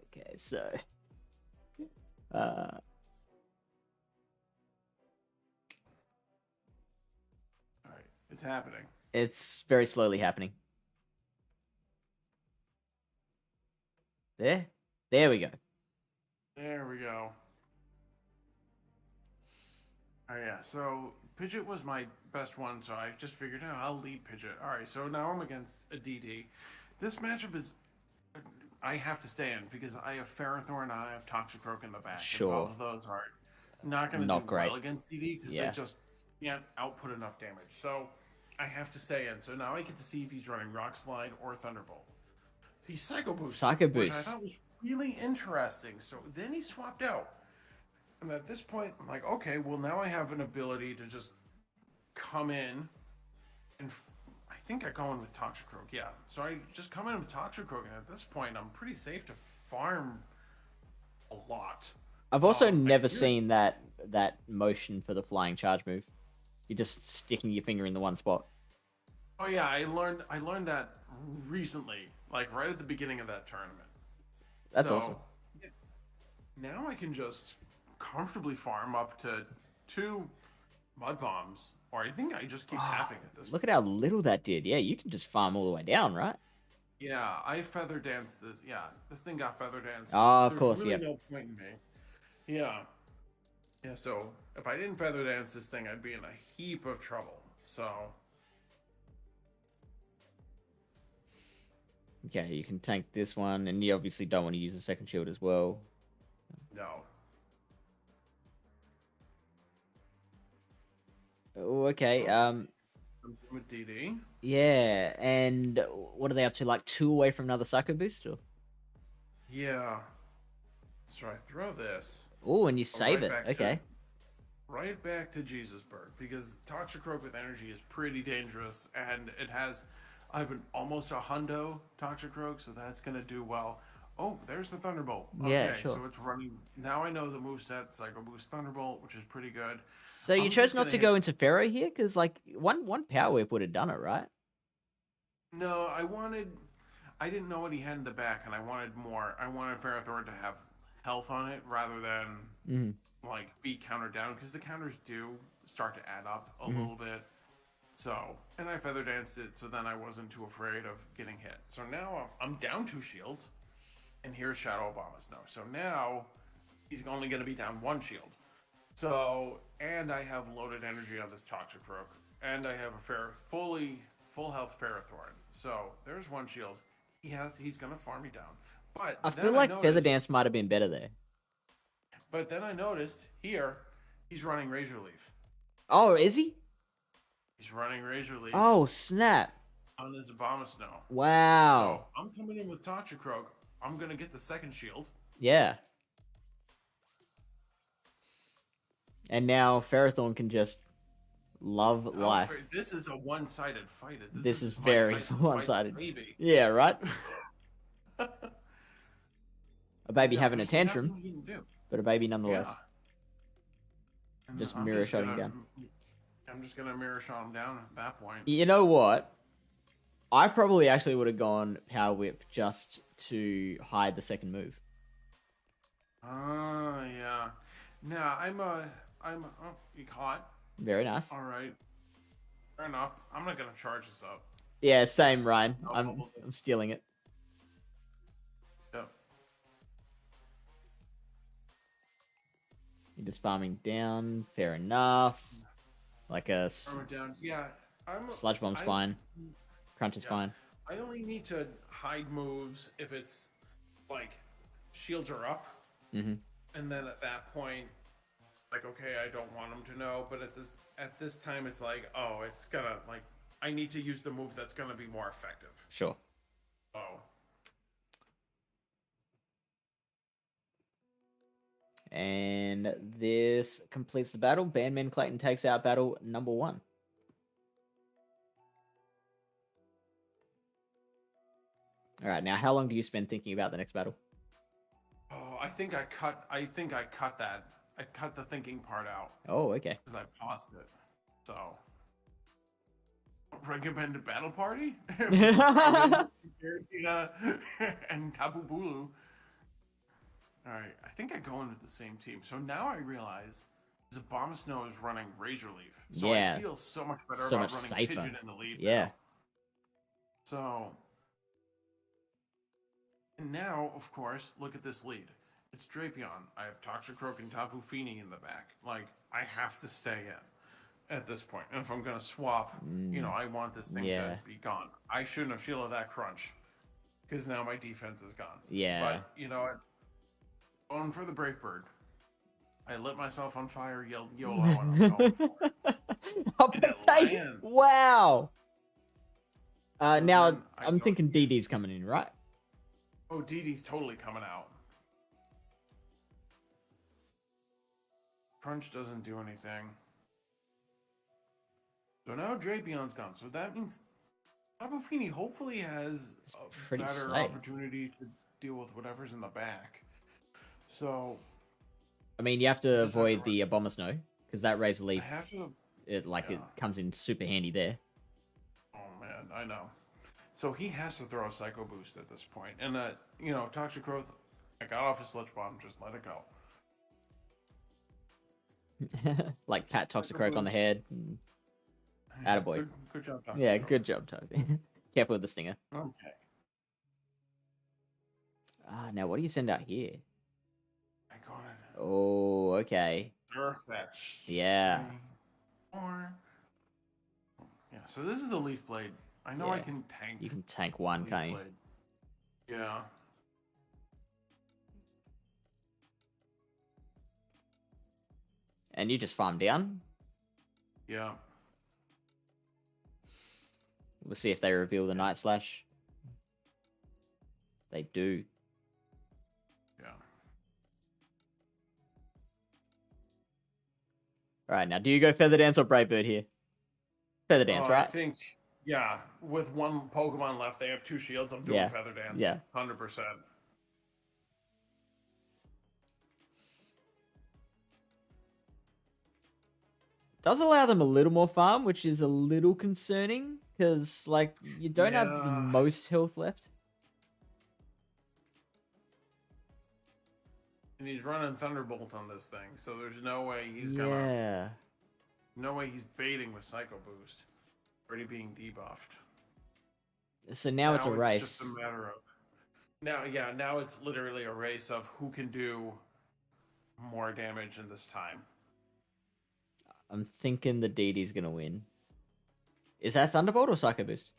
Okay, so... Alright, it's happening. It's very slowly happening. There we go. There we go. Oh yeah, so Pidgeot was my best one, so I just figured out I'll lead Pidgeot. Alright, so now I'm against a DD. This matchup is... I have to stay in because I have Ferrothorn and I have Toxicroak in the back. Sure. And both of those are not going to do great. well against DD because they just can't output enough damage. So I have to stay in. So now I get to see if he's running Rock Slide or Thunderbolt. He's Psycho Boost. Which I thought was really interesting. So then he swapped out. And at this point, I'm like, okay, well now I have an ability to just come in and I think I go in with Toxicroak, yeah. So I just come in with Toxicroak, and at this point, I'm pretty safe to farm a lot. I've also never seen that motion for the flying charge move. You're just sticking your finger in the one spot. Oh yeah, I learned that recently, like right at the beginning of that tournament. That's awesome. Now I can just comfortably farm up to 2 Mud Bombs Or I think I just keep tapping at this Look point. at how little that did. Yeah, you can just farm all the way down, right? Yeah, I feather danced this. Yeah, this thing got feather danced. Oh, of There's course, really yep. no point in me. Yeah. Yeah, so if I didn't feather dance this thing, I'd be in a heap of trouble. So, Okay, you can tank this one, and you obviously don't want to use the second shield as well. no. Oh, okay. I'm with DD. Yeah, and what are they up to? Like 2 away from another Psycho Boost? Or... Yeah. So I throw this. Oh, and you save right it. back to- Okay. Right back to Jesusburg, because Toxicroak with energy is pretty dangerous, and it has... I have almost a hundo Toxicroak, so that's going to do well. Oh, there's the Thunderbolt. Okay, Yeah, sure. so it's running... Now I know the moveset, Psycho Boost Thunderbolt, which is pretty good. So you I'm chose just not gonna to hit- go into Pharaoh here? Because, like, one Power Whip would have done it, right? No, I didn't know what he had in the back, and I wanted more. I wanted Ferrothorn to have health on it rather than like be countered down, because the counters do start to add up a little bit. So, and I feather danced it, so then I wasn't too afraid of getting hit. So now I'm down 2 shields, and here's Shadow Obama Snow. So now he's only going to be down 1 shield. So, and I have loaded energy on this Toxicroak, and I have a full health Ferrothorn. So there's 1 shield. He's gonna farm me down. But I then feel like Feather noticed- Dance might have been better there. But then I noticed here he's running Razor Leaf. Oh, is he? He's running Razor Leaf Oh, snap. on his Obama Snow. Wow. So I'm coming in with Toxicroak. I'm gonna get the second shield. Yeah. And now Ferrothorn can just love life. This is a one-sided fight. This is Mike very Tyson one-sided. fights a baby. Yeah, right? A baby Yeah, having a there's tantrum, nothing he can do. but a baby nonetheless. Yeah. And Just I'm mirror shotting gonna- down. I'm just gonna mirror shot him down at that point. You know what? I probably actually would have gone Power Whip just to hide the second move. Yeah. Nah, oh, you caught. Very nice. All right. Fair enough. I'm not gonna charge this up. Yeah, same, Ryan. No I'm problem. stealing it. Yep. You're just farming down. Fair enough. Like a Armor down. Yeah. Sludge Bomb's fine. Crunch is Yeah. fine. I only need to hide moves if it's like shields are up, Mm-hmm. and then at that point, like, okay, I don't want them to know. But at this time, it's like, oh, it's gonna, like, I need to use the move that's gonna be more effective. Sure. Oh. And this completes the battle. Bandman Clayton takes out battle number 1. All right, now how long do you spend thinking about the next battle? Oh, I think I cut that. I cut the thinking part out Oh, okay. because I paused it. So, recommend a battle party? Giratina and Tapu Bulu. All right, I think I go in with the same team. So now I realize Obama Snow is running Razor Leaf. So Yeah. I feel so much better So about much running safer. Pigeon in the lead. Yeah. now. So, and now, of course, look at this lead. It's Drapion. I have Toxicroak and Tapu Fini in the back. Like, I have to stay in at this point. And if I'm going to swap, I want this thing Yeah. to be gone. I shouldn't have shielded that crunch because now my defense is gone. Yeah. But, you know what? Going for the Brave Bird. I lit myself on fire, yelled YOLO, and I'm going for it. Oh, And it thank- lands. wow. Now, then I I'm go- thinking DD's coming in, right? Oh, DD's totally coming out. Crunch doesn't do anything. So now Drapion's gone. So that means Tapu Fini hopefully has It's a pretty better safe. opportunity to deal with whatever's in the back. So I mean, you have to Just have to avoid the Bomber Snow, because that Razor I Leaf, have to. it yeah. comes in super handy there. Oh man, I know. So he has to throw a Psycho Boost at this point, and Toxicroak. I got off his Sludge Bomb, just let it go. Like pat Toxicroak on the Boost. head. And Attaboy. Good job, Dr. Yeah, Croak. good job, Toby. Careful with the stinger. Okay. Now what do you send out here? I got it. Oh, okay. Fetch. Yeah. 3, 4. Yeah, so this is a Leaf Blade. I know I Yeah. can tank. You can tank one, Leaf can't you? Blade. Yeah. And you just farm down. Yeah. We'll see if they reveal the Night Slash. They do. Yeah. Alright, now do you go Feather Dance or Brave Bird here? Feather Dance, I right? think, yeah, with one Pokemon left, they have 2 shields. I'm doing Yeah. Feather Dance. Yeah. 100%. Does allow them a little more farm, which is a little concerning, because, like, you don't have the Yeah. most health left. And he's running Thunderbolt on this thing, so there's no way he's gonna. Yeah. No way he's baiting with Psycho Boost. Already being debuffed. So now it's a race. It's just a matter of. Now it's literally a race of who can do more damage in this time. I'm thinking the DD's gonna win. Is that Thunderbolt or Psycho Boost?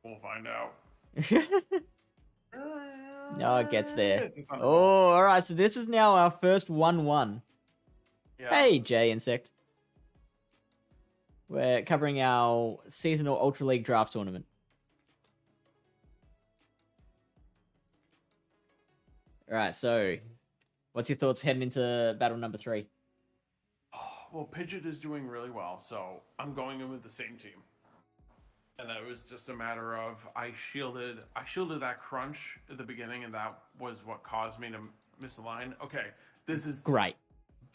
We'll find out. No, it gets there. It's a Thunderbolt. Oh, alright, so this is now our first 1-1. Yeah. Hey, J Insect. We're covering our seasonal Ultra League draft tournament. Alright, so what's your thoughts heading into battle number 3? Well, Pidgeot is doing really well, so I'm going in with the same team. And it was just a matter of I shielded that crunch at the beginning, and that was what caused me to misalign. Okay, this is Great.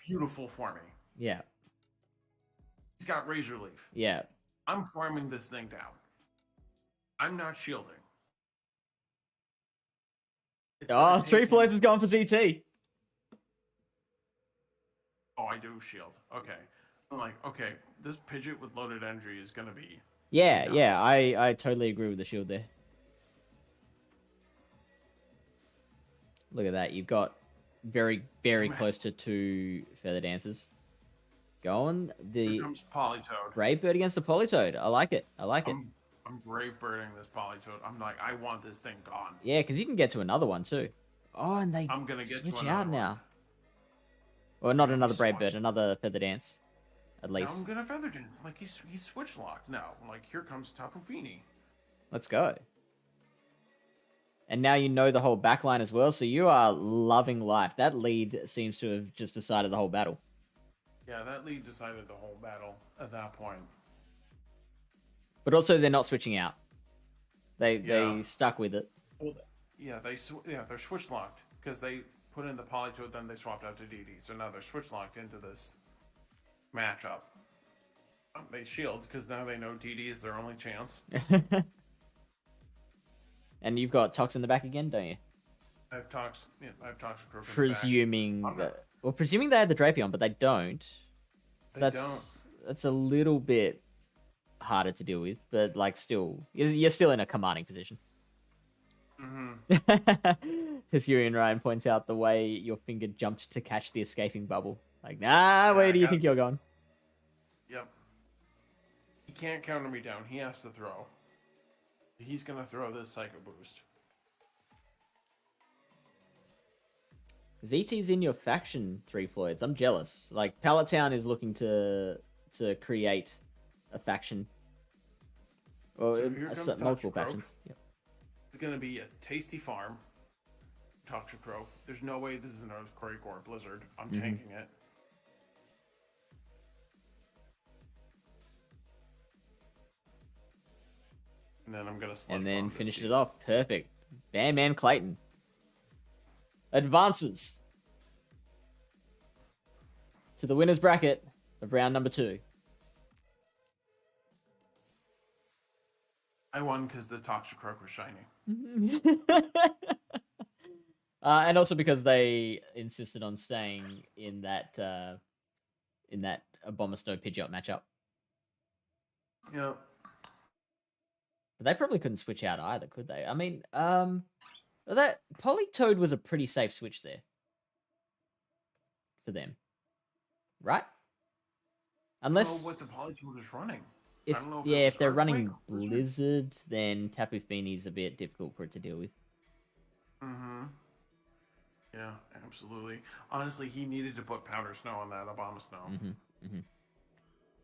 beautiful for me. Yeah. He's got Razor Leaf. Yeah. I'm farming this thing down. I'm not shielding. It's Oh, gonna Three take Floats me- has gone for ZT. Oh, I do shield. Okay. I'm like, okay, this Pidgeot with loaded energy is gonna be. Yeah, nuts. yeah, I totally agree with the shield there. Look at that. You've got very, very close to 2 Feather Dancers. Going Here the comes Politoed. Brave Bird against the Politoed. I like it. I like it. I'm brave birding this Politoed. I'm like, I want this thing gone. Yeah, because you can get to another one too. Oh, and they I'm gonna get to switch another out one. now. Well, not another Brave Bird, switch. another Feather Dance. At Now least. I'm gonna Feather Dance. Like he's switch locked now. Like here comes Tapu Fini. Let's go. And now you know the whole backline as well, so you are loving life. That lead seems to have just decided the whole battle. Yeah, that lead decided the whole battle at that point. But also, they're not switching out. They Yeah. stuck with it. Well, yeah, they're switch locked because they put in the Politoed, then they swapped out to DD. So now they're switch locked into this matchup. They shield because now they know DD is their only chance. And you've got Tox in the back again, don't you? I have Toxic Croak. Presuming I'm not- presuming they had the Drapion, but they don't. So They that's a little bit harder to deal with, but like still, you're still in a commanding position. Mm-hmm. HisuianRyan points out the way your finger jumped to catch the escaping bubble. Like, nah, where do you think you're going? Yep. He can't counter me down. He has to throw. He's gonna throw this Psycho Boost. ZT's in your faction, Three Floyds. I'm jealous. Like, Pallet Town is looking to create a faction. Or So here comes multiple Toxic Croak. factions. Yep. It's gonna be a tasty farm. Toxic Croak. There's no way this is an Earthquake or a Blizzard. I'm tanking it. And then I'm gonna sludge And then bomb this finish team. it off. Perfect. Bam Man Clayton advances to the winner's bracket of round number 2. I won because the Toxic Croak was shiny. And also because they insisted on staying in that Abomasnow Pidgeot matchup. Yeah. But they probably couldn't switch out either, could they? I mean, that Politoed was a pretty safe switch there for them, right? Unless what the Polytoad is running. if I don't know if if they're running Blizzard. Blizzard, then Tapu Fini's a bit difficult for it to deal with. Mm-hmm. Yeah, absolutely. Honestly, he needed to put Powder Snow on that Obama Snow. Mm-hmm. Mm-hmm.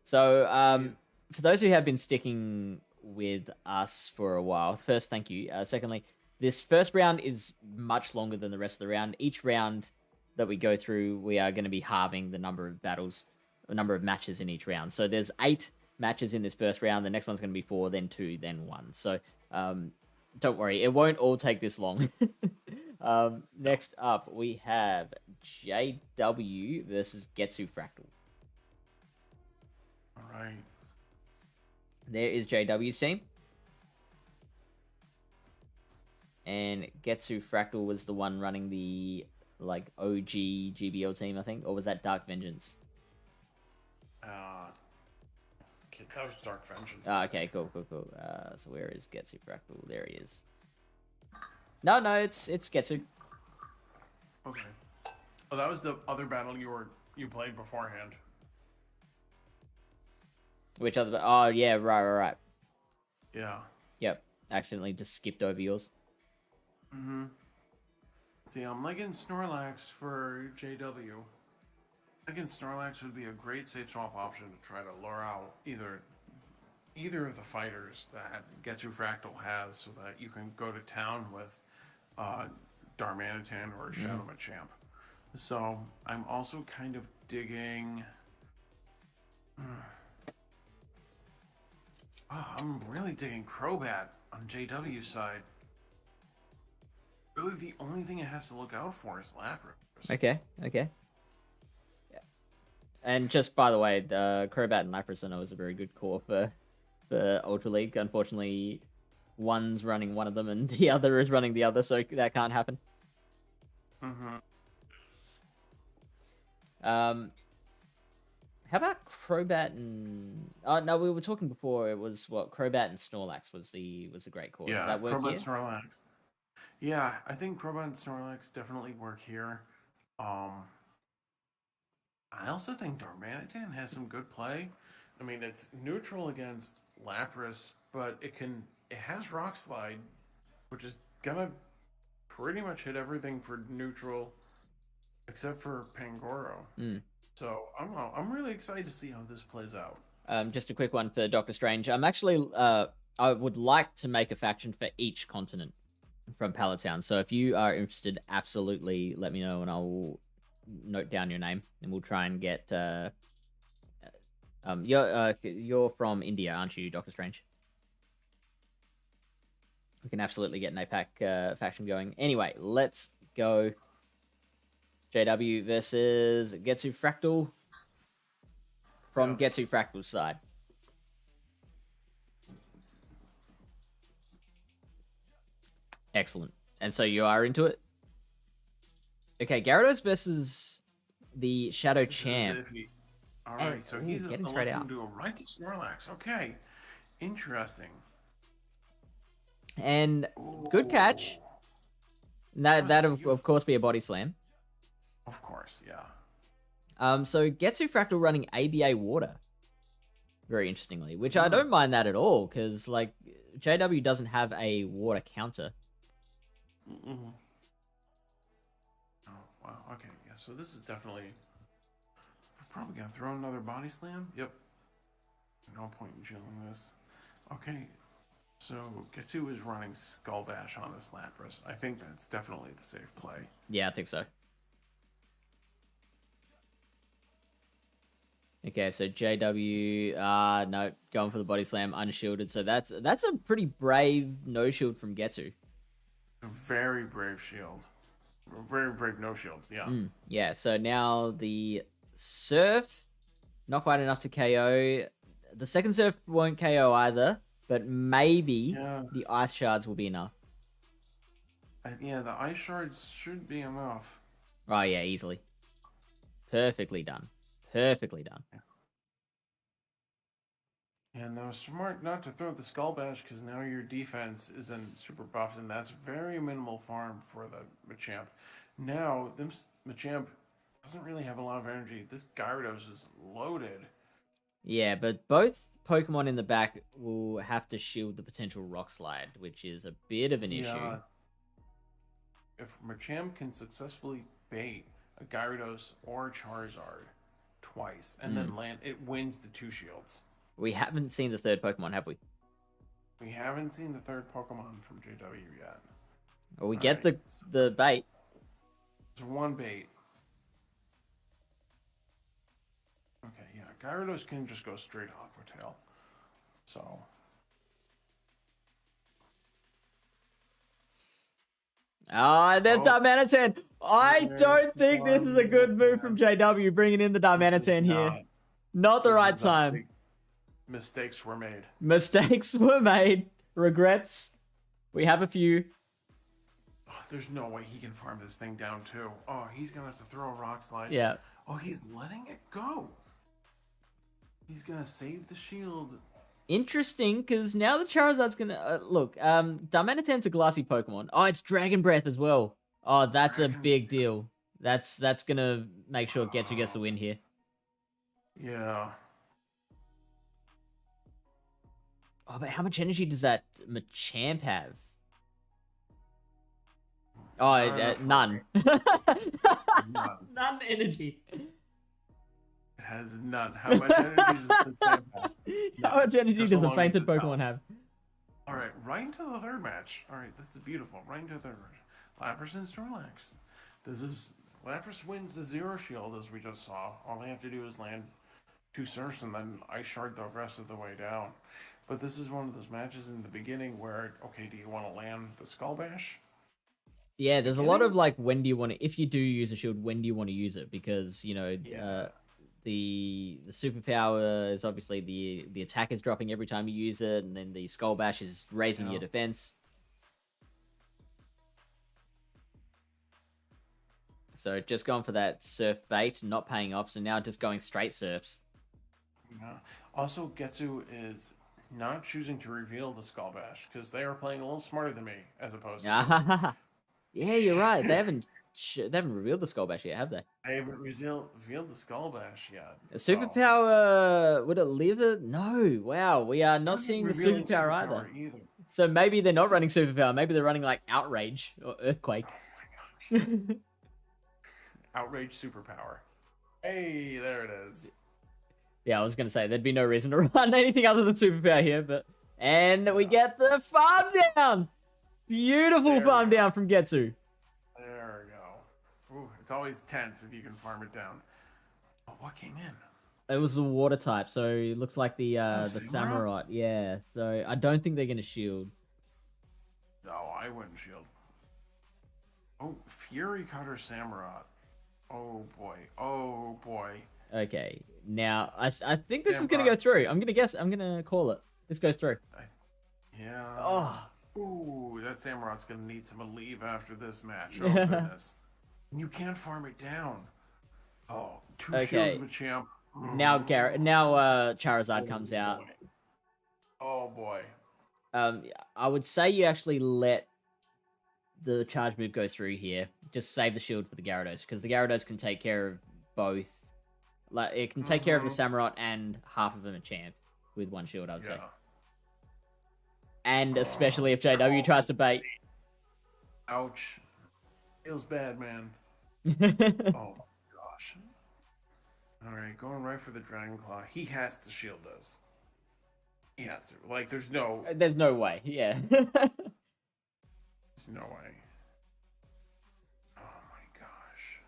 So, for those who have been sticking with us for a while, first, thank you. Secondly, this first round is much longer than the rest of the round. Each round that we go through, we are going to be halving the number of battles, the number of matches in each round. So there's 8 matches in this first round. The next one's going to be 4, then 2, then 1. So don't worry, it won't all take this long. Next up, we have JW versus Getsu Fractal. All right. There is JW's team. And Getsu Fractal was the one running the OG GBL team, I think. Or was that Dark Vengeance? That was Dark Vengeance. Okay, cool. So where is Getsu Fractal? There he is. No, it's Getsu. Okay. Oh, that was the other battle you played beforehand. Which other? Oh yeah, right. Yeah. Yep. Accidentally just skipped over yours. Mm-hmm. See, I'm liking Snorlax for JW. I think Snorlax would be a great safe swap option to try to lure out either of the fighters that Getsu Fractal has, so that you can go to town with Darmanitan or Shadow Machamp. So I'm also kind of digging. I'm really digging Crobat on JW's side. Really, the only thing it has to look out for is Lapras. Okay. Yeah. And just by the way, the Crobat and Lapras I know is a very good core for Ultra League. Unfortunately, one's running one of them and the other is running the other, so that can't happen. Mm-hmm. How about Crobat and? Oh no, we were talking before. It was what Crobat and Snorlax was the great core. Yeah, does that work Crobat here? Snorlax. Yeah, I think Crobat and Snorlax definitely work here. I also think Darmanitan has some good play. I mean, it's neutral against Lapras, but it has Rock Slide, which is gonna pretty much hit everything for neutral, except for Pangoro. So I'm really excited to see how this plays out. Just a quick one for Doctor Strange. I'm actually I would like to make a faction for each continent from Pallet Town. So if you are interested, absolutely let me know and I'll note down your name and we'll try and get. You're from India, aren't you, Doctor Strange? We can absolutely get an APAC faction going. Anyway, let's go. JW versus Getsu Fractal from Getsu Fractal's side. Excellent. And so you are into it? Okay, Gyarados versus the Shadow Champ. All right, so he's getting straight out. To go right to Snorlax. Okay, interesting. And good catch. That of course be a body slam. Of course, yeah. So Getsu Fractal running ABA Water. Very interestingly, which I don't mind that at all, because like JW doesn't have a water counter. Mm-hmm. Oh wow, okay, yeah. So this is definitely. We're probably gonna throw another body slam. Yep. No point in chilling this. Okay. So Getsu is running Skull Bash on this Lapras. I think that's definitely the safe play. Yeah, I think so. Okay, so JW, no, going for the body slam, unshielded. So that's a pretty brave no shield from Getsu. A very brave shield. A very brave no shield, yeah. Yeah, so now the Surf, not quite enough to KO. The second Surf won't KO either, but maybe the Ice Shards will be enough. Yeah, the Ice Shards should be enough. Oh, yeah, easily. Perfectly done. Perfectly done. And that was smart not to throw the Skull Bash because now your defense isn't super buffed, and that's very minimal farm for the Machamp. Now, this Machamp doesn't really have a lot of energy. This Gyarados is loaded. Yeah, but both Pokemon in the back will have to shield the potential Rock Slide, which is a bit of an issue. If Machamp can successfully bait a Gyarados or a Charizard twice and then land, it wins the 2 shields. We haven't seen the third Pokemon, have we? We haven't seen the third Pokemon from JW yet. Well, we get the bait. It's 1 bait. Okay, yeah, Gyarados can just go straight Aqua Tail. So. There's Darmanitan. I don't think this is a good move from JW, bringing in the Darmanitan here. Not the right time. Mistakes were made. Mistakes were made. Regrets. We have a few. Oh, there's no way he can farm this thing down too. Oh, he's gonna have to throw a Rock Slide. Yeah. Oh, he's letting it go. He's gonna save the shield. Interesting, because now the Charizard's gonna look. Darmanitan's a glassy Pokemon. Oh, it's Dragon Breath as well. Oh, that's a big deal. That's gonna make sure Getsu gets the win here. Yeah. Oh, but how much energy does that Machamp have? Oh, none. None energy. It has none. How much energy does the Machamp have? How much energy does a painted Pokemon have? All right, right into the third match. All right, this is beautiful. Right into the third match. Lapras and Snorlax. Lapras wins the 0 shield, as we just saw. All they have to do is land 2 Surfs and then Ice Shard the rest of the way down. But this is one of those matches in the beginning where, okay, do you want to land the Skull Bash? Yeah, there's a lot of like, when do you want to, if you do use a shield, when do you want to use it? Because, you know, the superpower is obviously the attack is dropping every time you use it, and then the Skull Bash is raising your defense. So just going for that Surf bait, not paying off, so now just going straight Surfs. Yeah. Also, Getsu is not choosing to reveal the Skull Bash because they are playing a little smarter than me, as opposed to. Yeah, you're right. They haven't revealed the Skull Bash yet, have they? They haven't revealed the Skull Bash yet. A superpower, would it live it? No. Wow, we are not seeing the superpower either. So maybe they're not running superpower. Maybe they're running like Outrage or Earthquake. Oh my gosh. Outrage superpower. Hey, there it is. Yeah, I was going to say, there'd be no reason to run anything other than superpower here, but... And we get the farm down! Beautiful farm down from Getsu. There we go. Ooh, it's always tense if you can farm it down. Oh, what came in? It was the water type, so it looks like the Samurott. Yeah, so I don't think they're going to shield. No, I wouldn't shield. Oh, Fury Cutter Samurott. Oh, boy. Oh, boy. Okay, now I think this is going to go through. I'm going to call it. This goes through. Yeah. Oh. Ooh, that Samurott's going to need some leave after this match. Oh, goodness. You can't farm it down. Oh, 2 shield Machamp. Now Charizard comes out. Oh, boy. I would say you actually let the charge move go through here. Just save the shield for the Gyarados, because the Gyarados can take care of both. Like, it can take care of the Samurott and half of a Machamp with 1 shield, I would say. And especially if JW tries to bait. Ouch. Feels bad, man. Oh, gosh. Alright, going right for the Dragon Claw. He has to shield us. He has to. Like, there's no... There's no way, yeah. There's no way. Oh, my gosh.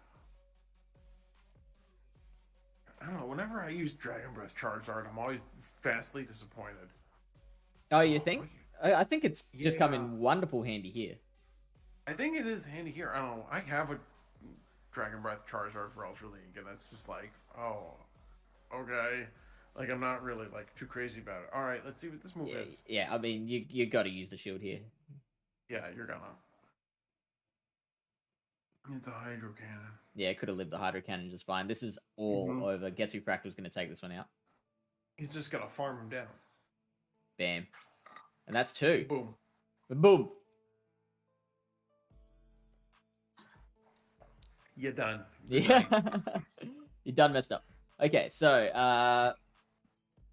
I don't know, whenever I use Dragon Breath Charizard, I'm always vastly disappointed. Oh, you think? I think it's just come in wonderful handy here. I think it is handy here. I don't know. I have a Dragon Breath Charizard for Ultra League, and it's just like, oh, okay. Like, I'm not really, like, too crazy about it. All right, let's see what this move is. Yeah, I mean, you got to use the shield here. Yeah, you're gonna. It's a Hydro Cannon. Yeah, could have lived the Hydro Cannon just fine. This is all over. Getsu Fractal's going to take this one out. He's just gonna farm him down. Bam. And that's 2. Boom. Boom. You're done. Yeah. You done messed up. Okay, so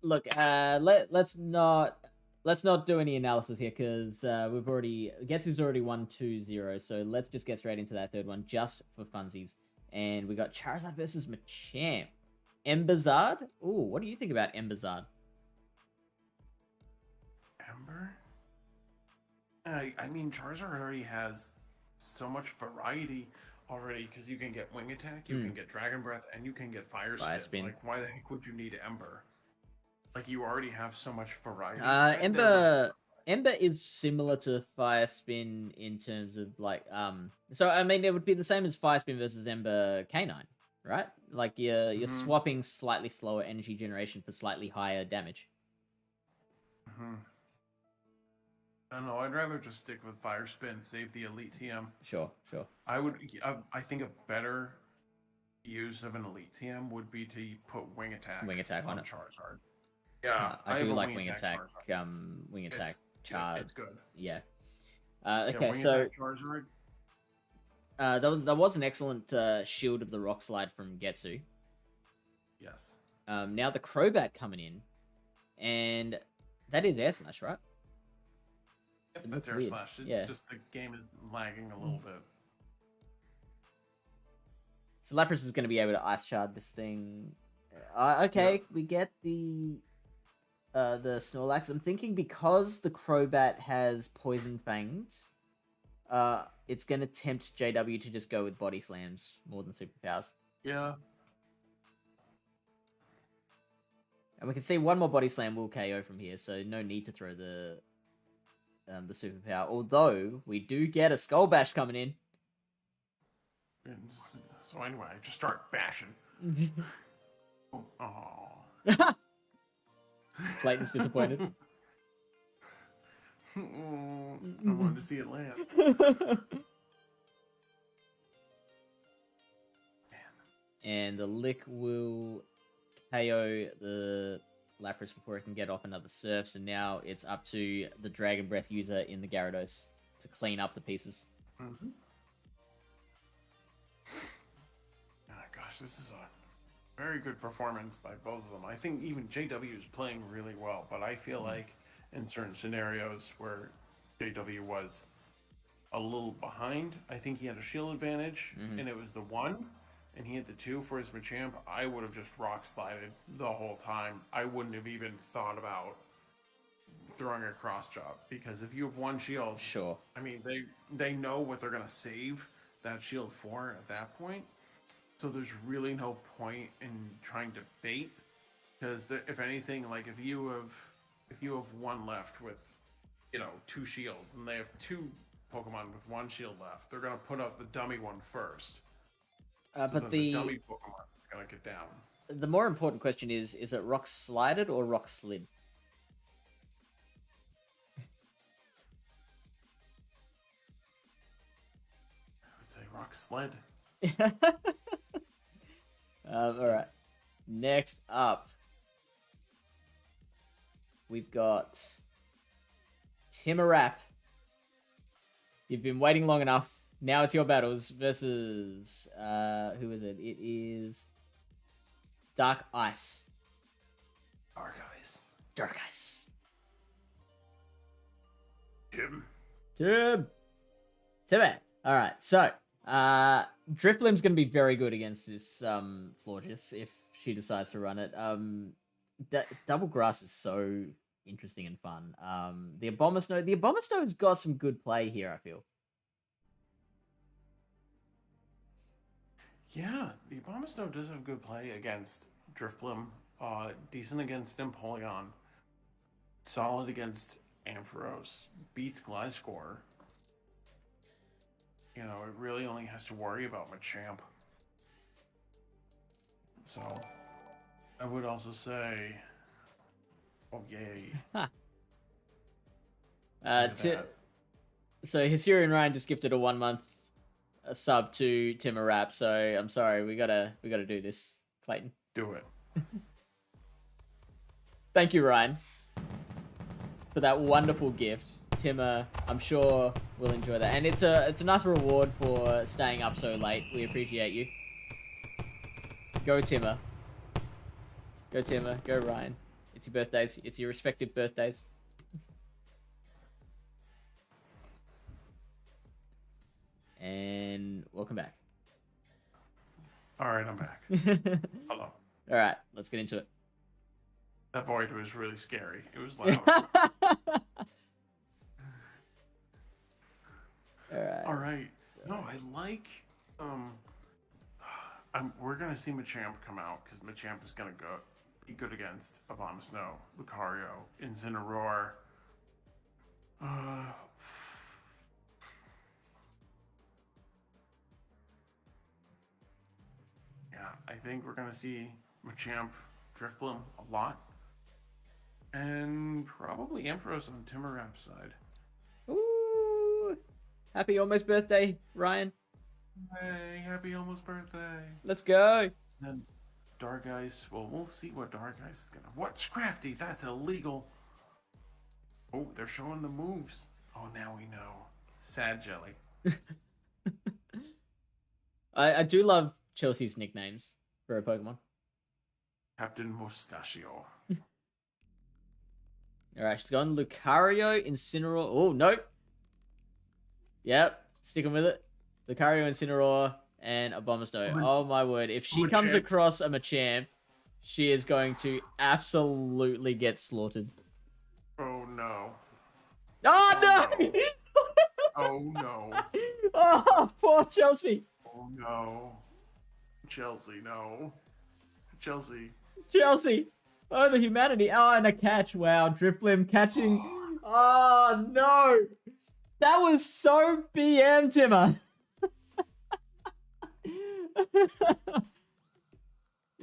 look, let's not do any analysis here because we've already Getsu's already won 2-0, so let's just get straight into that third one just for funsies. And we got Charizard versus Machamp. Emberzard? Ooh, what do you think about Emberzard? Ember? I mean, Charizard already has so much variety already because you can get Wing Attack, you can get Dragon Breath, and you can get Fire Spin. Like, why the heck would you need Ember? Like, you already have so much variety. Ember is similar to Fire Spin in terms of like so I mean it would be the same as Fire Spin versus Ember K9, right? Like you're swapping slightly slower energy generation for slightly higher damage. I don't know, I'd rather just stick with Fire Spin, save the Elite TM. Sure. I think a better use of an Elite TM would be to put Wing Attack on it. Charizard. Yeah, I do like Wing Attack. Wing Attack Charge. It's good. Yeah. Okay, so Charizard. That was an excellent Shield of the Rock Slide from Getsu. Yes. Now the Crobat coming in, and that is Air Slash, right? Yep, that's Air Slash. It's just the game is lagging a little bit. So Lapras is going to be able to Ice Shard this thing. Okay, we get the Snorlax. I'm thinking because the Crobat has Poison Fangs, it's going to tempt JW to just go with Body Slams more than Superpowers. Yeah. And we can see one more Body Slam will KO from here, so no need to throw the Superpower. Although, we do get a Skull Bash coming in. So anyway, I just start bashing. Oh. Clayton's disappointed. I wanted to see it land. And the Lick will KO the Lapras before it can get off another Surf. So now it's up to the Dragon Breath user in the Gyarados to clean up the pieces. Oh gosh, this is a very good performance by both of them. I think even JW is playing really well, but I feel like in certain scenarios where JW was a little behind, I think he had a shield advantage, and it was the 1, and he had the 2 for his Machamp. I would have just rock slided the whole time. I wouldn't have even thought about throwing a cross chop, because if you have 1 shield, sure. I mean, they know what they're gonna save that shield for at that point. So there's really no point in trying to bait, because if anything, like if you have 1 left with, 2 shields, and they have 2 Pokemon with 1 shield left, they're gonna put out the dummy one first. But the dummy Pokemon is gonna get down. The more important question is it rock slided or rock slid? I would say rock sled. Alright. Next up, we've got Timarap. You've been waiting long enough. Now it's your battles versus who is it? It is Dark Ice. Dark Ice. Tim. Alright, so Drifblim's going to be very good against this Florges if she decides to run it. Double Grass is so interesting and fun. The Abomasnow's got some good play here, I feel. Yeah, the Abomasnow does have good play against Drifblim. Decent against Empoleon. Solid against Ampharos. Beats Gliscor. It really only has to worry about Machamp. So, I would also say, oh yay. So HisuianRyan just gifted a 1-month sub to Timarap, so I'm sorry, we gotta do this, Clayton. Do it. Thank you, Ryan. for that wonderful gift. Timmer, I'm sure will enjoy that. And it's a nice reward for staying up so late. We appreciate you. Go Timmer. Go Timmer. Go Ryan. It's your birthdays. It's your respective birthdays. And welcome back. All right, I'm back. Hello. All right, let's get into it. That void was really scary. It was loud. All right. So... No, I like. We're gonna see Machamp come out because Machamp is gonna be good against Abomasnow, Lucario, Incineroar. Yeah, I think we're gonna see Machamp Drifblim a lot. And probably Ampharos on Timurap's side. Ooh! Happy almost birthday, Ryan. Hey, happy almost birthday. Let's go. And Dark Ice, well, we'll see what Dark Ice is gonna... What's Crafty? That's illegal. Oh, they're showing the moves. Oh, now we know. Sad Jelly. I do love Chelsea's nicknames for a Pokemon. Captain Mustachio. Alright, she's gone Lucario, Incineroar. Oh, nope. Yep, sticking with it. Lucario, Incineroar, and Abomasnow. Oh my word. If she comes across a Machamp, she is going to absolutely get slaughtered. Oh no. Oh no! Oh no. Oh, poor Chelsea. Oh no. Chelsea, no. Chelsea. Chelsea. Oh, the humanity. Oh, and a catch. Wow, Drifblim catching. Oh no. That was so BM, Timmer.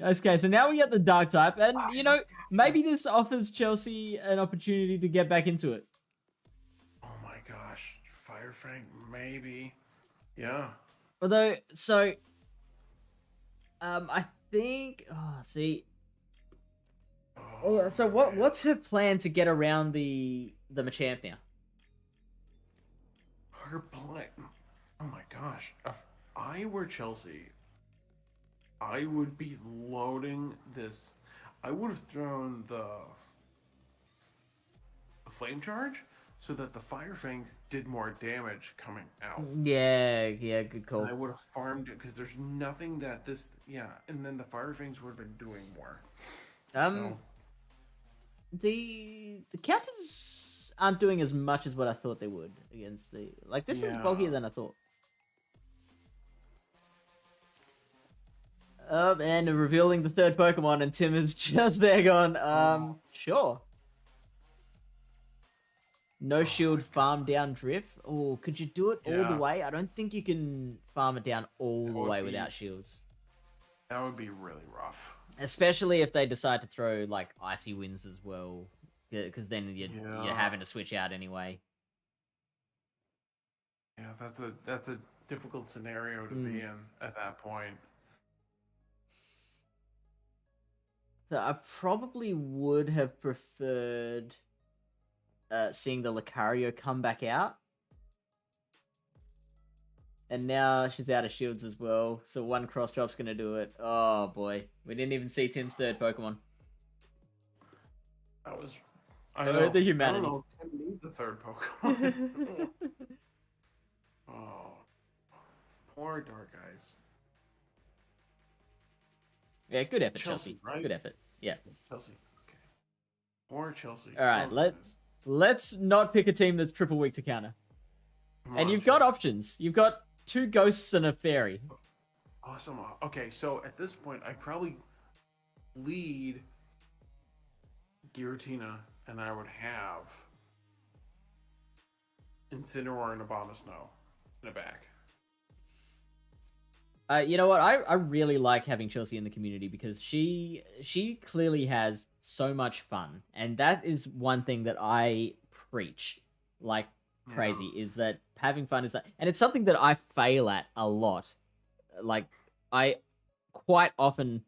Okay, so now we get the dark type, and you know, maybe this offers Chelsea an opportunity to get back into it. Oh my gosh, Fire Fang, maybe. Yeah. Although, so, I think. Oh, see. Oh, so what's her plan to get around the Machamp now? Her plan. Oh my gosh, if I were Chelsea, I would be loading this. I would have thrown the flame charge so that the Fire Fangs did more damage coming out. Yeah, good call. And I would have farmed it because there's nothing that this. Yeah, and then the Fire Fangs would have been doing more. The counters aren't doing as much as what I thought they would against the... Like, this is bulkier than I thought. And revealing the third Pokemon, and Tim is just there going, sure. No shield farm down Drift. Oh, could you do it all the way? I don't think you can farm it down all the way without shields. That would be really rough. Especially if they decide to throw, like, Icy Winds as well. Because then you're having to switch out anyway. Yeah, that's a difficult scenario to be in at that point. So I probably would have preferred seeing the Lucario come back out. And now she's out of shields as well, so one cross drop's gonna do it. Oh boy, we didn't even see Tim's third Pokemon. That was... the humanity. I don't know if Tim needs the third Pokemon. Oh, poor Dark Eyes. Yeah, good effort, Chelsea. Right? Good effort. Yeah. Chelsea. Okay. Poor Chelsea. All right, let's not pick a team that's triple weak to counter. And you've got options. You've got 2 ghosts and a fairy. Awesome. Okay, so at this point, I probably lead Giratina, and I would have Incineroar and Abomasnow in the back. You know what? I really like having Chelsea in the community because she clearly has so much fun, and that is one thing that I preach like crazy is that having fun is that, and it's something that I fail at a lot. Like I quite often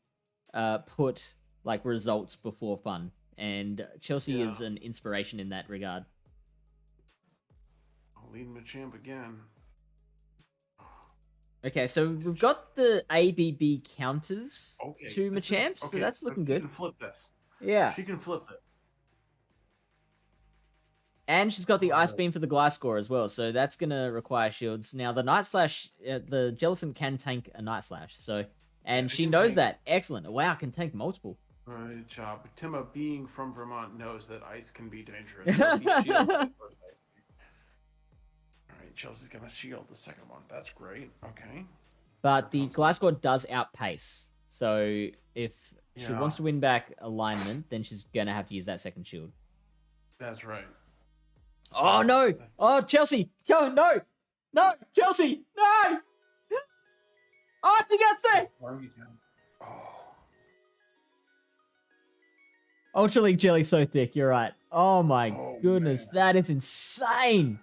put like results before fun, and Chelsea Yeah. is an inspiration in that regard. I'll lead Machamp again. Okay, so we've got the ABB counters Okay. to Machamp, so that's looking good. She can flip this. Yeah. She can flip it. And she's got the Ice Beam for the Gliscor as well, so that's going to require shields. Now, the Night Slash, the Jellicent can tank a Night Slash, so... And Yeah, she knows that. Excellent. Wow, can tank multiple. Good job. Timma, being from Vermont, knows that ice can be dangerous. So he shields the first ice. Alright, Chelsea's going to shield the second one. That's great. Okay. But the Gliscor does outpace, so if she wants to win back alignment, then she's going to have to use that second shield. That's right. Oh, no! Oh, Chelsea! Go, no! No! Chelsea! No! Oh, she got there! Oh. Ultra League Jelly's so thick, you're right. Oh my goodness, man. that is insane!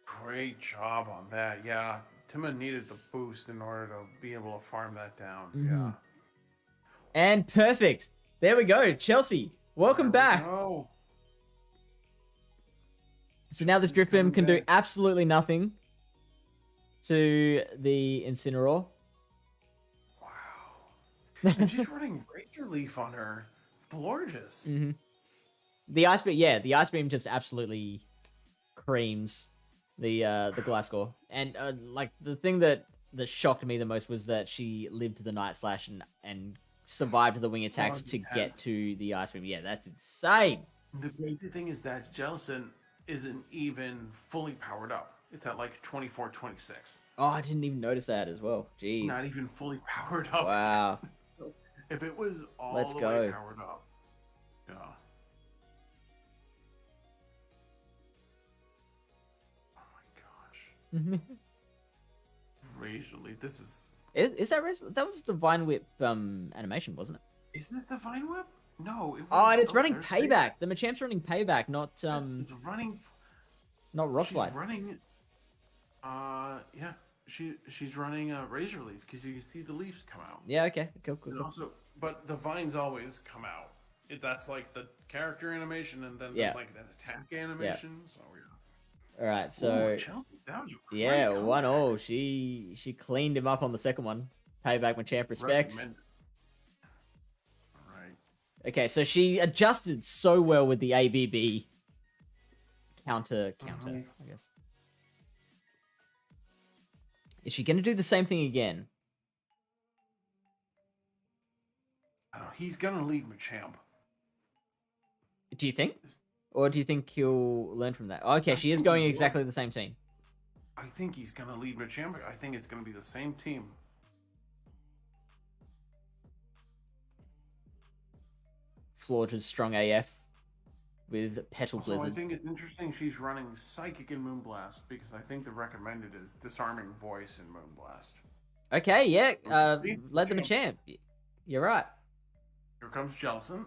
Great job on that. Yeah, Timma needed the boost in order to be able to farm that down. Yeah. And perfect! There we go, Chelsea! Welcome back! Oh. So now this Drift Beam can do absolutely nothing to the Incineroar. Wow. And she's running Razor Leaf on her. Gorgeous. The Ice Beam, the Ice Beam just absolutely creams the Gliscor. And like the thing that shocked me the most was that she lived the Night Slash and survived the wing attacks to get to the Ice Beam. Yeah, that's insane. The crazy thing is that Jellicent isn't even fully powered up. It's at like 24, 26. Oh, I didn't even notice that as well. Jeez. It's not even fully powered up. Wow. If it was all Let's the go. way powered up. Yeah. Oh my gosh. Razor Leaf. This Is that that was the Vine Whip animation, wasn't it? Isn't it the Vine Whip? No. It was, Oh, and it's running there's Payback. The Machamp's running Payback, not It's running. not Rock She's Slide. running. Yeah. She's running Razor Leaf because you can see the leaves come out. Yeah, okay. Cool. And also, but the vines always come out. That's like the character animation, and then Yeah. there's like an attack animation. So All right, so Chelsea, that was a great yeah, comeback. 1-0. She cleaned him up on the second one. Payback Machamp respects. Recommend it. All right. Okay, so she adjusted so well with the ABB counter, I guess. Is she going to do the same thing again? I don't know. He's gonna lead Machamp. Do you think? Or do you think he'll learn from that? Okay, she is going exactly the same team. I think he's gonna lead Machamp. I think it's gonna be the same team. Florges strong AF with Petal Also, Blizzard. I think it's interesting she's running Psychic and Moonblast because I think the recommended is Disarming Voice and Moonblast. Okay, yeah. Led the Machamp. You're right. Here comes Jellicent.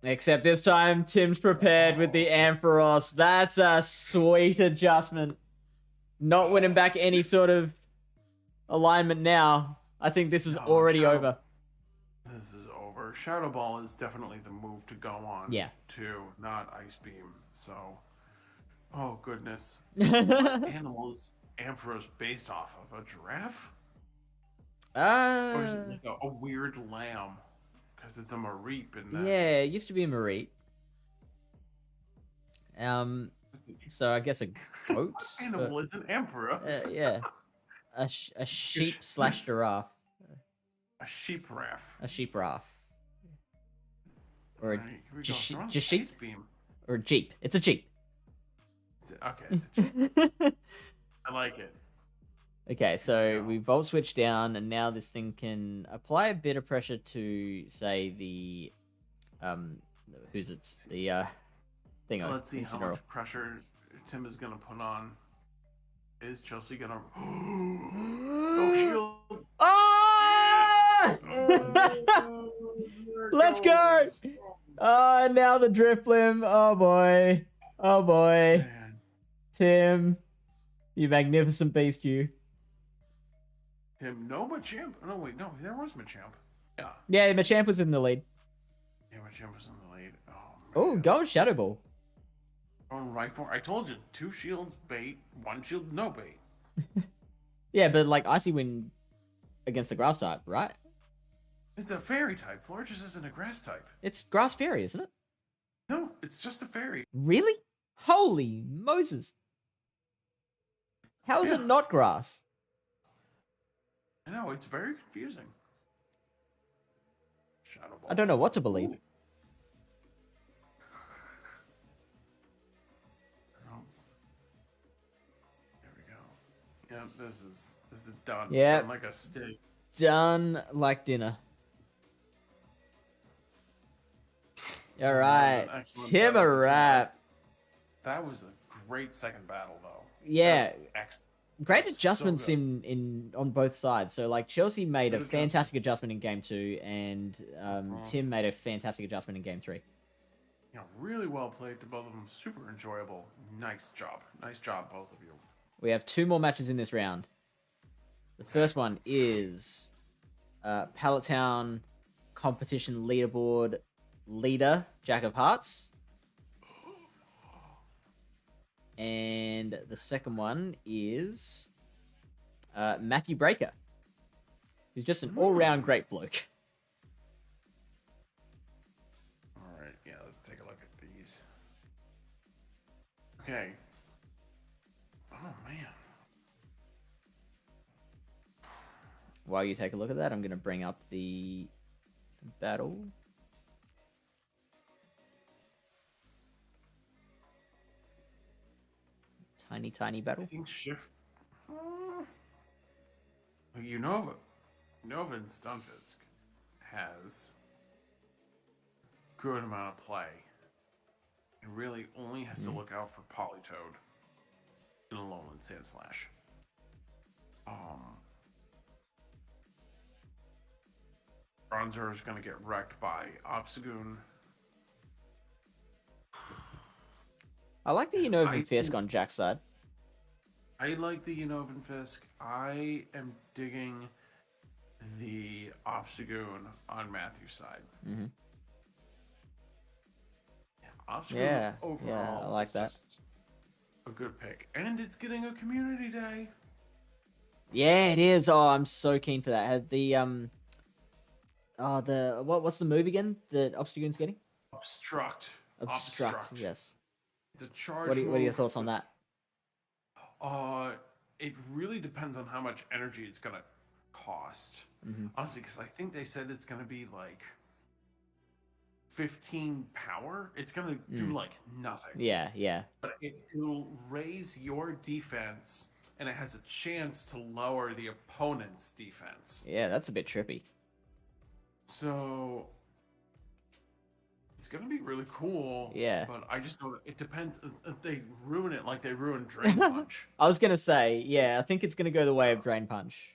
Except this time, Tim's prepared with the Ampharos. That's a sweet adjustment. Not winning back any sort of alignment now. I think this is already over. This is over. Shadow Ball is definitely the move to go on. Yeah. To not Ice Beam. So, oh goodness. Animals Ampharos based off of a giraffe? Or is it like a weird lamb? Because it's a Mareep in that. Yeah, it used to be a Mareep. So I guess a goat. What animal is an Ampharos? Yeah, a sheep slash giraffe. A sheep raff. A sheep raff. Or a Alright, here we just go. Throw on just sheep? Ice Beam. Or a jeep. It's a jeep. Okay, it's a jeep. I like it. Okay, so we volt switch down, and now this thing can apply a bit of pressure to, say, the the thing. Let's see how much pressure Tim is gonna put on. Is Chelsea gonna? No shield. Ah! Let's go! Now the Drift Limb. Oh boy. Oh boy. Man. Tim, you magnificent beast, you. Tim, no Machamp. No, wait, no, there was Machamp. Yeah. Yeah, Machamp was in the lead. Yeah, my gym was in the lead. Oh, Oh, man. go on Shadow Ball. Going right for. I told you, 2 shields bait, 1 shield no bait. Yeah, but like Icy Wind against the grass type, right? It's a fairy type. Florges isn't a grass type. It's Grass Fairy, isn't it? No, it's just a fairy. Really? Holy Moses. How is it Yeah. not grass? I know, it's very confusing. Shadow Ball. I don't know what to believe. Ooh. Oh. There we go. Yeah, this is done. Yeah. Done like a steak. Done like dinner. All right. Excellent Tim a battle. wrap. That was a great second battle, though. Yeah. Excellent. Great So adjustments good. in on both sides. So like Chelsea made a Good fantastic adjustment in game 2, and Tim made a fantastic adjustment in game 3. Yeah, really well played to both of them. Super enjoyable. Nice job. Nice job, both of you. We have 2 more matches in this round. The first one is Pallet Town competition leaderboard leader, Jack of Hearts. And the second one is Matthew Breaker, who's just an all-round great bloke. All right, yeah, let's take a look at these. Okay. Oh, man. While you take a look at that, I'm going to bring up the battle. Tiny battle. I think Shift. Unova and Stunfisk has a good amount of play. It really only has to look out for Polytoad and Alolan Sandslash. Bronzer is going to get wrecked by Obstagoon. I like the Unova Fisk on Jack's side. I like the Unovan Fisk. I am digging the Obstagoon on Matthew's side. Mm-hmm. Obstagoon Yeah, overall I like is that. just a good pick. And it's getting a community day. Yeah, it is. Oh, I'm so keen for that. Had the what's the move again that Obstagoon's getting? Obstruct. Obstruct. Yes. The charge. What are your move, thoughts on that? It really depends on how much energy it's gonna cost. Mm-hmm. Honestly, because I think they said it's gonna be like 15 power. It's gonna do like nothing. Yeah. But it'll raise your defense, and it has a chance to lower the opponent's defense. Yeah, that's a bit trippy. So it's gonna be really cool. Yeah. But I just don't. It depends if they ruin it like they ruined Drain Punch. I was gonna say, yeah, I think it's gonna go the way of Drain Punch.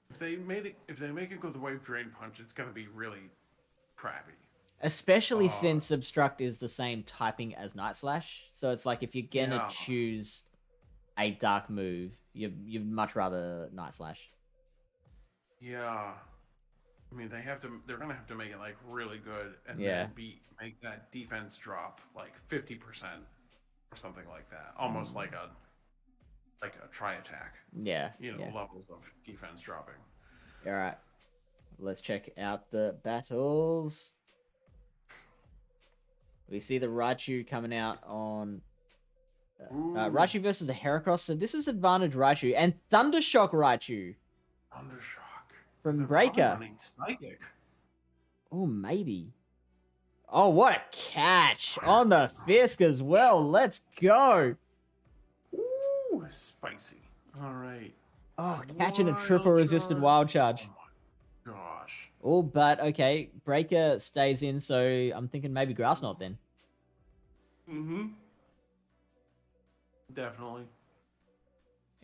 If they make it go the way of Drain Punch, it's gonna be really crappy. Especially since Obstruct is the same typing as Night Slash, so it's like if you're gonna choose a dark move, you'd much rather Night Slash. Yeah. I mean, they're gonna have to make it like really good, and Yeah. then make that defense drop like 50% or something like that, almost like a tri attack. Yeah. Levels of defense dropping. All right, let's check out the battles. We see the Raichu coming out on Raichu versus the Heracross. So this is advantage Raichu and Thundershock Raichu Undershock from They're Breaker. probably running Psychic. Oh, maybe. Oh, what a catch on the Fisk as well. Let's go. Ooh, spicy. All right. Oh, catching a Wild triple resisted charge. wild charge. Oh my gosh. Oh, but okay. Breaker stays in, so I'm thinking maybe Grass Knot then. Mm-hmm. Definitely.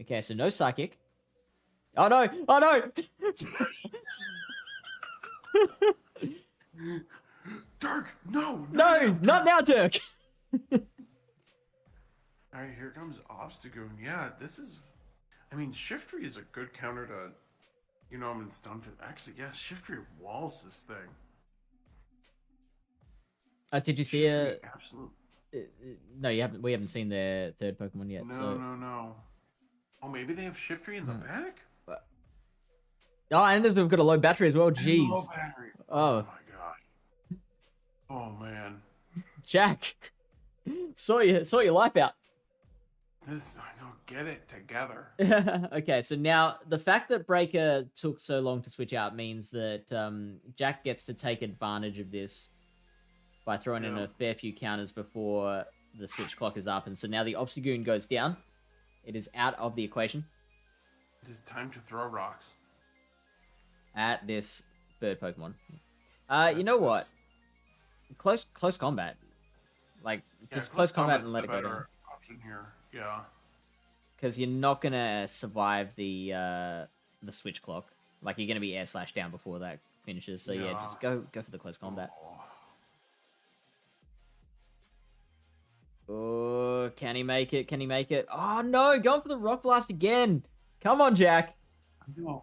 Okay, so no Psychic. Oh, no. Oh, no. Dirk, no. No, not now, Dirk. All right, here comes Obstagoon. Yeah, this is. I mean, Shiftry is a good counter to, and Stunfisk. Actually, yeah, Shiftry walls this thing. Did you see a? Absolute. No, you haven't. We haven't seen their third Pokemon yet. No, no. Oh, maybe they have Shiftry in the back. Oh, and they've got a low battery as well. And Jeez. low battery. Oh my gosh. Oh man. Jack, saw your life out. I don't get it together. Okay, so now the fact that Breaker took so long to switch out means that Jack gets to take advantage of this by throwing in a fair few counters before the switch clock is up, and so now the Obstagoon goes down. It is out of the equation. It is time to throw rocks at this bird Pokemon. You know what? Close combat. Like, just close combat and let it go down. Option here. Yeah. Because you're not gonna survive the switch clock. Like, you're gonna be air slash down before that finishes. So yeah, just go for the close combat. Oh, can he make it? Can he make it? Oh no, going for the Rock Blast again. Come on, Jack. No.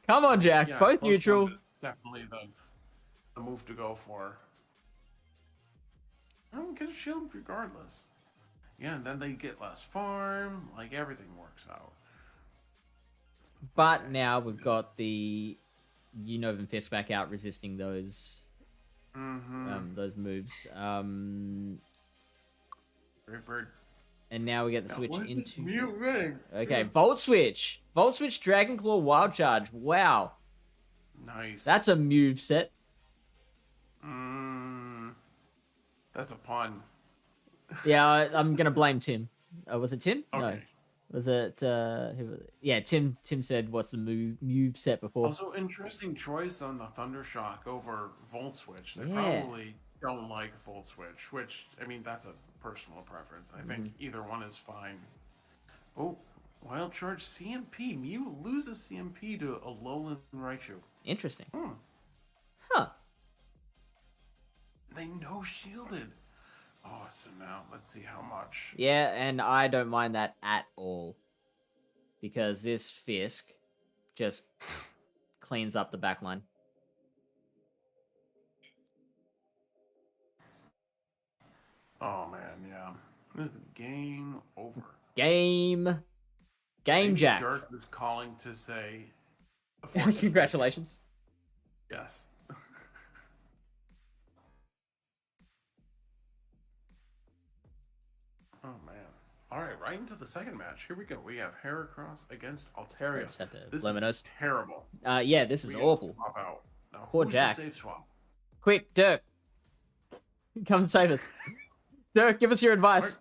Come on, Jack. Yeah, both neutral. Definitely the move to go for. I don't get a shield regardless. Yeah, and then they get less farm. Like, everything works out. But now we've got the Unova Fist back out, resisting those moves. Bird. And now we get the switch into mute ring. Okay, Volt Switch. Volt Switch, Dragon Claw, Wild Charge. Wow. Nice. That's a move set. That's a pun. Yeah, I'm gonna blame Tim. Was it Tim? Okay. No. Was it who was it? Yeah, Tim said what's the move set before. Also, interesting choice on the Thunder Shock over Volt Switch. They probably don't like Volt Switch, which, I mean, that's a personal preference. I think either one is fine. Oh, Wild Charge CMP. Mew loses CMP to a Alolan Raichu. Interesting. Huh. They no shielded. Oh, so now let's see how much. Yeah, and I don't mind that at all. Because this Fisk just cleans up the backline. Oh, man, yeah. This is game over. Game Jack. Dirk was calling to say... Congratulations. Yes. Oh, man. All right into the second match. Here we go. We have Heracross against Altaria. Just have to this is terrible. Yeah, this is awful. Swap out. Now, Poor who's Jack. the safe swap? Quick, Dirk. Come and save us. Dirk, give us your advice.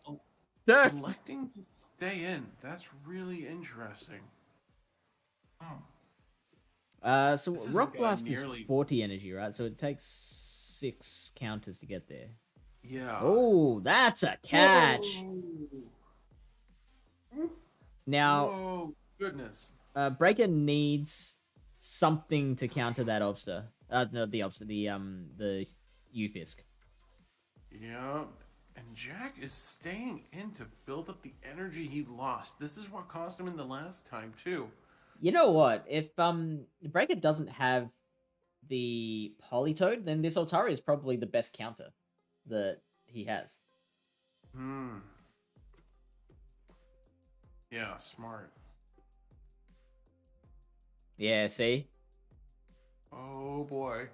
Dirk. Electing to stay in. That's really interesting. So Rock Blast is 40 energy, right? So it takes 6 counters to get there. Yeah. Oh, that's a catch. Whoa. Now, oh goodness. Breaker needs something to counter that Obster. No, the Obster, the U-Fisk. Yeah. And Jack is staying in to build up the energy he lost. This is what cost him in the last time too. You know what? If Breaker doesn't have the Politoed, then this Altaria is probably the best counter that he has. Yeah, smart. Yeah, see? Oh boy.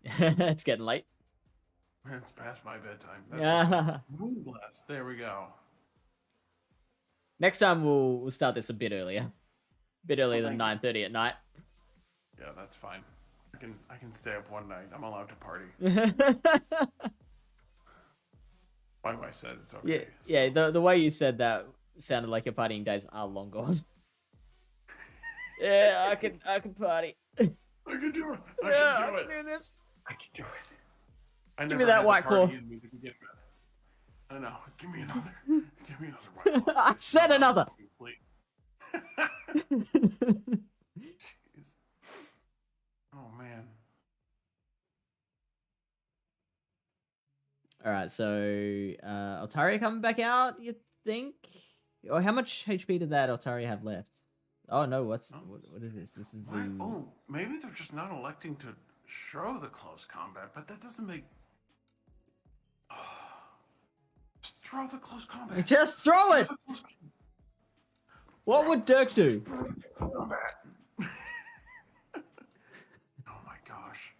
It's getting late. It's past my bedtime. Yeah. Moonblast. There we go. Next time we'll start this a bit earlier. A bit earlier than 9:30 at night. Yeah, that's fine. I can stay up one night. I'm allowed to party. My wife said it's okay. Yeah, the way you said that sounded like your partying days are long gone. Yeah, I can party. I can do it. I can do this. I can do it. Give me that White Claw. I know. Give me another. Give me another White Claw. I said another. Oh man. All right, so Altaria coming back out, you think? Or how much HP did that Altaria have left? Oh no, what is this? This is Oh, maybe they're just not electing to show the close combat, but that doesn't make. Just throw the close combat. Just throw it. What would Dirk do? Combat. Oh my gosh.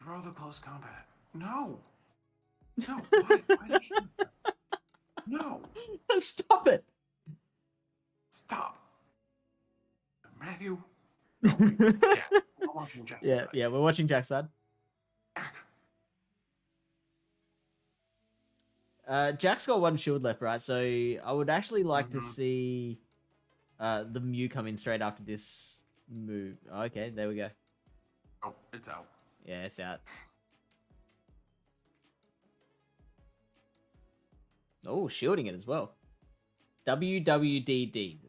Throw the close combat. No. No. Why did you do that? No. Stop it. Stop. Matthew. No, wait, it's Jack. We're watching Jack's side. Yeah, we're watching Jack's side. Jack's got one shield left, right? So I would actually like to see the Mew come in straight after this move. Okay, there we go. Oh, it's out. Yeah, it's out. Oh, shielding it as well. WWDD.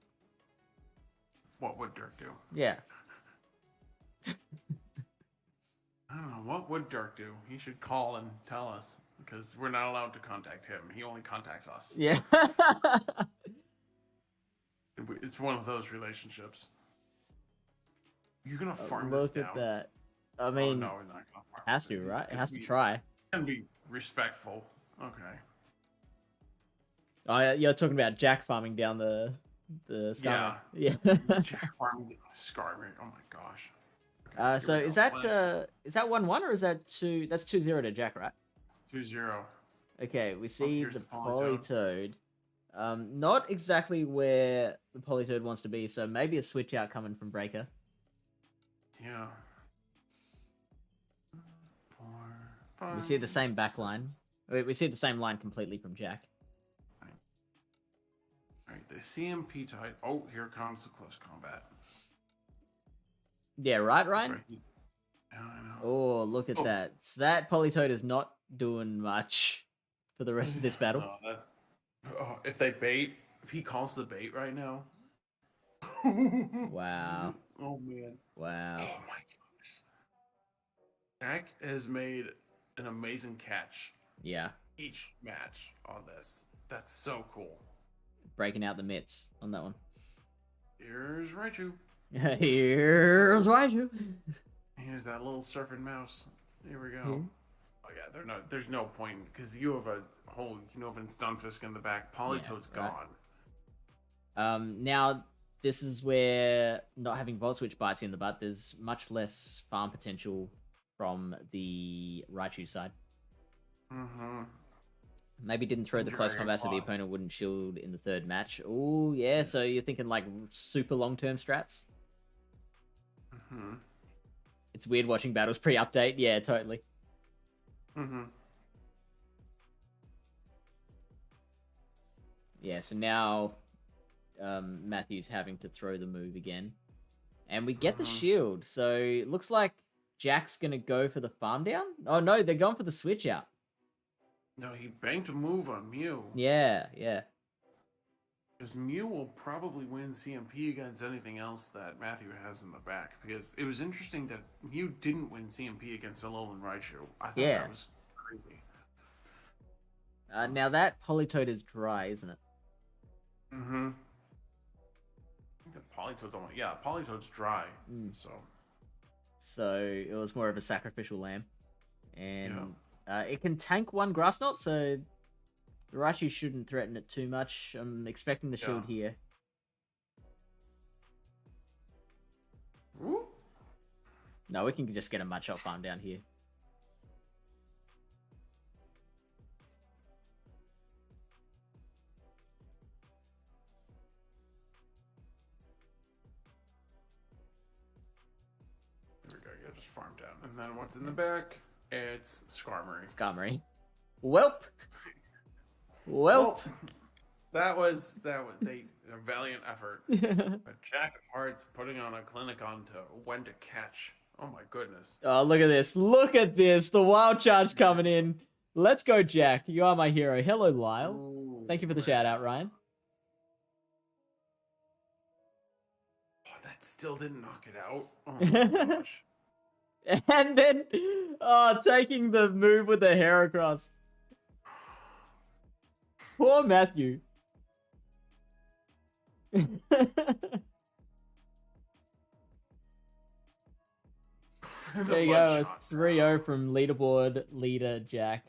What would Dirk do? Yeah. I don't know. What would Dirk do? He should call and tell us because we're not allowed to contact him. He only contacts us. Yeah. It's one of those relationships. You're gonna farm this Look down. at that. I Oh, mean, no, we're not gonna farm has it. to, right? It Can has to be- try. Can be respectful. Okay. Oh, you're talking about Jack farming down the Skarmory. Yeah. Jack farming Skarmory. Oh my gosh. Okay, So here we is go. that 1-1 or is that 2? That's 2-0 to Jack, right? 2-0. Okay, we see here's the the Politoed. Politoed. Not exactly where the Politoed wants to be, so maybe a switch out coming from Breaker. Yeah. 4, 5. We see the same back line. We see the same line completely from Jack. Alright, the CMP type. Oh, here comes the close combat. Yeah, right, Ryan? Right. Yeah, I know. Oh, look at that. So that Politoed is not doing much for the rest of this battle. If they bait, if he calls the bait right now. Wow. Oh man. Wow. Oh my gosh. Jack has made an amazing catch Yeah. each match on this. That's so cool. Breaking out the mitts on that one. Here's Raichu. Here's Raichu. Here's that little surfing mouse. Here we go. Hmm. Oh yeah, there's no point because you have a whole Unova Stunfisk in the back. Politoed's right. gone. Now this is where not having Volt Switch bites you in the butt. There's much less farm potential from the Raichu side. Mm-hmm. Maybe didn't throw the close combat so the opponent wouldn't shield in the third match. Oh yeah, so you're thinking like super long-term strats? Mm-hmm. It's weird watching battles pre-update. Yeah, totally. Mm-hmm. Yeah, so now Matthew's having to throw the move again. And we get the shield. So it looks like Jack's going to go for the farm down. Oh no, they're going for the switch out. No, he banked a move on Mew. Yeah, yeah. Because Mew will probably win CMP against anything else that Matthew has in the back. Because it was interesting that Mew didn't win CMP against Alolan Raichu. I thought that was crazy. Now that Politoed is dry, isn't it? Mm-hmm. I think that Politoed's almost... Yeah, Politoed's dry. So it was more of a sacrificial lamb. And it can tank one Grass Knot, so the Raichu shouldn't threaten it too much. I'm expecting the shield here. Ooh. No, we can just get a Mudshot farm down here. There we go, yeah, just farm down. And then what's in the back? It's Skarmory. Skarmory. Welp! Welp! That was a valiant effort. But Jack of Hearts putting on a clinic on to when to catch. Oh my goodness. Oh, look at this. Look at this. The wild charge coming in. Let's go, Jack. You are my hero. Hello, Lyle. Ooh, Thank you for the shout out, Ryan. Oh, that still didn't knock it out. Oh my gosh. And then, taking the move with the hair across. Poor Matthew. There you go, 3-0 from leaderboard leader Jack.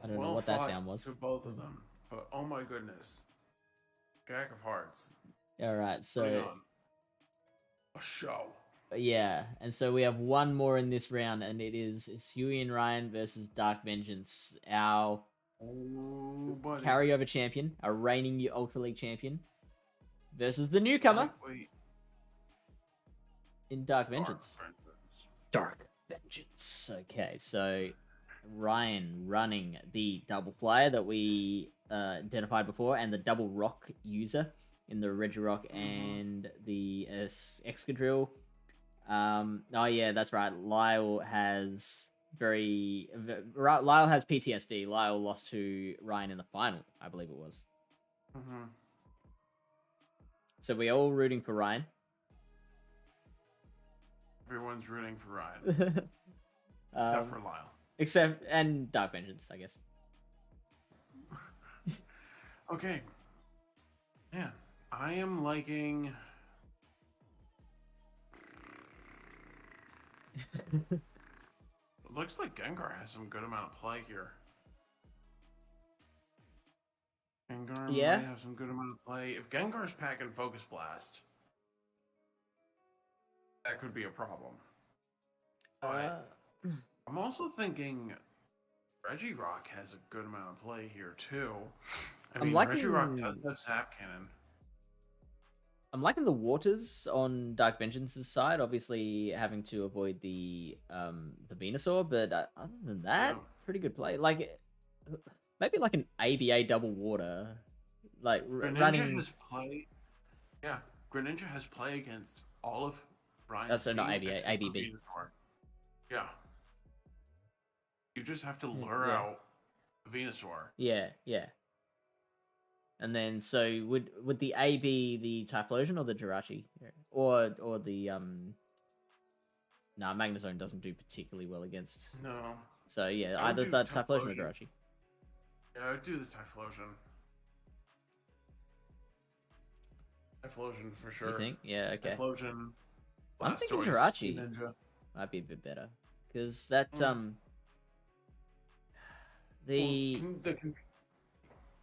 I don't know what that sound was. To both of them, but oh my goodness, Jack of Hearts. All right, so a show. Yeah, and so we have one more in this round, and it is HisuianRyan versus Dark Vengeance, our carryover champion, our reigning Ultra League champion, versus the newcomer in Dark Vengeance. Dark Vengeance. Okay, so Ryan running the double flyer that we identified before, and the double rock user in the Regirock and the Excadrill. Oh yeah, that's right. Lyle has PTSD. Lyle lost to Ryan in the final, I believe it was. So we're all rooting for Ryan. Everyone's rooting for Ryan. Except for Lyle. And Dark Vengeance, I guess. Okay. Man, I am liking... It looks like Gengar has some good amount of play here. Gengar might have some good amount of play. If Gengar's packing Focus Blast, that could be a problem. But I'm also thinking Regirock has a good amount of play here too. I mean, Regirock does have Zap Cannon. I'm liking the waters on Dark Vengeance's side, obviously having to avoid the Venusaur, but other than that, pretty good play. Like, maybe like an ABA double water, like running. Has play. Yeah, Greninja has play against all of Ryan's. That's not ABA, ABB. Yeah. You just have to lure out Venusaur. Yeah, yeah. And then, so would the A be the Typhlosion or the Jirachi, or the Magnezone doesn't do particularly well against. No. So yeah, either the Typhlosion or Jirachi. Yeah, I would do the Typhlosion. Typhlosion for sure. You think? Yeah. Okay. Typhlosion. I'm thinking Jirachi might be a bit better because that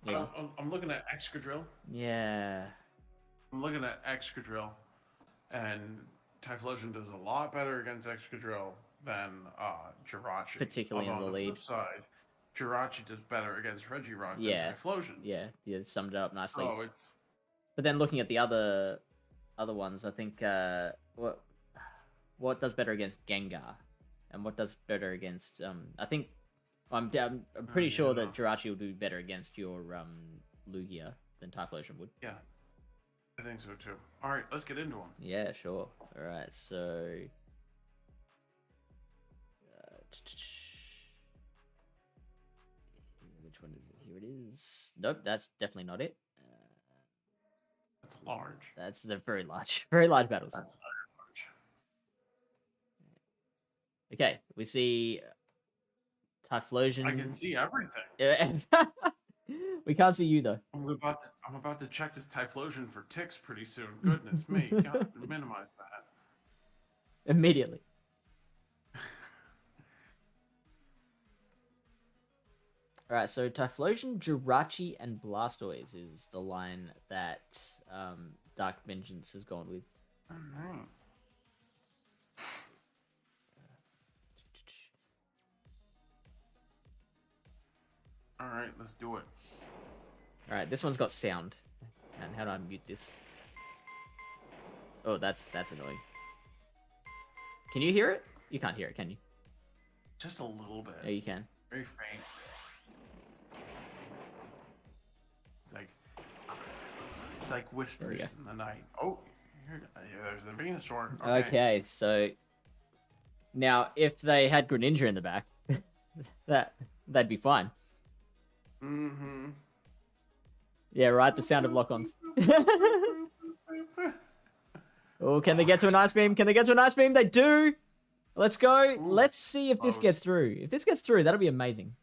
Yeah. I'm looking at Excadrill. Yeah. I'm looking at Excadrill, and Typhlosion does a lot better against Excadrill than Jirachi. Particularly in the lead. Flip side, Jirachi does better against Regirock than Typhlosion. Yeah, you summed it up nicely. So it's... But then looking at the other ones, I think what does better against Gengar, and what does better against I think. I'm pretty sure that Jirachi will do better against your Lugia than Typhlosion would. Yeah, I think so too. All right, let's get into them. Yeah, sure. All right, so which one is it? Here it is. Nope, that's definitely not it. That's large. That's a very large battles. That's large. Okay, we see Typhlosion. I can see everything. We can't see you though. I'm about to check this Typhlosion for ticks pretty soon. Goodness me, gotta minimize that immediately. All right, so Typhlosion, Jirachi, and Blastoise is the line that Dark Vengeance has gone with. All right. All right, let's do it. All right, this one's got sound. And how do I mute this? Oh, that's annoying. Can you hear it? You can't hear it, can you? Just a little bit. Yeah, you can. Very faint. It's like whispers in the night. Oh, there's the Venusaur. Okay, so now if they had Greninja in the back, that'd be fine. Mm-hmm. Yeah, right. The sound of lock-ons. Oh, can they get to an ice beam? Can they get to an ice beam? They do. Let's go. Let's see if this gets through. If this gets through, that'll be amazing.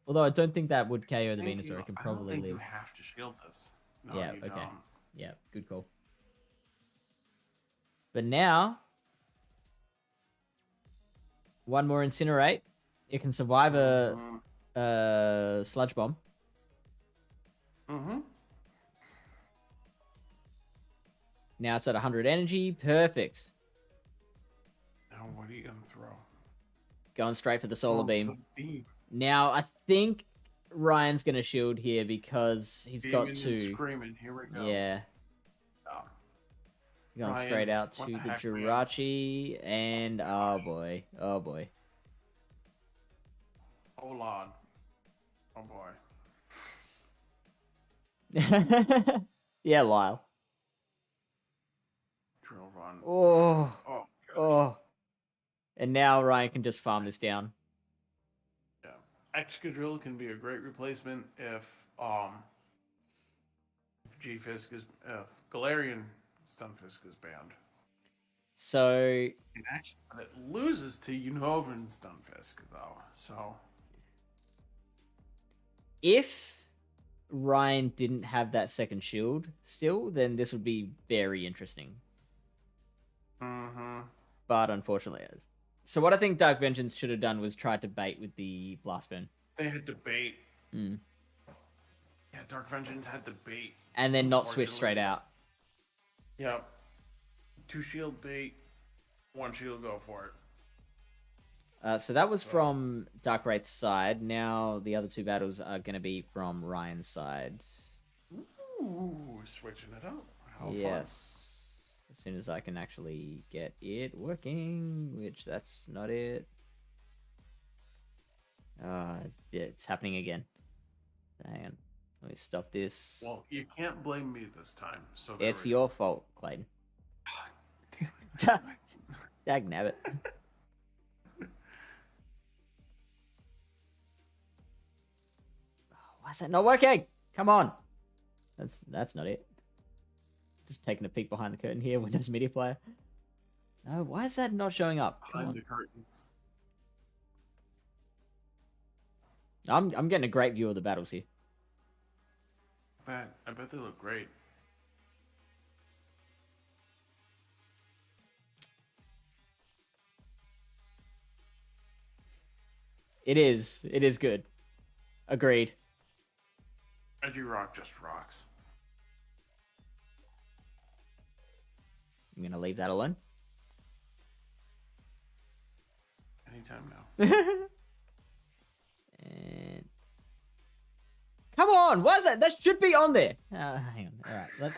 Although I don't think that would KO the Venusaur. It can probably live. You have to shield this. No, yeah. you Okay. don't. Yeah. Good call. But now, one more Incinerate. It can survive a Sludge Bomb. Mm-hmm. Now it's at 100 energy. Perfect. Now what are you going to throw? Going straight for the Solar Beam. The beam. Now, I think Ryan's going to shield here because he's got Beaming to... and screaming. Here we go. Yeah. Oh. Going Ryan, straight out to what the the heck, man? Jirachi. And, oh boy. Oh boy. Hold on. Oh boy. Yeah, Lyle. Drill run. Oh. Oh, gosh. Oh. And now Ryan can just farm this down. Yeah. Excadrill can be a great replacement if G-Fisk is Galarian Stunfisk is banned. So And actually, it loses to Unhoven Stunfisk though. So if Ryan didn't have that second shield still, then this would be very interesting. But unfortunately it is. So what I think Dark Vengeance should have done was tried to bait with the Blast Burn. they had to bait. Mm. Yeah, Dark Vengeance had to bait. And then not switch straight out. Yep. 2 shield bait, 1 shield go for it. So that was from Dark Wraith's side. Now the other 2 battles are going to be from Ryan's side. Ooh, switching it up. How fun. Yes. As soon as I can actually get it working, which that's not it. Yeah, it's happening again. Hang on. Let me stop this. Well, you can't blame me this time. So It's your fault, Clayton. Dag nabbit. Why is that not working? Come on. That's not it. Just taking a peek behind the curtain here, Windows Media Player. No, why is that not showing up? Come behind on. the curtain. I'm getting a great view of the battles here. I bet they look great. It is good. Agreed. Regirock just rocks. I'm gonna leave that alone. Anytime now. And come on, why is that? That should be on there. Hang on. All right,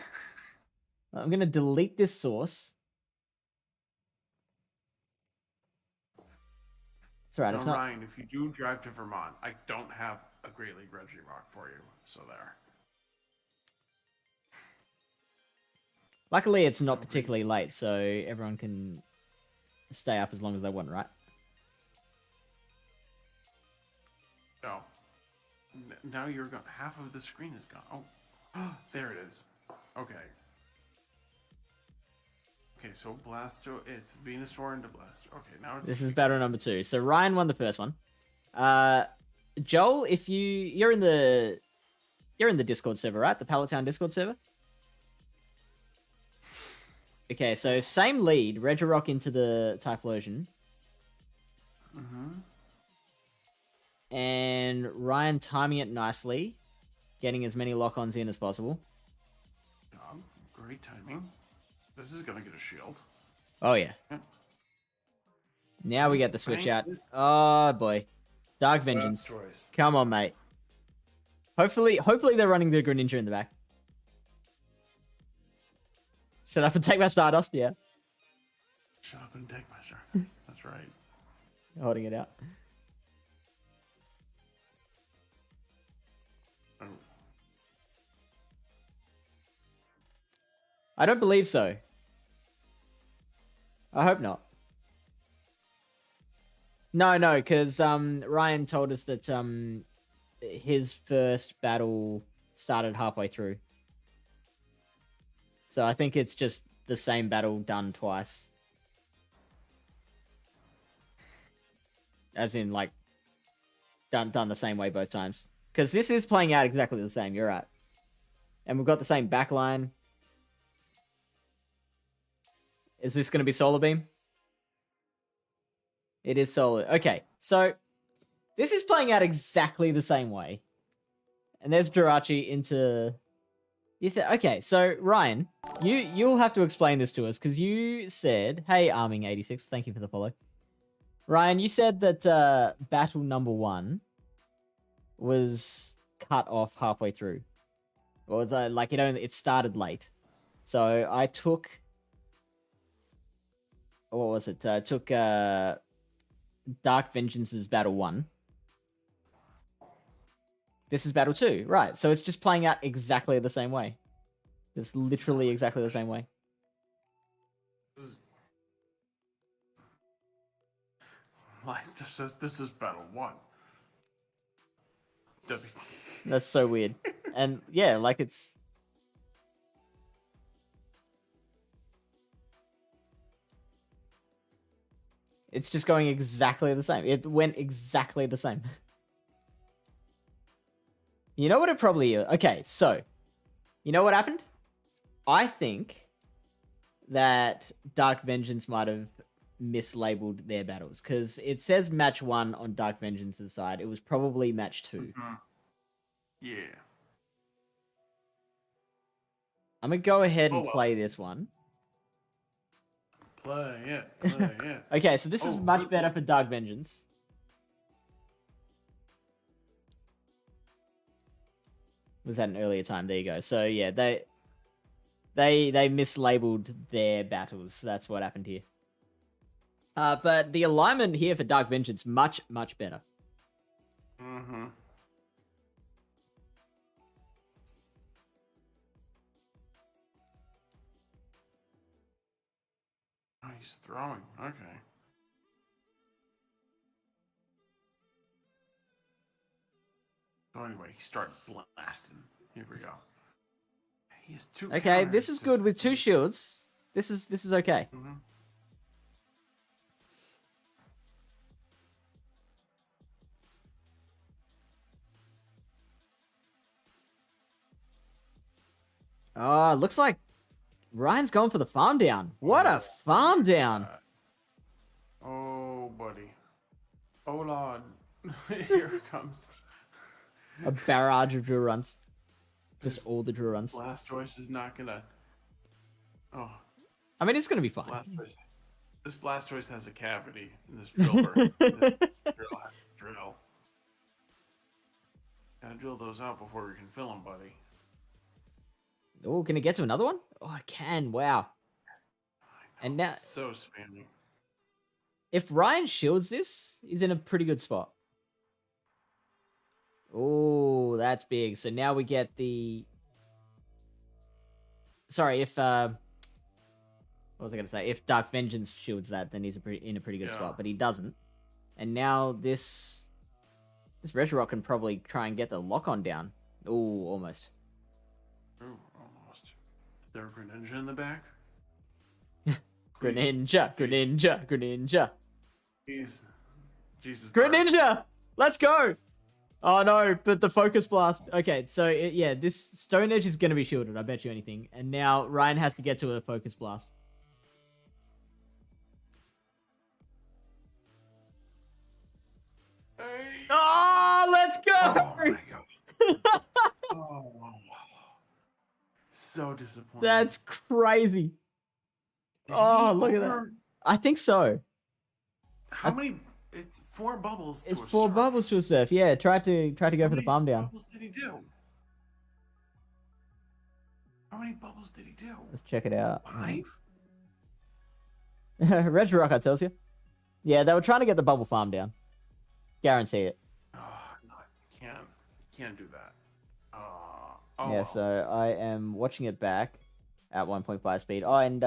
I'm gonna delete this source. It's all right. Now, It's not. Ryan, if you do drive to Vermont, I don't have a Great League Regirock for you. So there. Luckily, it's not particularly late, so everyone can stay up as long as they want, right? No. Now you're gone. Half of the screen is gone. Oh, there it is. Okay. Okay, so Blasto, it's Venusaur into Blasto. Okay, now it's... This is battle number 2. So Ryan won the first one. Joel, if you're in the Discord server, right? The Pallet Discord server. Okay, so same lead, Regirock into the Typhlosion. Mm-hmm. And Ryan timing it nicely, getting as many lock-ons in as possible. Great timing. This is going to get a shield. Oh, yeah. Yeah. Now we get the switch out. Thanks. Oh, boy. Dark Vengeance. Choice. Come on, mate. Hopefully they're running the Greninja in the back. Shut up and take my Stardust, yeah. Shut up and take my shot. That's right. Holding it out. Oh. I don't believe so. I hope not. No, because Ryan told us that his first battle started halfway through. So I think it's just the same battle done twice. As in, like, done the same way both times. Because this is playing out exactly the same, you're right. And we've got the same backline. Is this going to be Solar Beam? It is Solar. Okay, so this is playing out exactly the same way. And there's Jirachi into... Okay, so Ryan, you'll have to explain this to us because you said, hey, Arming86, thank you for the follow. Ryan, you said that battle number 1 was cut off halfway through. Or like it started late. So I took... What was it? I took Dark Vengeance's battle 1. This is battle 2, right? So it's just playing out exactly the same way. It's literally exactly the same way. This is battle 1. WT. That's so weird. And yeah, like it's... It's just going exactly the same. It went exactly the same. You know what it probably is? Okay, so, you know what happened? I think that Dark Vengeance might have mislabeled their battles, because it says match 1 on Dark Vengeance's side. It was probably match 2. Mm-hmm. Yeah. I'm going to go ahead and play this one. Play it. Okay, so this is much better for Dark Vengeance. Was at an earlier time. There you go. So yeah, they mislabeled their battles. That's what happened here. But the alignment here for Dark Vengeance much better. Mm-hmm. Oh, he's throwing. Okay. So anyway, he started blasting. Here we go. He has 2. Okay, this is good with 2 shields. This is okay. Mm-hmm. Oh, looks like Ryan's going for the farm down. What a farm down! Oh, buddy. Oh, Lord. Here it comes. A barrage of drill runs. Just all the drill runs. Blastoise is not gonna... Oh. I mean, it's gonna be fine. This Blastoise has a cavity in this driller. This drill has to drill. Gotta drill those out before we can fill them, buddy. Oh, can it get to another one? Oh, I can. Wow. And now... So spammy. If Ryan shields this, he's in a pretty good spot. Oh, that's big. So now we get the... Sorry, if... What was I going to say? If Dark Vengeance shields that, then he's in a pretty good spot. But he doesn't. And now this... This Regirock can probably try and get the lock-on down. Oh, almost. Ooh, almost. Is there a Greninja in the back? Greninja. Jesus. Greninja! Let's go! Oh no, but the Focus Blast. Okay, so yeah, this Stone Edge is going to be shielded, I bet you anything. And now Ryan has to get to a Focus Blast. Hey. Oh, let's go! Oh my god. Oh, so disappointing. That's crazy. Oh, look at that. I think so. How many? It's 4 bubbles. It's 4 bubbles to a surf. Yeah, try to go for the farm down. How many bubbles did he do? How many bubbles did he do? Let's check it out. 5? Regirock, I tells you. Yeah, they were trying to get the bubble farm down. Guarantee it. Oh, no, can't do that. Yeah, so I am watching it back at 1.5 speed. Oh, and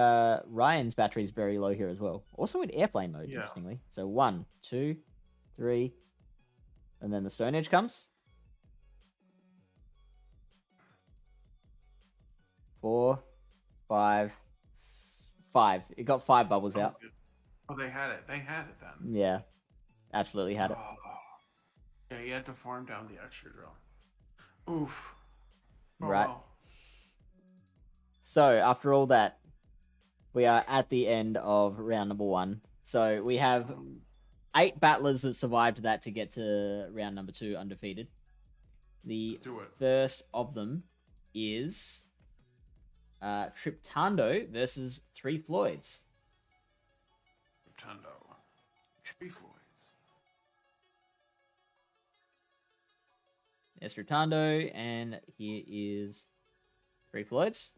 Ryan's battery is very low here as well. Also in airplane mode, interestingly. So 1, 2, 3, and then the Stone Edge comes. 4, 5, 5. It got 5 bubbles out. Oh, they had it. They had it then. Yeah, absolutely had it. Oh. Yeah, you had to farm down the extra drill. Oof. Oh, Right. well. So, after all that, we are at the end of round number 1. So we have 8 battlers that survived that to get to round number 2 undefeated. The Let's do it. first of them is Triptando versus 3 Floyds. Nintendo. 3 Floyds. There's Triptando, and here is 3 Floyds.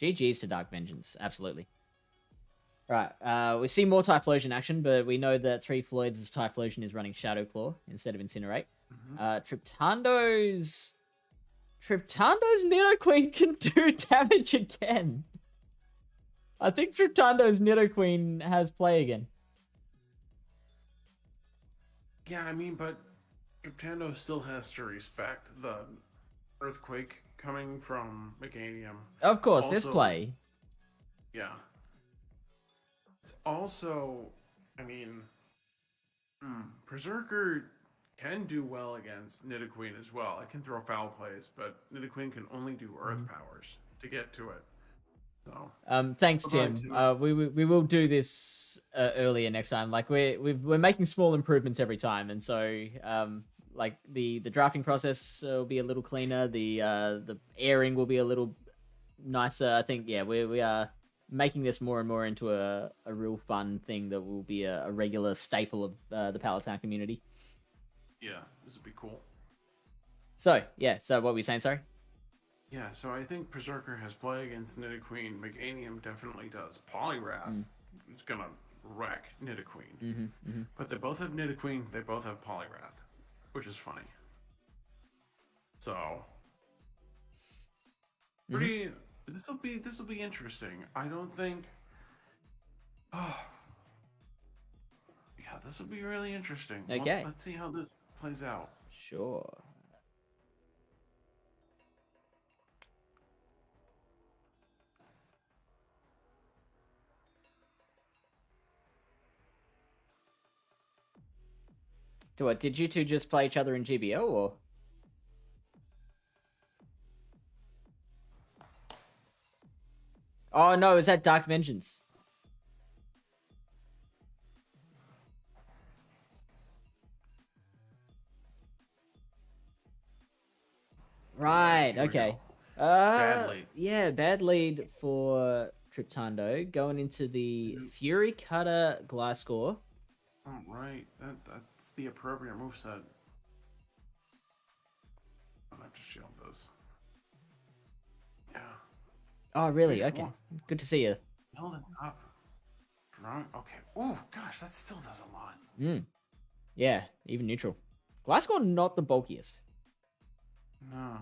GG's to Dark Vengeance, absolutely. Right, we see more Typhlosion action, but we know that 3 Floyds' Typhlosion is running Shadow Claw instead of Incinerate. Triptando's Nidoqueen can do damage again. I think Triptando's Nidoqueen has play again. Yeah, I mean, but Triptando still has to respect the Earthquake coming from Meganium. Of course, there's Also- play. Yeah. It's also, I mean, Berserker can do well against Nidoqueen as well. It can throw foul plays, but Nidoqueen can only do Earth powers to get to it. So. Thanks, Bye-bye, Tim. Tim. We will do this earlier next time. Like we're making small improvements every time, and so like the drafting process will be a little cleaner. The airing will be a little nicer. I think we are making this more and more into a real fun thing that will be a regular staple of the Palatine community. Yeah, this would be cool. So what were you saying? Sorry. Yeah, so I think Berserker has play against Nidoqueen. Meganium definitely does. Poliwrath is gonna wreck Nidoqueen. But they both have Nidoqueen. They both have Poliwrath, which is funny. So, pretty. This will be interesting. I don't think. Oh, yeah, this will be really interesting. Okay. Let's see how this plays out. Sure. So what, did you two just play each other in GBL, or? Oh no, is that Dark Vengeance? Right, Here we okay. go. Bad lead. Yeah, bad lead for Triptando. Going into the Fury Cutter Gliscor. Oh, right. That's the appropriate moveset. I'll have to shield this. Yeah. Oh, really? Before. Okay. Good to see you. Build it up. Drunk. Okay. Oh, gosh, that still does a lot. Yeah, even neutral. Gliscor not the bulkiest. No.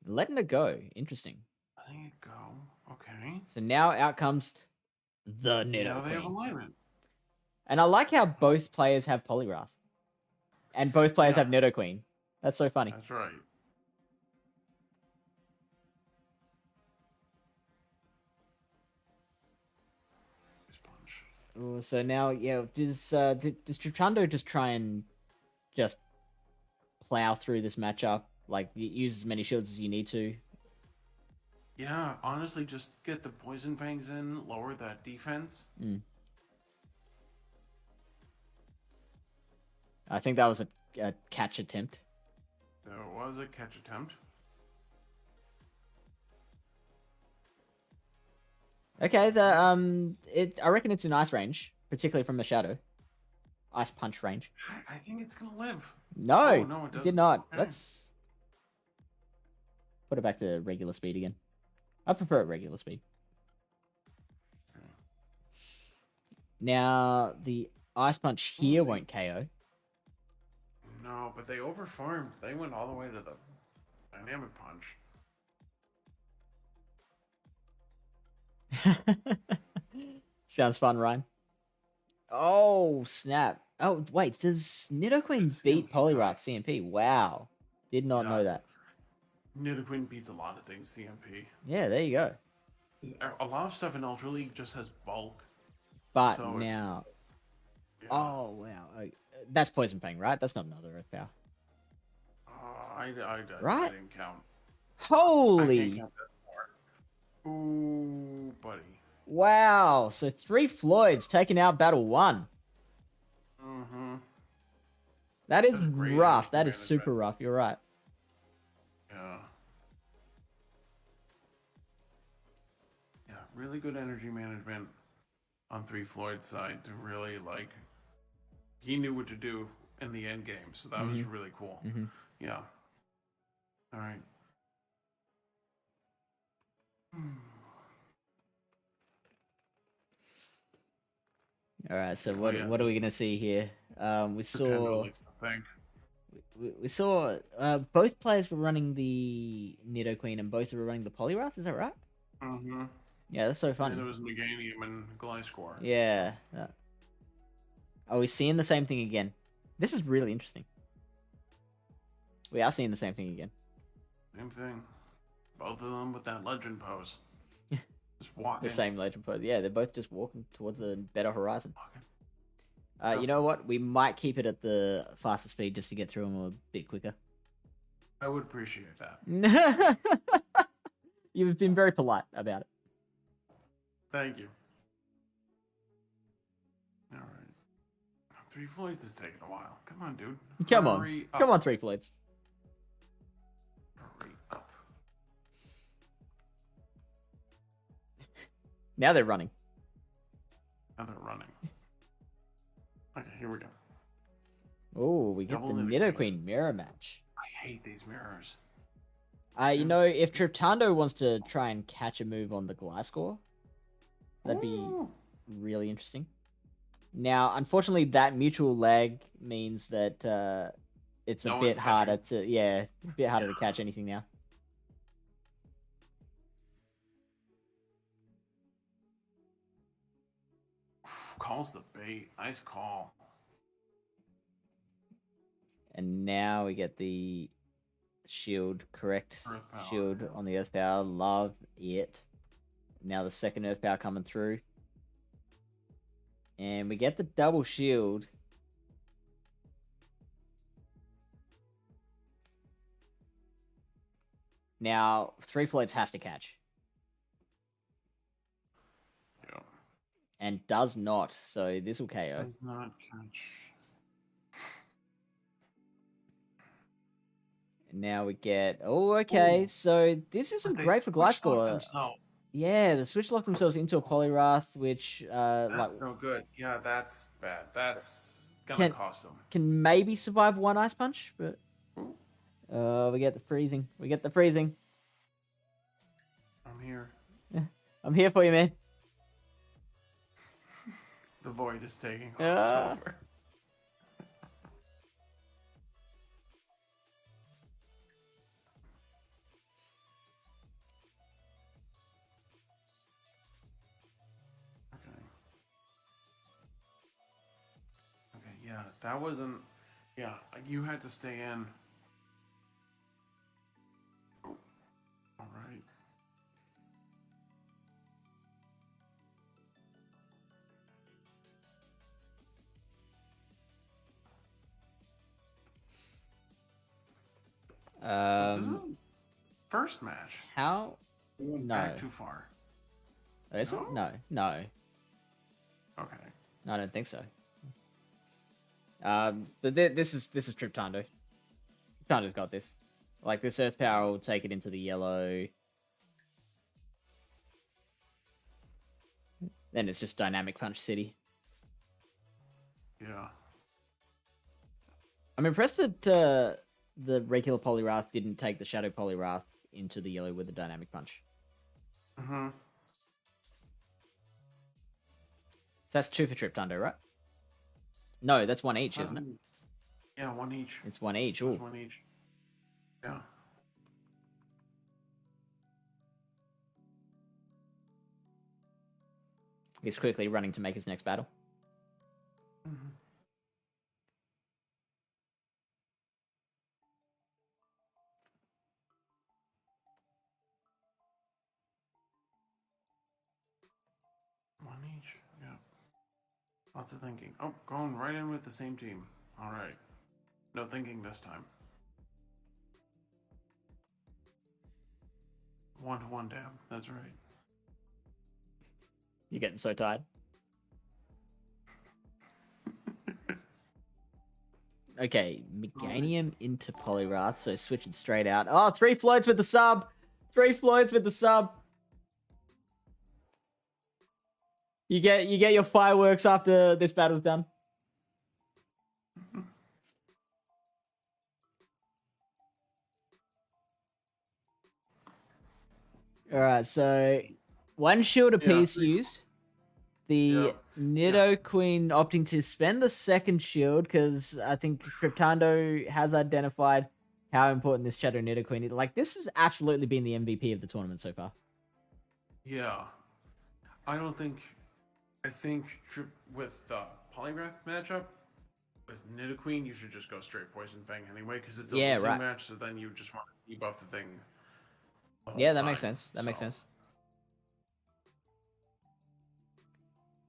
Letting it go. Interesting. Letting it go. Okay. So now out comes the Now they have Nidoqueen. alignment. And I like how both players have Poliwrath. And both players Yeah. have Nidoqueen. That's so funny. That's right. Punch. Ooh, so now, does Triptando just try and just plow through this matchup? Like, use as many shields as you need to? Yeah, honestly, just get the Poison Fangs in, lower that defense. I think that was a catch attempt. There was a catch attempt. Okay, I reckon it's in ice range, particularly from the shadow. Ice punch range. I think it's gonna live. No, Oh, no, it it did doesn't. not. Okay. Let's put it back to regular speed again. I prefer it regular speed. Now, the ice punch here won't KO. No, but they overfarmed. They went all the way to the Dynamic Punch. Sounds fun, Ryan. Oh, snap. Oh, wait, does Nidoqueen It's beat CMP. Poliwrath CMP? Wow. Did not know that. Nidoqueen beats a lot of things CMP. Yeah, there you go. A lot of stuff in Ultra League just has bulk. But So it's- now... Yeah. Oh, wow. That's Poison Fang, right? That's not another Earth Power. I Right? didn't count. I can't Holy! count that far. Ooh, buddy. Wow. So 3 Floyds taking out Battle 1. Mm-hmm. That is That's great rough. energy That is management. super rough. You're right. Yeah. Yeah, really good energy management on 3 Floyd's side to really, like, he knew what to do in the end game, so that was really cool. Mm-hmm. Yeah. All right. All right. So Oh, yeah. what are we gonna see here? We Nintendo saw likes to think. we saw both players were running the Nidoqueen and both were running the Poliwrath. Is that right? Mm-hmm. Yeah, that's so funny. And it was Meganium and Gliscor. Yeah. Are we seeing the same thing again? This is really interesting. We are seeing the same thing again. Same thing. Both of them with that legend pose. Just walking. The same legend pose. Yeah, they're both just walking towards a better horizon. Walking. You know what? We might keep it at the faster speed just to get through them a bit quicker. I would appreciate that. You've been very polite about it. Thank you. All right. 3 Floyds is taking a while. Come on, dude. Come Hurry on. up. Come on, 3 Floyds. Hurry up. Now they're running. Now they're running. Okay, here we go. Oh, we get Double the Nidoqueen. Nidoqueen mirror match. I hate these mirrors. You know, if Triptando wants to try and catch a move on the Gliscor, that'd be Ooh. really interesting. Now, unfortunately, that mutual lag means that it's a No bit one's harder catching. a bit harder to catch anything now. Calls the bait. Nice call. And now we get the shield, correct Earth power, shield yeah. on the Earth Power. Love it. Now the second Earth Power coming through. And we get the double shield. Now, 3 Floats has to catch. Yeah. And does not, so this will KO. Does not catch. And now we get... Oh, okay, Ooh. so this isn't They great for switched locked Gliscor. themselves. Yeah, they switch locked themselves into a Poliwrath, which That's no good. Yeah, that's bad. That's gonna cost them. can maybe survive one Ice Punch, but... Ooh. We get the freezing. We get the freezing. I'm here. I'm here for you, man. The void is taking Ah. over. Okay. Okay, yeah, that wasn't. Yeah, you had to stay in. Oh, all right. This is first match. How? We went No. back too far. Is it? No. No. Okay. No, I don't think so. But this is Triptando. Triptando's got this. Like, this Earth Power will take it into the yellow. Then it's just Dynamic Punch City. Yeah. I'm impressed that the regular Poliwrath didn't take the Shadow Poliwrath into the yellow with the Dynamic Punch. Mm-hmm. So that's 2 for Triptando, right? No, that's 1 each, isn't it? Yeah, one each. It's 1 each. There's Ooh. one each. Yeah. He's quickly running to make his next battle. Mm-hmm. One each. Yeah. Lots of thinking. Oh, going right in with the same team. All right. No thinking this time. 1-to-1 dab. That's right. You're getting so tired. Okay, Meganium into Poliwrath, so switching straight out. Oh, 3 floats with the sub! 3 floats with the sub! You get your fireworks after this battle's done. Alright, so 1 shield apiece used. The Nidoqueen opting to spend the 2nd shield because I think Cryptando has identified how important this Shadow Nidoqueen is. Like, this has absolutely been the MVP of the tournament so far. Yeah. I think with the Polygraph matchup, with Nidoqueen, you should just go straight Poison Fang anyway because it's a losing match, so then you just want to debuff the thing. Yeah, that makes sense. That makes sense.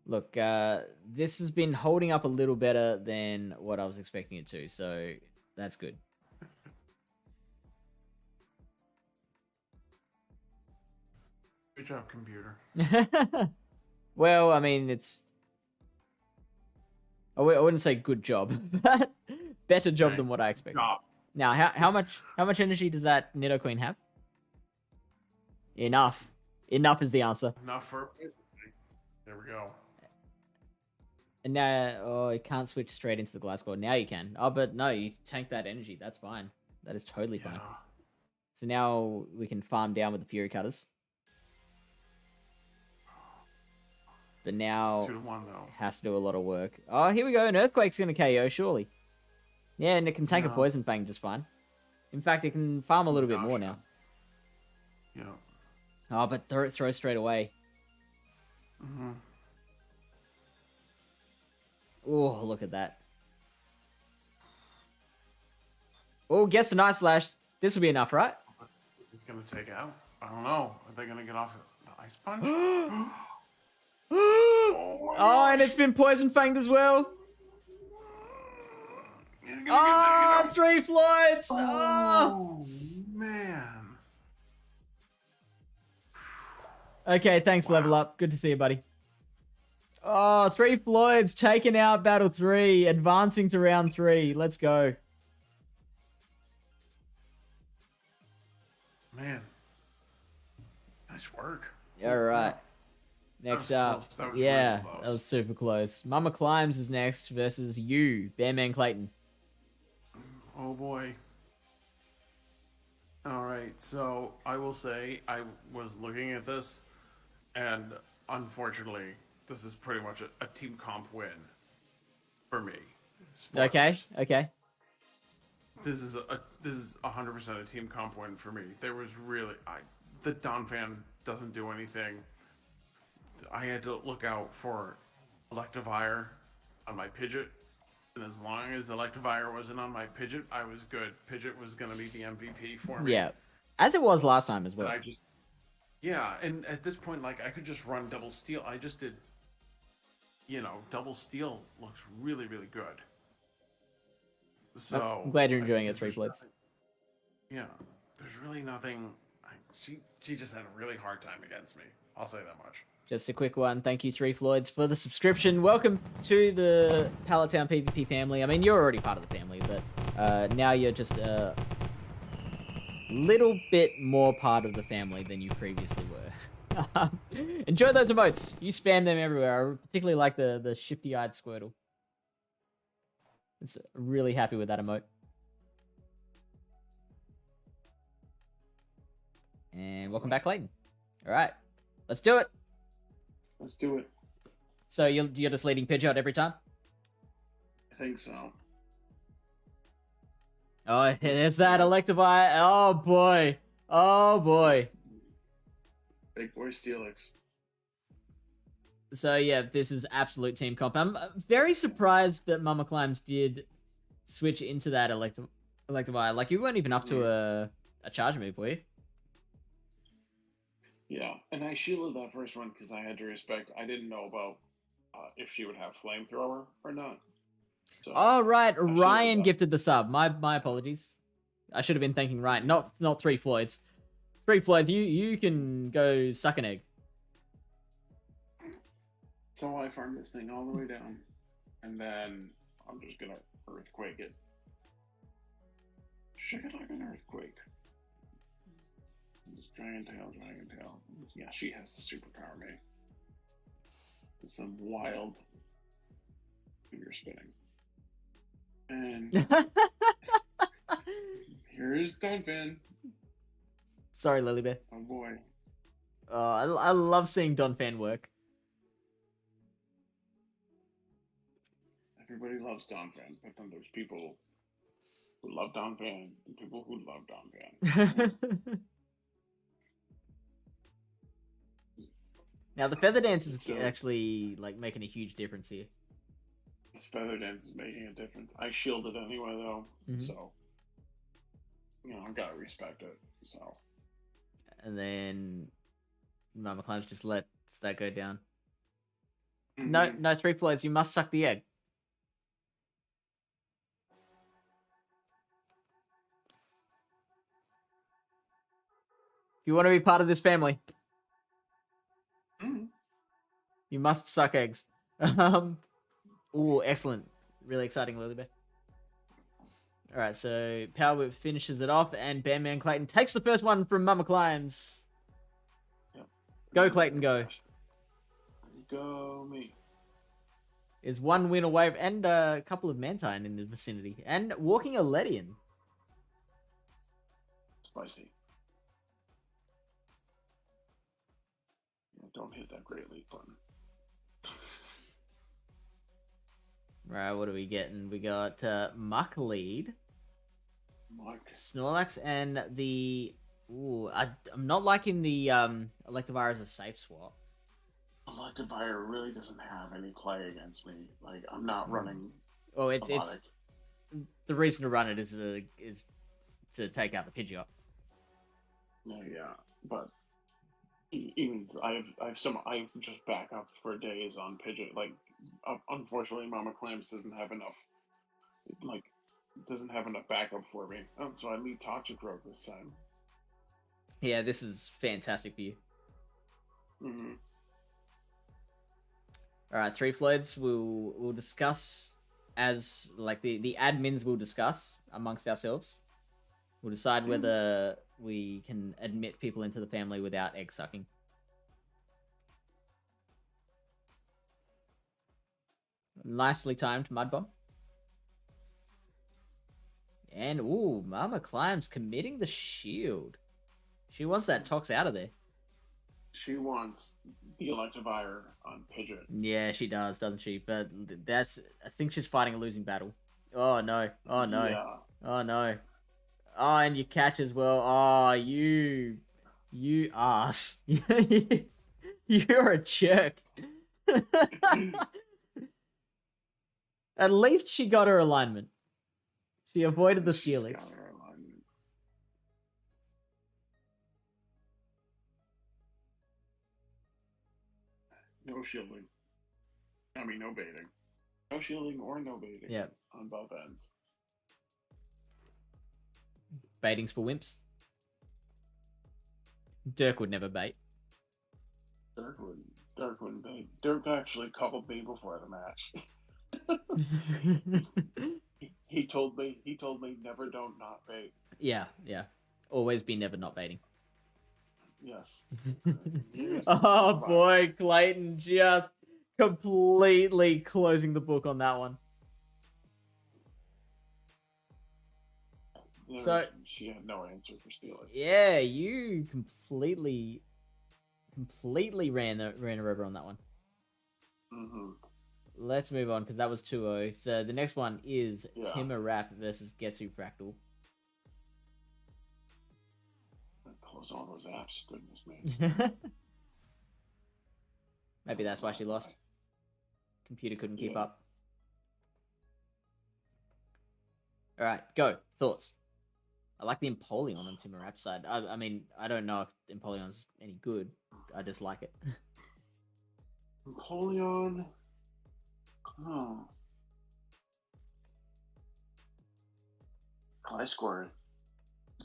Look, this has been holding up a little better than what I was expecting it to, so that's good. Good job, computer. Well, I mean, it's... I wouldn't say good job, but better job than what I expected. Now, how much energy does that Nidoqueen have? Enough. Enough is the answer. Enough for... There we go. And now, you can't switch straight into the Glass Core. Now you can. Oh, but no, you tank that energy. That's fine. That is totally fine. So now we can farm down with the Fury Cutters. But now 2-1 though. Has to do a lot of work. Oh, here we go. An Earthquake's going to KO, surely. Yeah, and it can take a Poison Fang just fine. In fact, it can farm a little bit more now. Yeah. Oh, but throw straight away. Mm-hmm. Oh, look at that. Oh, gets an Ice Slash. This will be enough, right? He's going to take out. I don't know. Are they going to get off the Ice Punch? Oh, and it's been Poison Fanged as well. Oh, 3 floats. Oh, man. Okay, thanks, Level Up. Good to see you, buddy. Oh, 3 Floyds taking out Battle 3, advancing to round 3. Let's go. Man. Nice work. All right. Next up. That was super close. Mamaclimbs is next versus you, Bearman Clayton. Oh, boy. All right, so I will say I was looking at this, and unfortunately, this is pretty much a team comp win for me. Spoilers. Okay. This is 100% a team comp win for me. There was really the Donphan doesn't do anything. I had to look out for Electivire on my Pidgeot, and as long as Electivire wasn't on my Pidgeot, I was good. Pidgeot was going to be the MVP for me. Yeah, as it was last time as well. And at this point, like, I could just run Double Steal. I just did, Double Steal looks really, really good. So I'm glad you're enjoying it, 3 Floats. Yeah, there's really nothing. She just had a really hard time against me. I'll say that much. Just a quick one. Thank you, 3 Floyds, for the subscription. Welcome to the Pallet Town PvP family. I mean, you're already part of the family, but now you're just a little bit more part of the family than you previously were. Enjoy those emotes. You spam them everywhere. I particularly like the shifty-eyed Squirtle. It's really happy with that emote. And welcome back, Clayton. All right, let's do it. Let's do it. So you're just leading Pidgeot every time? I think so. Oh, there's that Electivire. Oh, boy. Oh, boy. Big boy Steelix. So, yeah, this is absolute team comp. I'm very surprised that Mamaclimbs did switch into that Electivire. Like, you weren't even up to a charge move, were you? Yeah, and I shielded that first one because I had to respect. I didn't know about if she would have Flamethrower or not. So oh, right. Ryan gifted the sub. My apologies. I should have been thanking Ryan, not 3 Floyds. Three Floyds, you can go suck an egg. So I farm this thing all the way down, and then I'm just gonna earthquake it. Shake it like an earthquake. This Dragon Tail. Yeah, she has the superpower, mate. It's some wild finger spinning. And here is Donphan. Sorry, Lilybear. Oh boy. I love seeing Donphan work. Everybody loves Donphan, but then there's people who love Donphan and people who love Donphan. Now the feather dance is So- actually like making a huge difference here. This feather dance is making a difference. I shielded anyway though, so you know, I gotta respect it. So And then Mamaclimbs just lets that go down. Mhm. No, Three Floyds, you must suck the egg. If you want to be part of this family, Mhm. you must suck eggs. Ooh, excellent. Really exciting, Lilybear. Alright, so Power Whip finishes it off, and Bandman Clayton takes the first one from Mamaclimbs. Yep. Go, Clayton, go. Go me. Is one win away, and a couple of Mantine in the vicinity. And walking a Ledian. Spicy. Yeah, don't hit that great leap button. Right, what are we getting? We got Muck Lead, Mike. Snorlax, and the... Ooh, I'm not liking the Electivire as a safe swap. Electivire really doesn't have any play against me. Like, I'm not running. Oh, it's Melodic. the reason to run it is to take out the Pidgeot. No, yeah, but even I've just back up for days on Pidgeot. Like, unfortunately, Mamaclimbs doesn't have enough backup for me. So I lead Toxicroak this time. Yeah, this is fantastic for you. Mm-hmm. All right, Three Floyds we'll discuss as like the admins will discuss amongst ourselves. We'll decide whether we can admit people into the family without egg sucking. Nicely timed Mud Bomb. And ooh, Mamaclimbs committing the shield. She wants that Tox out of there. She wants the Electivire on Pidgeot. Yeah, she does, doesn't she? But I think she's fighting a losing battle. Oh no. Oh no. Yeah. Oh no. Oh, and you catch as well. Oh, you ass. You're a jerk. At least she got her alignment. She avoided the She's Steelix. got her alignment. No shielding. I mean, no baiting. No shielding or no baiting. Yeah. On both ends. Baiting's for wimps. Dirk would never bait. Dirk wouldn't bait. Dirk actually called me before the match. He told me never don't not bait. Yeah. Always be never not baiting. Yes. Oh boy, Clayton just completely closing the book on that one. Yeah, So- she had no answer for Steelix. Yeah, you completely ran her over on that one. Mm-hmm. Let's move on because that was 2-0. So the next one is Yeah. Timarap versus Getsu Fractal. Close all those apps. Goodness me. Maybe that's why she lost. Computer couldn't keep Yeah. up. All right, go. Thoughts? I like the Empoleon on Timarap side. I mean, I don't know if Empoleon's any good. I just like it. Napoleon. Oh. High score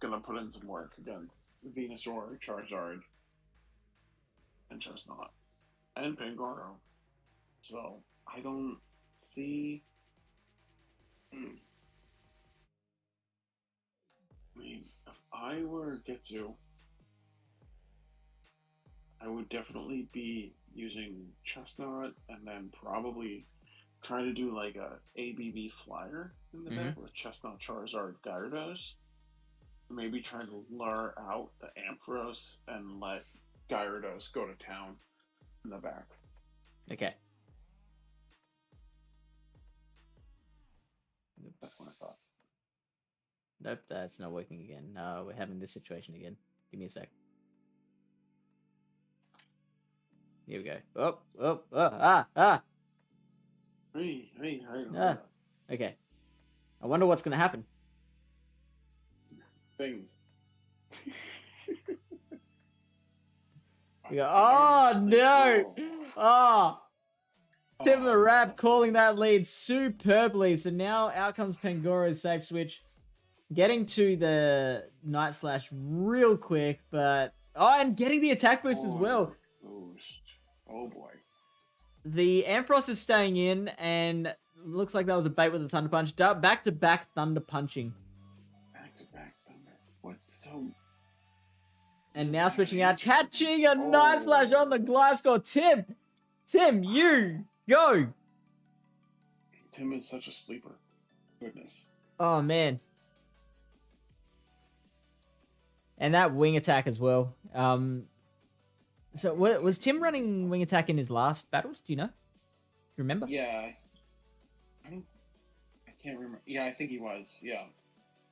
gonna put in some work against Venusaur, Charizard, and Chestnut, and Pangoro. So I don't see. I mean, if I were Getsu, I would definitely be using Chestnut and then probably try to do like a ABB flyer in the deck with Chestnut, Charizard, Gyarados. Maybe try to lure out the Ampharos and let Gyarados go to town in the back. Okay. That's what I thought. Nope, that's not working again. No, we're having this situation again. Give me a sec. Here we go. Ah! Hey. Okay. I wonder what's gonna happen. Things. We go, oh no! Oh! Tim Arab calling that lead superbly. So now out comes Pangoro's safe switch. Getting to the Night Slash real quick, but... Oh, and getting the attack boost as well. Oh boy. The Ampharos is staying in, and looks like that was a bait with the Thunder Punch. Back-to-back Thunder Punching. Back-to-back Thunder. What? So... And now switching out, catching a Night Slash on the Gliscor. Tim, you go. Tim is such a sleeper. Goodness. Oh, man. And that wing attack as well. So was Tim running wing attack in his last battles? Do you know? Do you remember? Yeah. I can't remember. Yeah, I think he was. Yeah.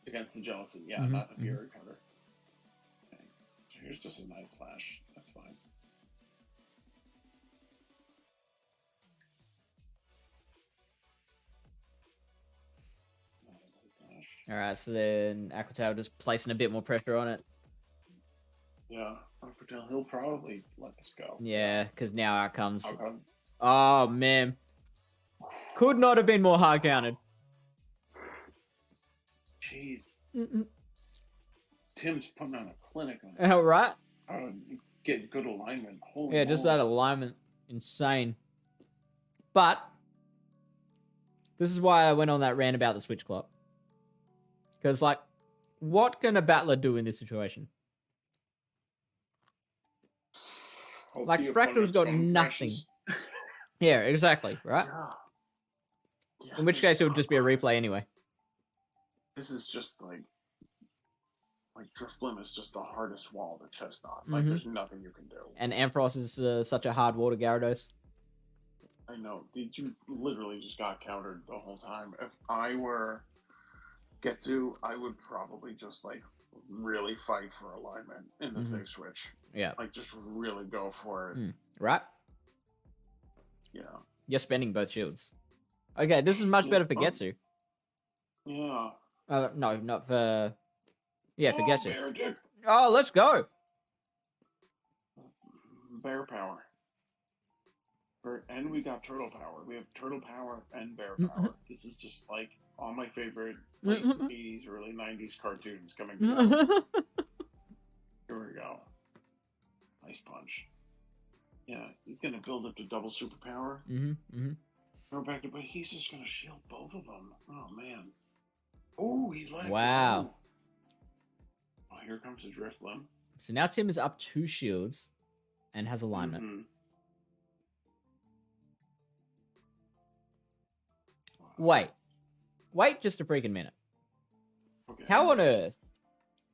Against the Jealousy. Yeah, not the Fury cover. Okay. So here's just a Night Slash. That's fine. All right, so then Aquitail just placing a bit more pressure on it. Yeah, Aquitail, he'll probably let this go. Yeah, because now out comes... Okay. Oh, man. Could not have been more hard counted. Jeez. Tim's putting on a clinic on it. All right. Get good alignment. Holy Yeah, just moly. that alignment. Insane. But this is why I went on that rant about the switch clock. Because, like, what can a battler do in this situation? Hope Like, the Fractal's opponent's got phone nothing. crashes. Yeah, exactly, right? Yeah, In which case, it would just be a replay anyway. This is just like Driftblim is just the hardest wall to Chestnut. Like, there's nothing you can do. And Ampharos is such a hard wall to Gyarados. I know. You literally just got countered the whole time. If I were Getsu, I would probably just like really fight for alignment in the safe switch. Yeah. Like, just really go for it. Right? Yeah. You're spending both shields. Okay, this is much better for Getsu. Yeah. No, not for... Yeah, for Getsu. Bear, Oh, let's go! bear power. And we got turtle power. We have turtle power and bear power. This is just like all my favorite late 80s, early 90s cartoons coming together. Here we go. Ice punch. Yeah, he's gonna build up to double superpower. Go back to, but he's just gonna shield both of them. Oh man. Oh, he's like, Wow. Oh, here comes the Driftblim. So now Tim is up 2 shields and has alignment. Wait just a freaking minute. Okay. How on earth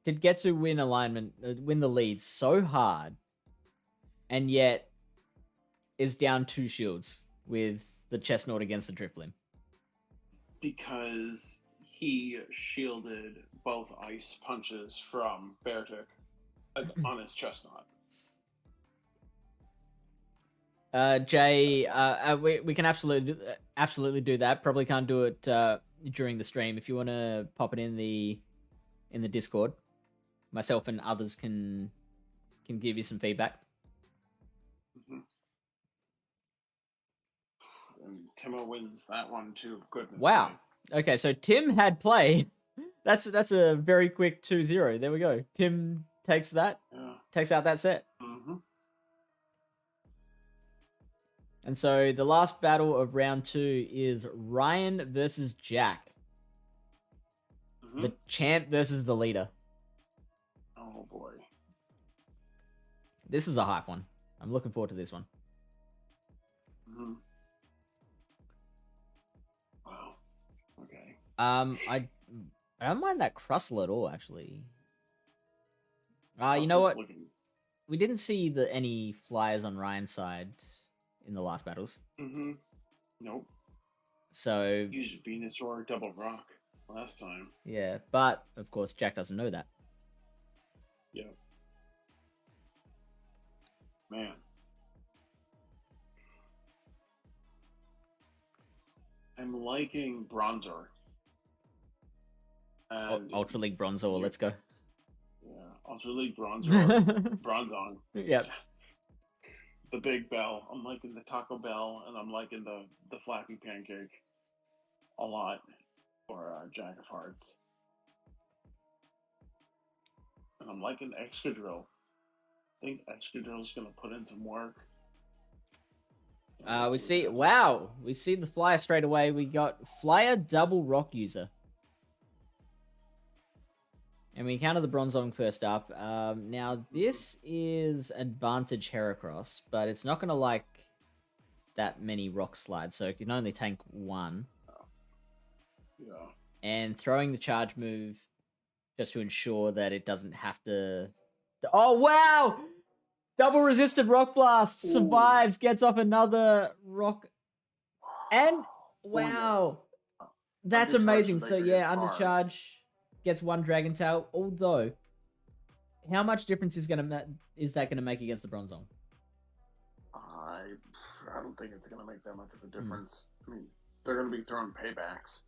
did Getsu win alignment, win the lead so hard, and yet is down 2 shields with the Chestnut against the Drifblim? Because he shielded both ice punches from Beartic on his Chestnut. Jay, we can absolutely do that. Probably can't do it during the stream. If you want to pop it in the Discord, myself and others can give you some feedback. And Timo wins that one too. Goodness. Wow. Me. Okay, so Tim had play That's a very quick 2-0. There we go. Tim takes that, Yeah. takes out that set. Mm-hmm. And so the last battle of round 2 is Ryan versus Jack. Mm-hmm. The champ versus the leader. Oh boy. This is a hype one. I'm looking forward to this one. Mm-hmm. Wow. Okay. I don't mind that Crustle at all, actually. You know Russell's what? looking- We didn't see any flyers on Ryan's side in the last battles. Mm-hmm. Nope. So, Used Venusaur double rock last time. yeah. But, of course, Jack doesn't know that. Yeah. Man. I'm liking Bronzor. And Ultra League Bronzor, let's go. yeah, Ultra League Bronzor, Bronzong. Yep. The Big Bell. I'm liking the Taco Bell, and I'm liking the Flappy Pancake a lot for Jack of Hearts. And I'm liking Excadrill. I think Excadrill's gonna put in some work. We see the flyer straight away. We got flyer double rock user. And we encounter the Bronzong first up. Now, this is advantage Heracross, but it's not going to like that many rock slides, so it can only tank one. Yeah. And throwing the charge move just to ensure that it doesn't have to... Oh, wow! Double resisted Rock Blast. Survives, gets off another rock. And, wow! That's amazing. So, yeah, undercharge... Gets one Dragon Tail, although how much difference is that gonna make against the Bronzong? I don't think it's gonna make that much of a difference. I mean, they're gonna be throwing paybacks.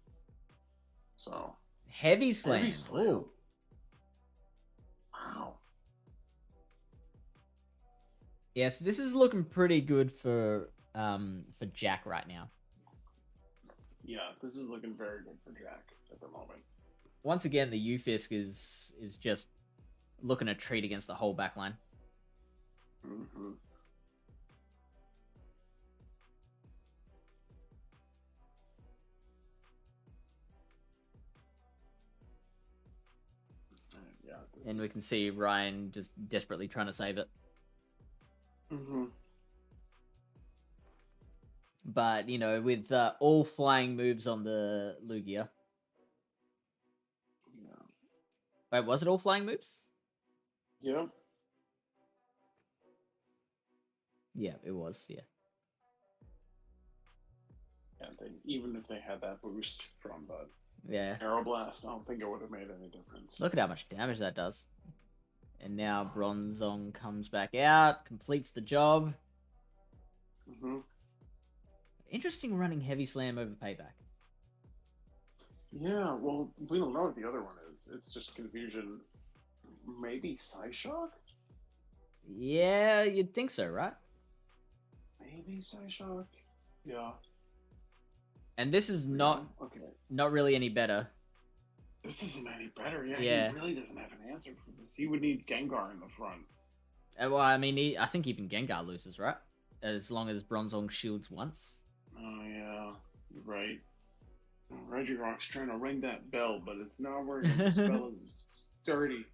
So Heavy Slam. Heavy Slam. Ooh. Wow. Yes, this is looking pretty good for Jack right now. Yeah, this is looking very good for Jack at the moment. Once again, the Ufisk is just looking a treat against the whole backline. Mm-hmm. Yeah, and we can see Ryan just desperately trying to save it. Mm-hmm. But, you know, with all flying moves on the Lugia. Wait, was it all flying moves? Yeah. Yeah, it was, yeah. Yeah, even if they had that boost from the Yeah. Aeroblast, I don't think it would have made any difference. Look at how much damage that does. And now Bronzong comes back out, completes the job. Mm-hmm. Interesting running Heavy Slam over Payback. Yeah, well, we don't know what the other one is. It's just confusion. Maybe Psyshock? Yeah, you'd think so, right? Maybe Psyshock? Yeah. And this is not really any better. This isn't any better. Yeah, Yeah. He really doesn't have an answer for this. He would need Gengar in the front. Well, I mean, I think even Gengar loses, right? As long as Bronzong shields once. Oh, yeah. You're right. Regirock's trying to ring that bell, but it's not working. This bell is sturdy.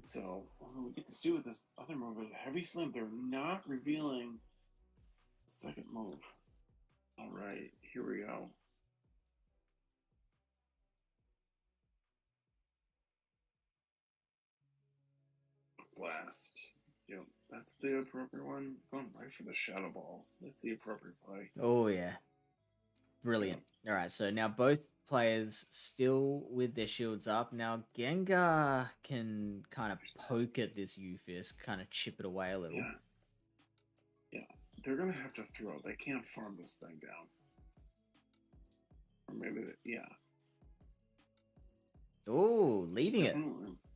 So, we get to see what this other move is. Heavy Slam, they're not revealing the second move. Alright, here we go. Blast. Yep, that's the appropriate one. Going right for the Shadow Ball. That's the appropriate play. Oh, yeah. Brilliant. All right, so now both players still with their shields up. Now Gengar can kind of poke at this Ufisk, kind of chip it away a little. Yeah, they're going to have to throw. They can't farm this thing down. Or maybe, yeah. Oh, leaving it.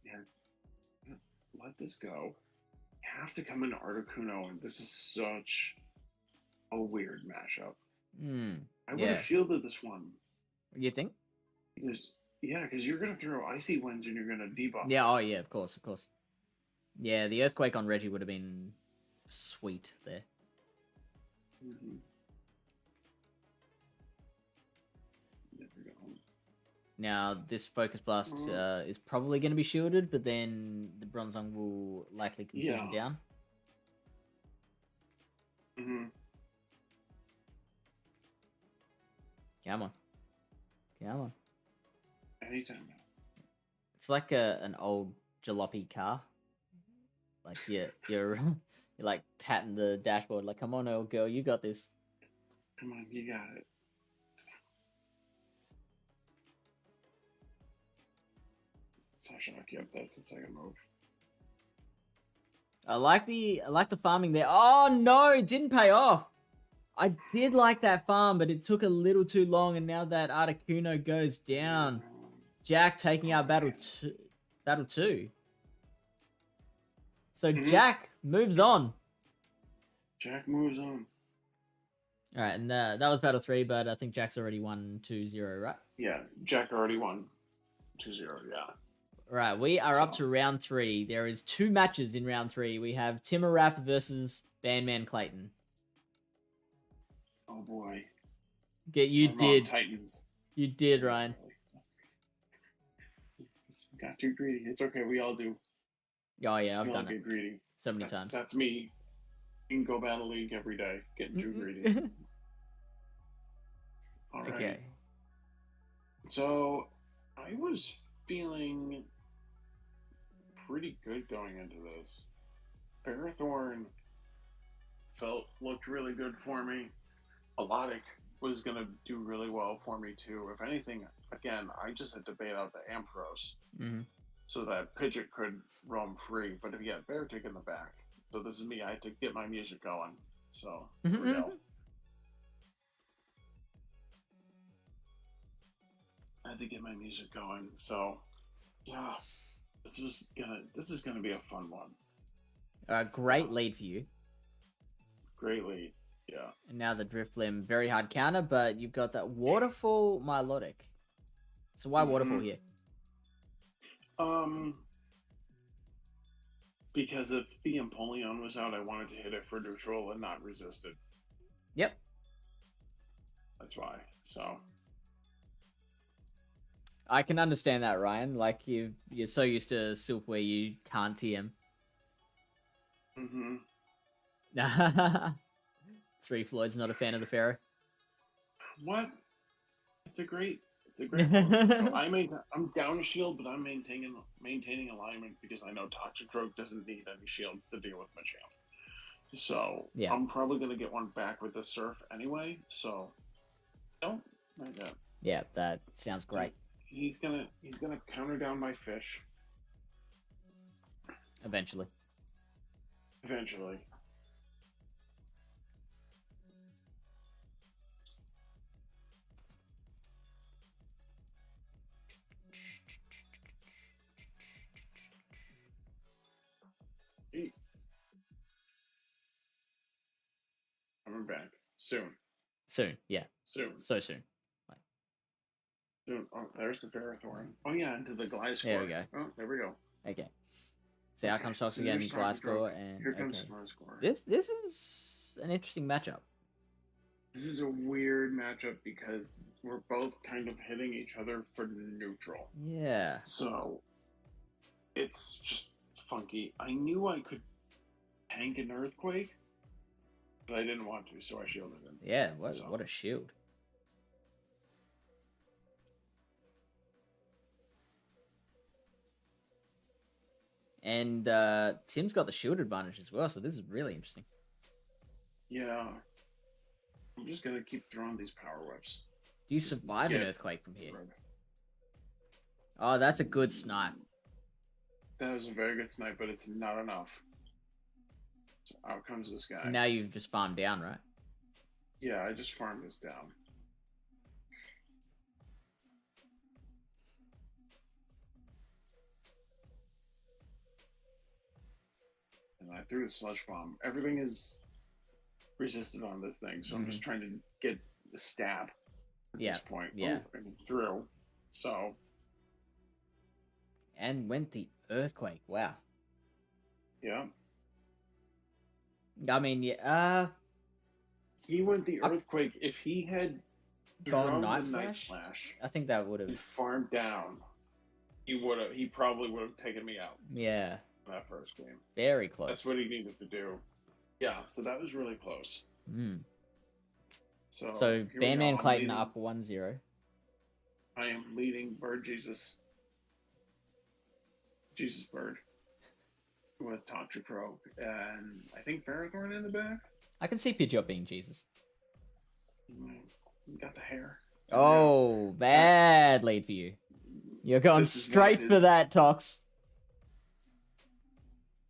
Yeah. Let this go. You have to come into Articuno, and this is such a weird mashup. I would have shielded this one. You think? Because Yeah, because you're gonna throw icy winds and you're gonna debuff. Yeah, oh yeah, of course, of course. Yeah, the earthquake on Reggie would have been sweet there. Mm-hmm. There we go. Now, this Focus Blast is probably going to be shielded, but then the Bronzong will likely confusion down. Mm-hmm. Come on. Come on. Anytime now. It's like an old jalopy car. Like, you're like patting the dashboard, like, come on, old girl, you got this. Come on, you got it. Shock, yep, that's the second move. I like the farming there. Oh no, it didn't pay off. I did like that farm, but it took a little too long, and now that Articuno goes down, Jack taking out battle two. So Jack moves on. Jack moves on. All right, and that was battle 3, but I think Jack's already won 2-0, right? Yeah, Jack already won 2-0. Yeah. Right, we are up to round 3. There is 2 matches in round 3. We have Timmer Rapp versus Bandman Clayton. Oh boy. You did. Titans. You did, Ryan. Got too greedy. It's okay. We all do. Oh yeah, I've done it. Get greedy. So many times. That's me. In Go Battle League every day, getting too greedy. All right. Okay. So I was feeling pretty good going into this. Parathorn looked really good for me. Alodic was gonna do really well for me too. If anything, again, I just had to bait out the Ampharos so that Pidgeot could roam free. But if you had Beartic in the back, so this is me. I had to get my music going. So here we go. I had to get my music going. So yeah, this is gonna be a fun one. Great lead for you. Great lead. Yeah. And now the Drift Limb, very hard counter, but you've got that Waterfall Milotic. So why Waterfall here? Because if the Empoleon was out, I wanted to hit it for neutral and not resisted. Yep. That's why. So I can understand that, Ryan. Like you're so used to Silph where you can't TM. Three Floyd's not a fan of the Pharaoh. What? It's a great one. So I'm down a shield, but I'm maintaining alignment because I know Toxic Rogue doesn't need any shields to deal with Machamp. So yeah. I'm probably gonna get one back with the Surf anyway. So don't like that. Yeah, that sounds great. So he's gonna counter down my fish. Eventually. Coming back soon. Yeah. Soon. So soon. Soon. Oh, there's the Parathorn. Oh yeah, into the Gliscor. There we go. Oh, there we go. Okay. So out comes Tox again, Gliscor, and here comes Gliscor. This is an interesting matchup. This is a weird matchup because we're both kind of hitting each other for neutral. Yeah. So it's just funky. I knew I could tank an Earthquake, but I didn't want to, so I shielded him. Yeah, what a shield. And Tim's got the shield advantage as well, so this is really interesting. Yeah. I'm just going to keep throwing these power whips. Do you survive an Earthquake from here? Oh, that's a good snipe. That was a very good snipe, but it's not enough. So out comes this guy. So now you've just farmed down, right? Yeah, I just farmed this down. And I threw the Sludge Bomb. Everything is resisted on this thing, so I'm just trying to get the stab at this point. Yeah. And through. So and went the Earthquake. Wow. Yeah. I mean, yeah. He went the Earthquake. If he had Gone drugged Night the Night Slash? Slash I think that would have. and farmed down, he probably would have taken me out Yeah. in that first game. Very close. That's what he needed to do. Yeah, so that was really close. Mm. So here we Bandman go. Clayton up 1-0. I am leading Bird Jesus Bird with Toxicroak, and I think Ferrothorn in the back. I can see Pidgeot being Jesus. He's got the hair. Oh, bad lead for you. You're going straight for that, Tox.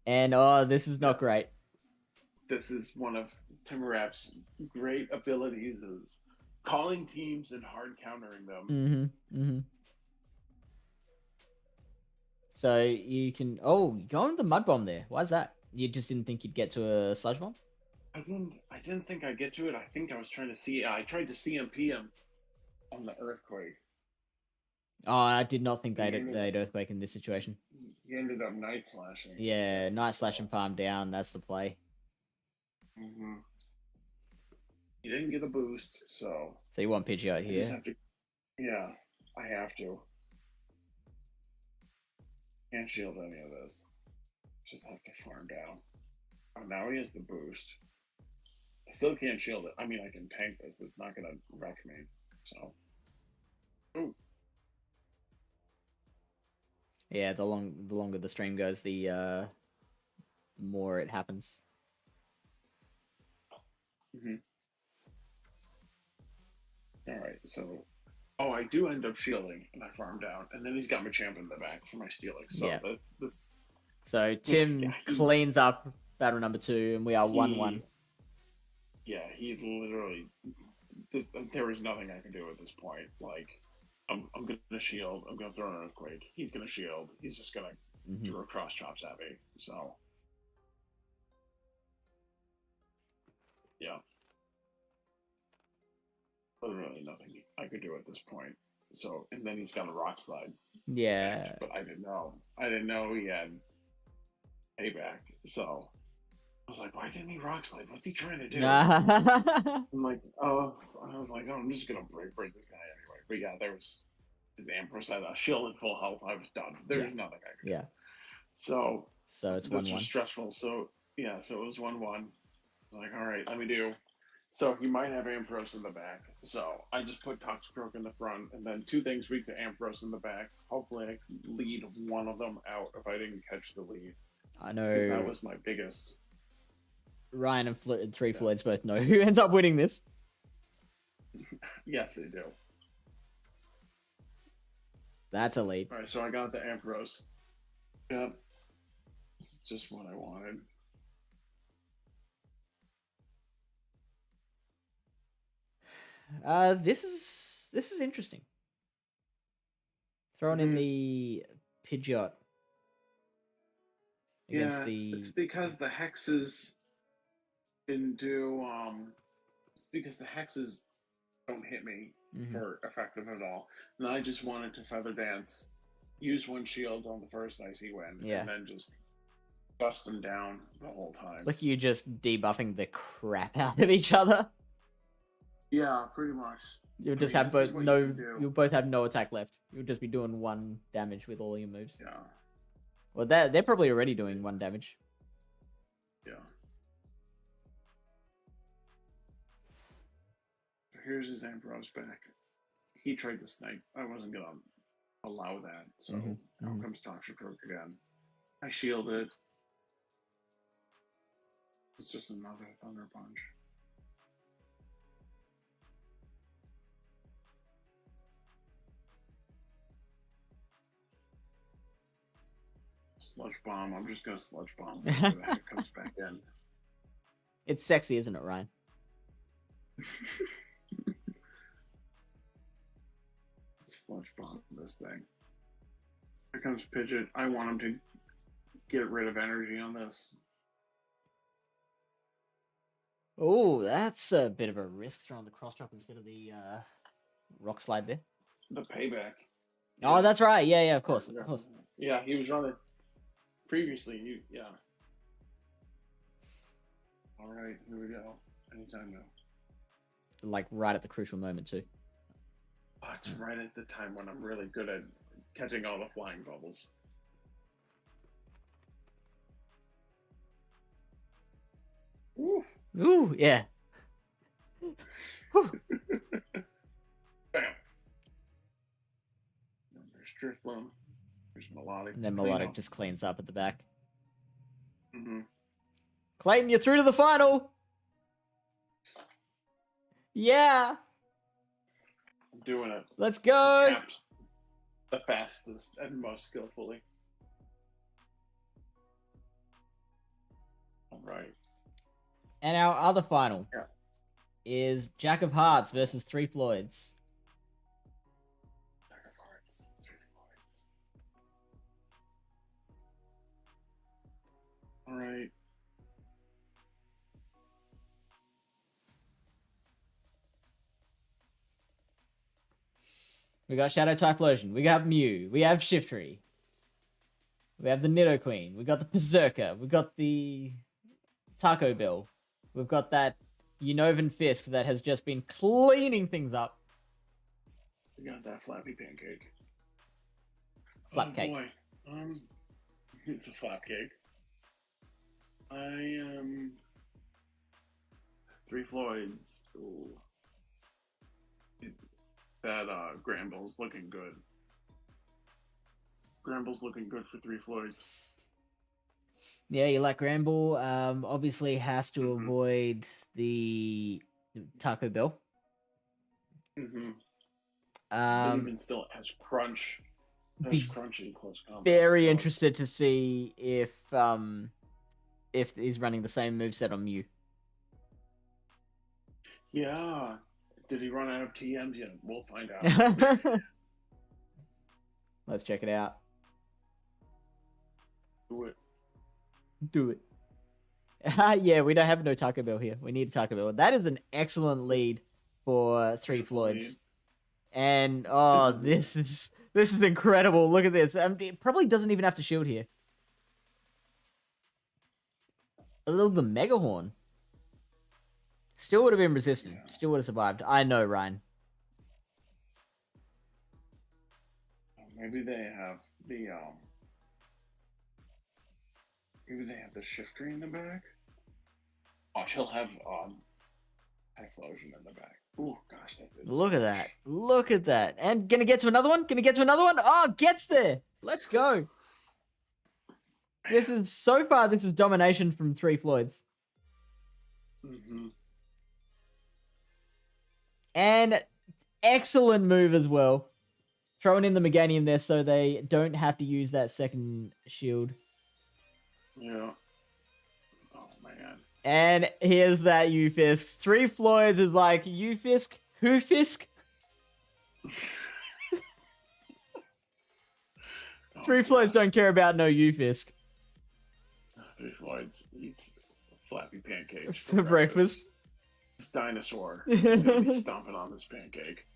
And, this is not great. This is one of Timarap's great abilities is calling teams and hard countering them. Mm-hmm. So you can... Oh, go on the Mud Bomb there. Why is that? You just didn't think you'd get to a Sludge Bomb? I didn't think I'd get to it. I think I was trying to see... I tried to CMP him on the Earthquake. Oh, I did not think they'd Earthquake in this situation. He ended up Night Slashing. Yeah, Night Slash and Farm down. That's the play. Mm-hmm. He didn't get a boost, so... So you want Pidgeot here? Yeah, I have to. Can't shield any of this. Just have to farm down. Oh, now he has the boost. I still can't shield it. I mean, I can tank this. It's not going to wreck me. So... Ooh. Yeah, the longer the stream goes, the more it happens. Mm-hmm. All right, so I do end up shielding, and I farm down, and then he's got Machamp in the back for my Steelix. So yeah. this. So Tim cleans up battle number 2, and we are 1-1. Yeah, he literally. There is nothing I can do at this point. Like, I'm gonna shield. I'm gonna throw an Earthquake. He's gonna shield. He's just gonna throw cross chops at me. So. Yeah. Literally nothing I could do at this point. So, and then he's got a Rock Slide. Yeah. But I didn't know. I didn't know he had payback. So I was like, why didn't he Rock Slide? What's he trying to do? I'm like, I'm just gonna break this guy anyway. But yeah, there was his Ampharos had a shield at full health. I was done. There's nothing I could do. So it's 1-1. This was stressful. So yeah, so it was 1-1. Like, all right, let me do. So he might have Ampharos in the back. So I just put Toxicroak in the front, and then 2 things weak to Ampharos in the back. Hopefully I can lead one of them out if I didn't catch the lead. I know. Because that was my biggest. Ryan and 3 Floyds both know who ends up winning this. Yes, they do. That's a lead. All right, so I got the Ampharos. Yep. It's just what I wanted. This is interesting. Throwing in the Pidgeot against it's because the hexes didn't do. It's because the hexes don't hit me for effective at all, and I just wanted to Feather Dance, use 1 shield on the first Icy Wind, and then just bust them down the whole time. Look, you just debuffing the crap out of each other. Yeah, pretty much. You'll just have both you'll both have no attack left. You'll just be doing 1 damage with all your moves. Yeah. Well, they're probably already doing 1 damage. Yeah. Here's his Ampharos back. He tried to snipe. I wasn't gonna allow that. So out comes Toxicroak again. I shielded. It's just another Thunder Punch. Sludge Bomb. I'm just gonna Sludge Bomb. It comes back in. It's sexy, isn't it, Ryan? Sludge Bomb this thing. Here comes Pidgeot. I want him to get rid of energy on this. Oh, that's a bit of a risk throwing the cross drop instead of the rock slide there. The payback. Oh, that's right. Yeah, of course. Yeah, he was running previously. Yeah. All right, here we go. Anytime now. Like right at the crucial moment too. Oh, it's right at the time when I'm really good at catching all the flying bubbles. Ooh. Ooh, yeah. Bam. There's Drift Bloom. There's Melodic. And then Melodic just cleans up at the back. Mm-hmm. Clayton, you're through to the final. Yeah. I'm doing it. Let's go. The fastest and most skillfully. All right. And our other final Yeah. is Jack of Hearts versus Three Floyds. Jack of Hearts, Three Floyds. All right. We got Shadow Typhlosion. We got Mew. We have Shiftry. We have the Nidoqueen. We got the Berserker. We got the Taco Bell. We've got that Unovan Fisk that has just been cleaning things up. We got that Flappy Pancake. Flap cake. Boy. It's a flap cake. I Three Floyds. Ooh. That Granbull's looking good. Granbull's looking good for Three Floyds. Yeah, you like Granbull. Obviously has to avoid the Taco Bell. Mm-hmm. But even still, has Crunch. Has Crunch in close combat. Very interested to see if he's running the same moveset on Mew. Yeah. Did he run out of TMs yet? We'll find out. Let's check it out. Do it. Do it. Yeah, we don't have no Taco Bell here. We need a Taco Bell. That is an excellent lead for Three Floyds. And this is incredible. Look at this. It probably doesn't even have to shield here. A little the Mega Horn. Still would have been resistant. Yeah. Still would have survived. I know, Ryan. Maybe they have the maybe they have the Shiftry in the back. Oh, she'll have Typhlosion in the back. Oh gosh, that's it. Look at that. Look at that. And gonna get to another one? Gonna get to another one? Oh, gets there. Let's go. This is so far. This is domination from Three Floyds. Mm-hmm. And excellent move as well. Throwing in the Meganium there so they don't have to use that second shield. Yeah. Oh, man. And here's that Ufisk. Three Floyds is like, Ufisk? Who Fisk? Three Floyds don't care about no Ufisk. Three Floyds eats Flappy Pancakes for breakfast. This dinosaur is going to be stomping on this pancake.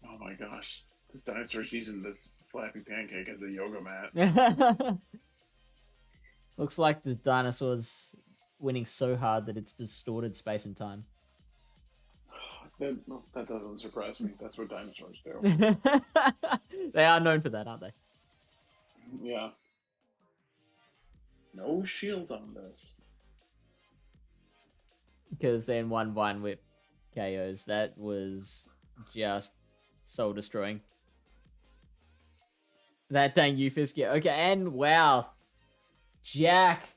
Oh my gosh. This dinosaur's using this Flappy Pancake as a yoga mat. Looks like the dinosaur's winning so hard that it's distorted space and time. That doesn't surprise me. That's what dinosaurs do. They are known for that, aren't they? Yeah. No shield on this. Because then one Vine Whip KOs. That was just soul destroying. That dang Ufisk. Yeah, okay, and wow. Jack.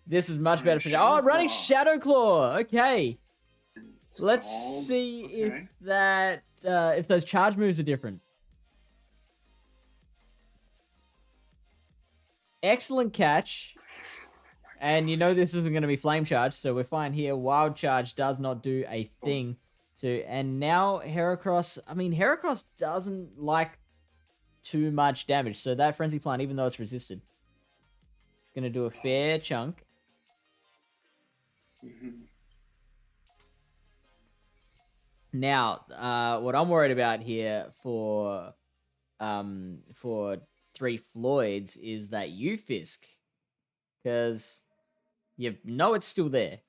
This is much better for Jack. Oh, running Shadow Claw. Okay. Let's see if that if those charge moves are different. Excellent catch. And you know this isn't going to be Flame Charge, so we're fine here. Wild Charge does not do a thing to... And now Heracross... I mean, Heracross doesn't like too much damage, so that Frenzy Plant, even though it's resisted, it's going to do a fair chunk. Now, what I'm worried about here for Three Floyds is that Ufisk, because you know it's still there.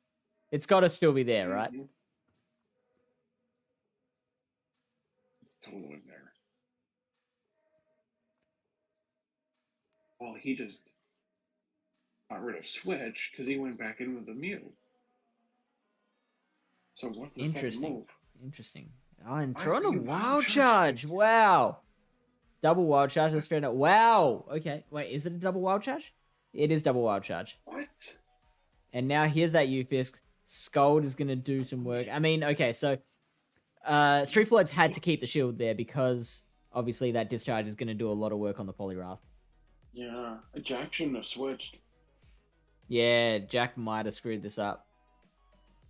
It's got to still be there, right? Mhm. It's totally there. Well, he just got rid of Switch because he went back in with the Mew. So what's the second move? Interesting. Oh, and Why throwing are a you wild wild charge. charging? Wow. Double wild charge. That's fair enough. Wow. Okay. Wait, is it a double wild charge? It is double wild charge. What? And now here's that Ufisk. Scold is going to do some work. I mean, okay, so Three Floyds had to keep the shield there because obviously that discharge is going to do a lot of work on the Poliwrath. Yeah, Jack shouldn't have switched. Yeah, Jack might have screwed this up.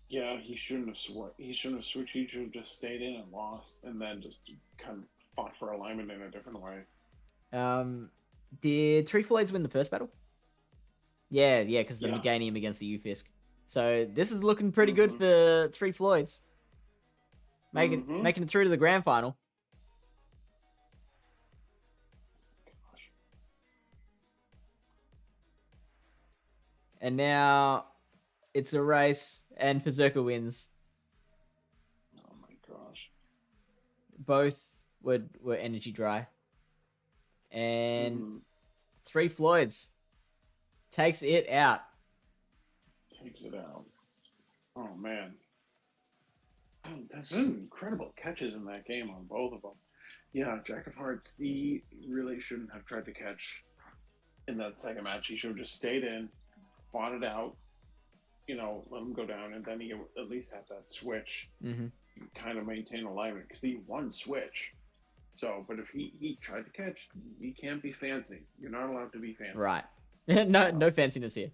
Yeah, he shouldn't have switched. He shouldn't have switched. He should have just stayed in and lost, and then just kind of fought for alignment in a different way. Did Three Floyds win the first battle? Yeah, because the Yeah. Meganium against the Ufisk. So this is looking pretty good for Three Floyds. Making it through to the grand final. Gosh. And now it's a race, and Berserker wins. Oh my gosh. Both were energy dry. And Mhm. Three Floyds takes it out. Takes it out. Oh man. Oh, that's some incredible catches in that game on both of them. Yeah, Jack of Hearts, he really shouldn't have tried to catch in that second match. He should have just stayed in, fought it out, let him go down, and then he at least have that switch, kind of maintain alignment, because he won switch. So, but if he tried to catch, he can't be fancy. You're not allowed to be fancy. Right. no fanciness here.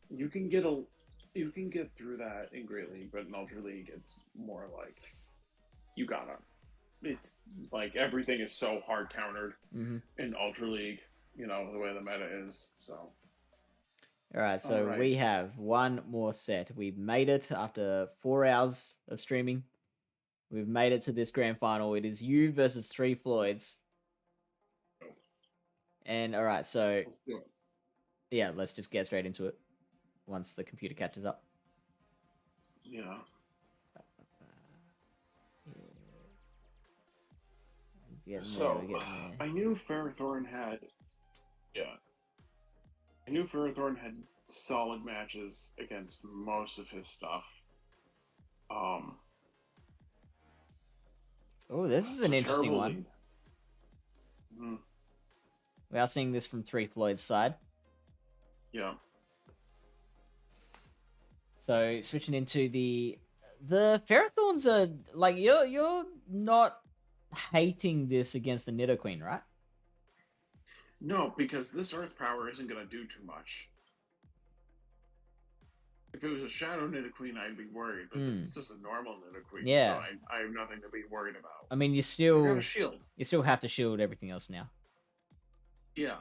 You can get through that in Great League, but in Ultra League, it's more like you gotta. It's like everything is so hard countered in Ultra League. The way the meta is. So. All right, we have one more set. We've made it after 4 hours of streaming. We've made it to this grand final. It is you versus Three Floyds. And all right, so Let's do it. Yeah, let's just get straight into it once the computer catches up. Yeah. So I knew Ferrothorn had. Yeah. I knew Ferrothorn had solid matches against most of his stuff. Oh, this is an interesting one. Mm-hmm. We are seeing this from Three Floyd's side. Yeah. So switching into the Ferrothorns are like you're not hating this against the Nidoqueen, right? No, because this Earth Power isn't going to do too much. If it was a Shadow Nidoqueen, I'd be worried, but this is just a normal Nidoqueen, yeah. So I have nothing to be worried about. I mean, you got a shield. You still have to shield everything else now. Yeah.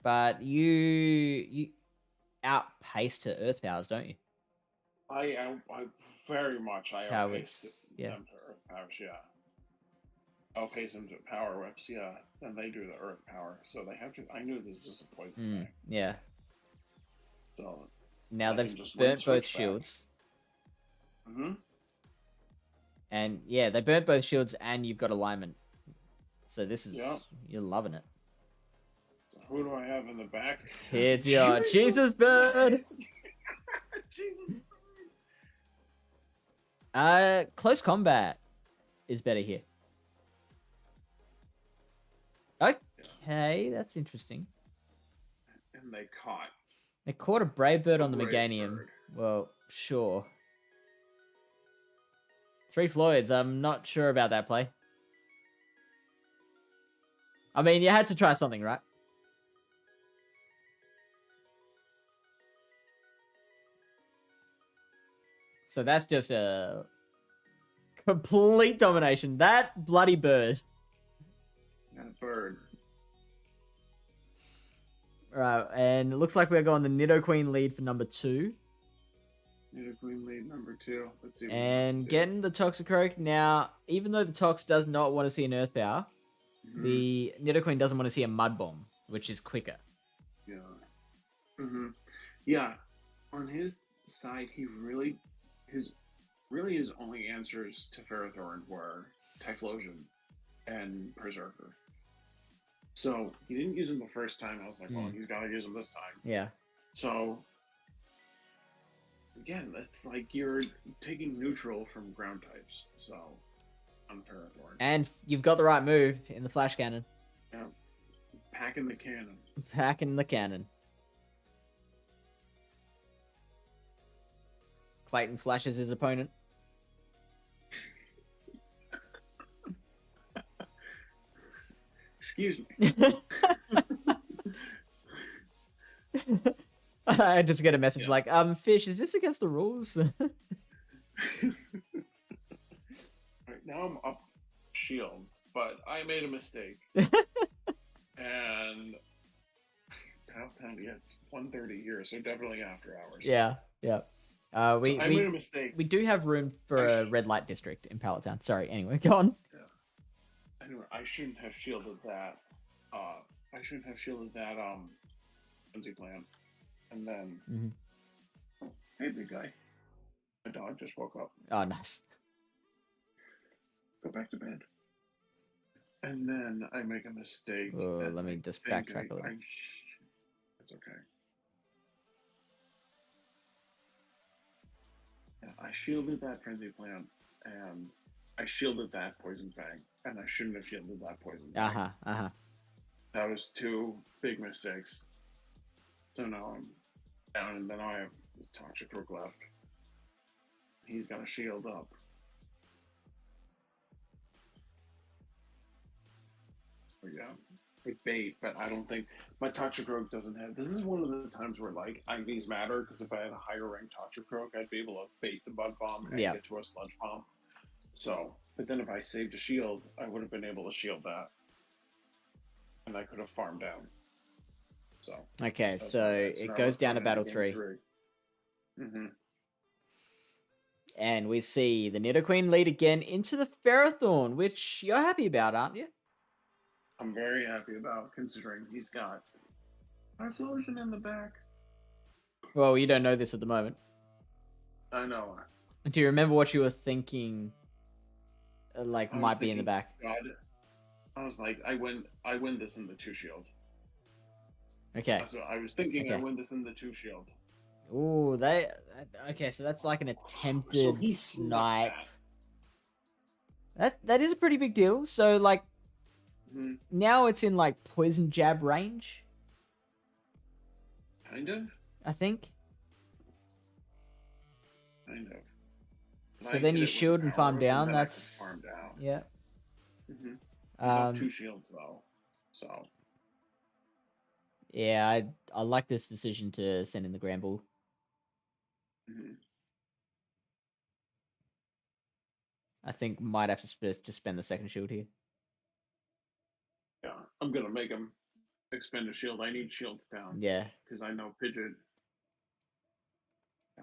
But you outpaced her Earth Powers, don't you? I very much outpaced them to Earth Powers, yeah. Outpace them to Power Whips, yeah. And they do the Earth Power, so they have to. I knew this was just a poison thing. Yeah. So now they've burnt both shields. And yeah, they burnt both shields, and you've got alignment. So this is you're loving it. So who do I have in the back? It's your Jesus Bird. Jesus. Close combat is better here. Okay, that's interesting. And they caught a Brave Bird on the Brave Meganium. Bird. Well, sure. Three Floyds, I'm not sure about that play. I mean, you had to try something, right? So that's just a complete domination. That bloody bird. That bird. Right, and it looks like we're going the Nidoqueen lead for number 2. Nidoqueen lead number 2. Let's see. What And getting the Toxicroak. Now, even though the Tox does not want to see an Earth Power, the Nidoqueen doesn't want to see a Mud Bomb, which is quicker. Yeah. Yeah. On his side, his only answers to Ferrothorn were Typhlosion and Berserker. So he didn't use them the first time. I was like, well, he's got to use them this time. Yeah. So again, it's like you're taking neutral from ground types. So on Ferrothorn. And you've got the right move in the Flash Cannon. Yeah. Packing the cannon. Packing the cannon. Clayton flashes his opponent. Excuse me. I just get a message like, Fish, is this against the rules? Right, now I'm up shields, but I made a mistake. And Battle time, yeah, it's 1:30 here, so definitely after hours. Yeah. I made a mistake. We do have room for a red light district in Pallet Town. Sorry, anyway, go on. Yeah. Anyway, I shouldn't have shielded that. Frenzy Plant. And then, hey, big guy. My dog just woke up. Oh, nice. Go back to bed. And then I make a mistake. Oh, let me just backtrack a little. It's okay. Yeah, I shielded that Frenzy Plant, and I shielded that Poison Fang, and I shouldn't have shielded that Poison Fang. That was 2 big mistakes. So now I'm down, and then I have this Toxicroak left. He's got a shield up. So yeah, it bait, but I don't think my Toxicroak doesn't have. This is one of the times where like IVs matter, because if I had a higher ranked Toxicroak, I'd be able to bait the Bug Bomb and get to a Sludge Bomb. So, but then if I saved a shield, I would have been able to shield that, and I could have farmed down. So okay, so it goes down to Battle 3. And we see the Nidoqueen lead again into the Ferrothorn, which you're happy about, aren't you? I'm very happy about, considering he's got Typhlosion in the back. Well, you don't know this at the moment. I know. Do you remember what you were thinking? Might be in the back. God, I was like, I win this in the 2 shield. Okay. So I was thinking I win this in the 2 shield. Ooh, okay, so that's like an attempted snipe. That is a pretty big deal. So like now it's in like poison jab range. Kind of. I think. Kind of. So then you shield and farm down. That's farm down. Yeah. So 2 shields though. So. Yeah, I like this decision to send in the Granbull. I think might have to just spend the second shield here. Yeah, I'm gonna make him expend a shield. I need shields down. Yeah, because I know Pidgeot.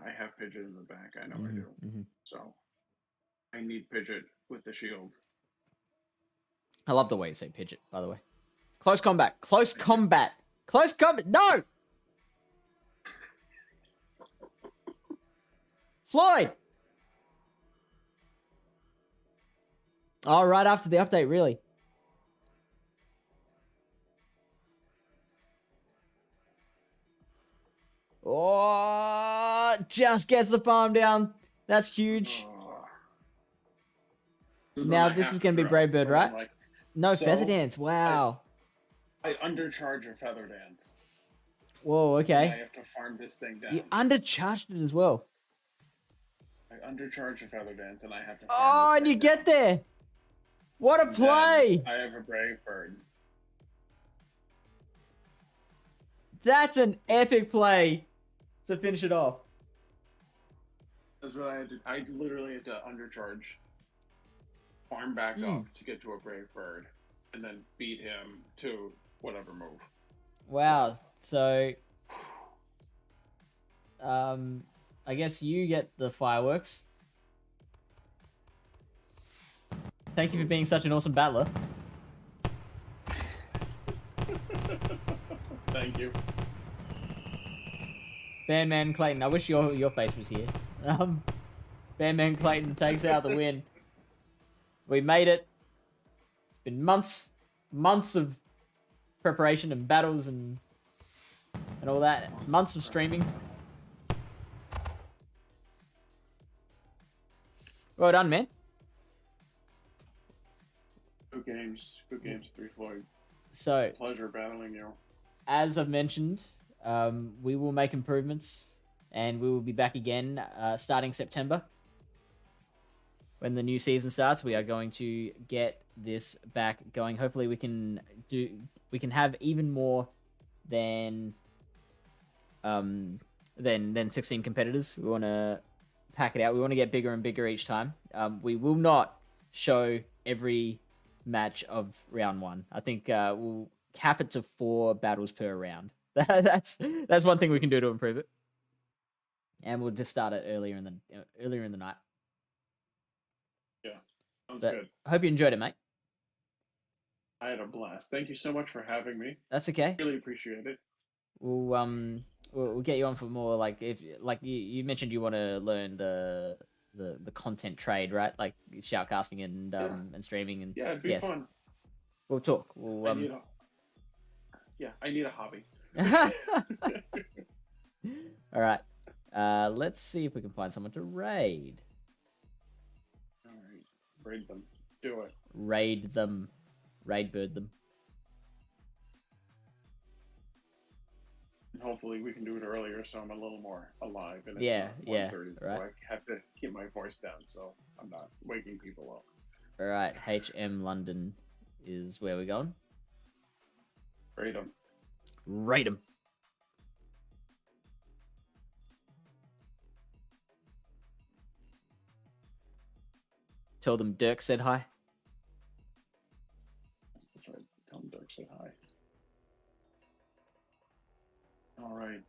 I have Pidgeot in the back. I know I do. So I need Pidgeot with the shield. I love the way you say Pidgeot, by the way. Close combat. Close combat. Close combat. No! Floyd! Oh, right after the update, really. Oh, just gets the farm down. That's huge. Now this is going to be Brave Bird, right? No, Feather Dance. Wow. I undercharge a Feather Dance. Whoa, okay. I have to farm this thing down. You undercharged it as well. I undercharge a Feather Dance and I have to farm Oh, and you get there. What a play. I have a Brave Bird. That's an epic play to finish it off. That's what I had to. I literally had to undercharge, farm back up to get to a Brave Bird, and then beat him to whatever move. Wow. So, I guess you get the fireworks. Thank you for being such an awesome battler. Thank you. Bandman Clayton, I wish your face was here. Bandman Clayton takes out the win. We made it. It's been months of preparation and battles and all that. Months of streaming. Well done, man. Good games. Good games, 3 Floyd. So, Pleasure battling you. as I've mentioned, we will make improvements, and we will be back again starting September. When the new season starts, we are going to get this back going. Hopefully, we can have even more than 16 competitors. We want to pack it out. We want to get bigger and bigger each time. We will not show every match of round 1. I think we'll cap it to 4 battles per round. That's one thing we can do to improve it. And we'll just start it earlier in the night. Yeah, sounds But good. I hope you enjoyed it, mate. I had a blast. Thank you so much for having me. That's okay. Really appreciate it. We'll get you on for more, like, if like you mentioned you want to learn the content trade, right? Like shoutcasting and streaming and Yeah, it'd be yes. fun. We'll talk. We'll I need a hobby. All right. Let's see if we can find someone to raid. All right, raid them. Do it. Raid them. Raid bird them. And hopefully we can do it earlier, so I'm a little more alive. And it's Yeah, not yeah, 1:30, so right. I have to keep my voice down, so I'm not waking people up. All right. HM London is where we're going. Raid them. Raid them. Tell them Dirk said hi. That's right. Tell them Dirk said hi. All right.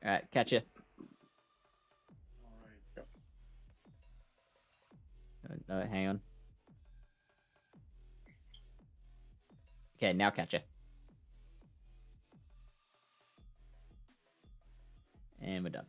All right. Catch you. All right. Go. No, hang on. Okay, now catch you. And we're done.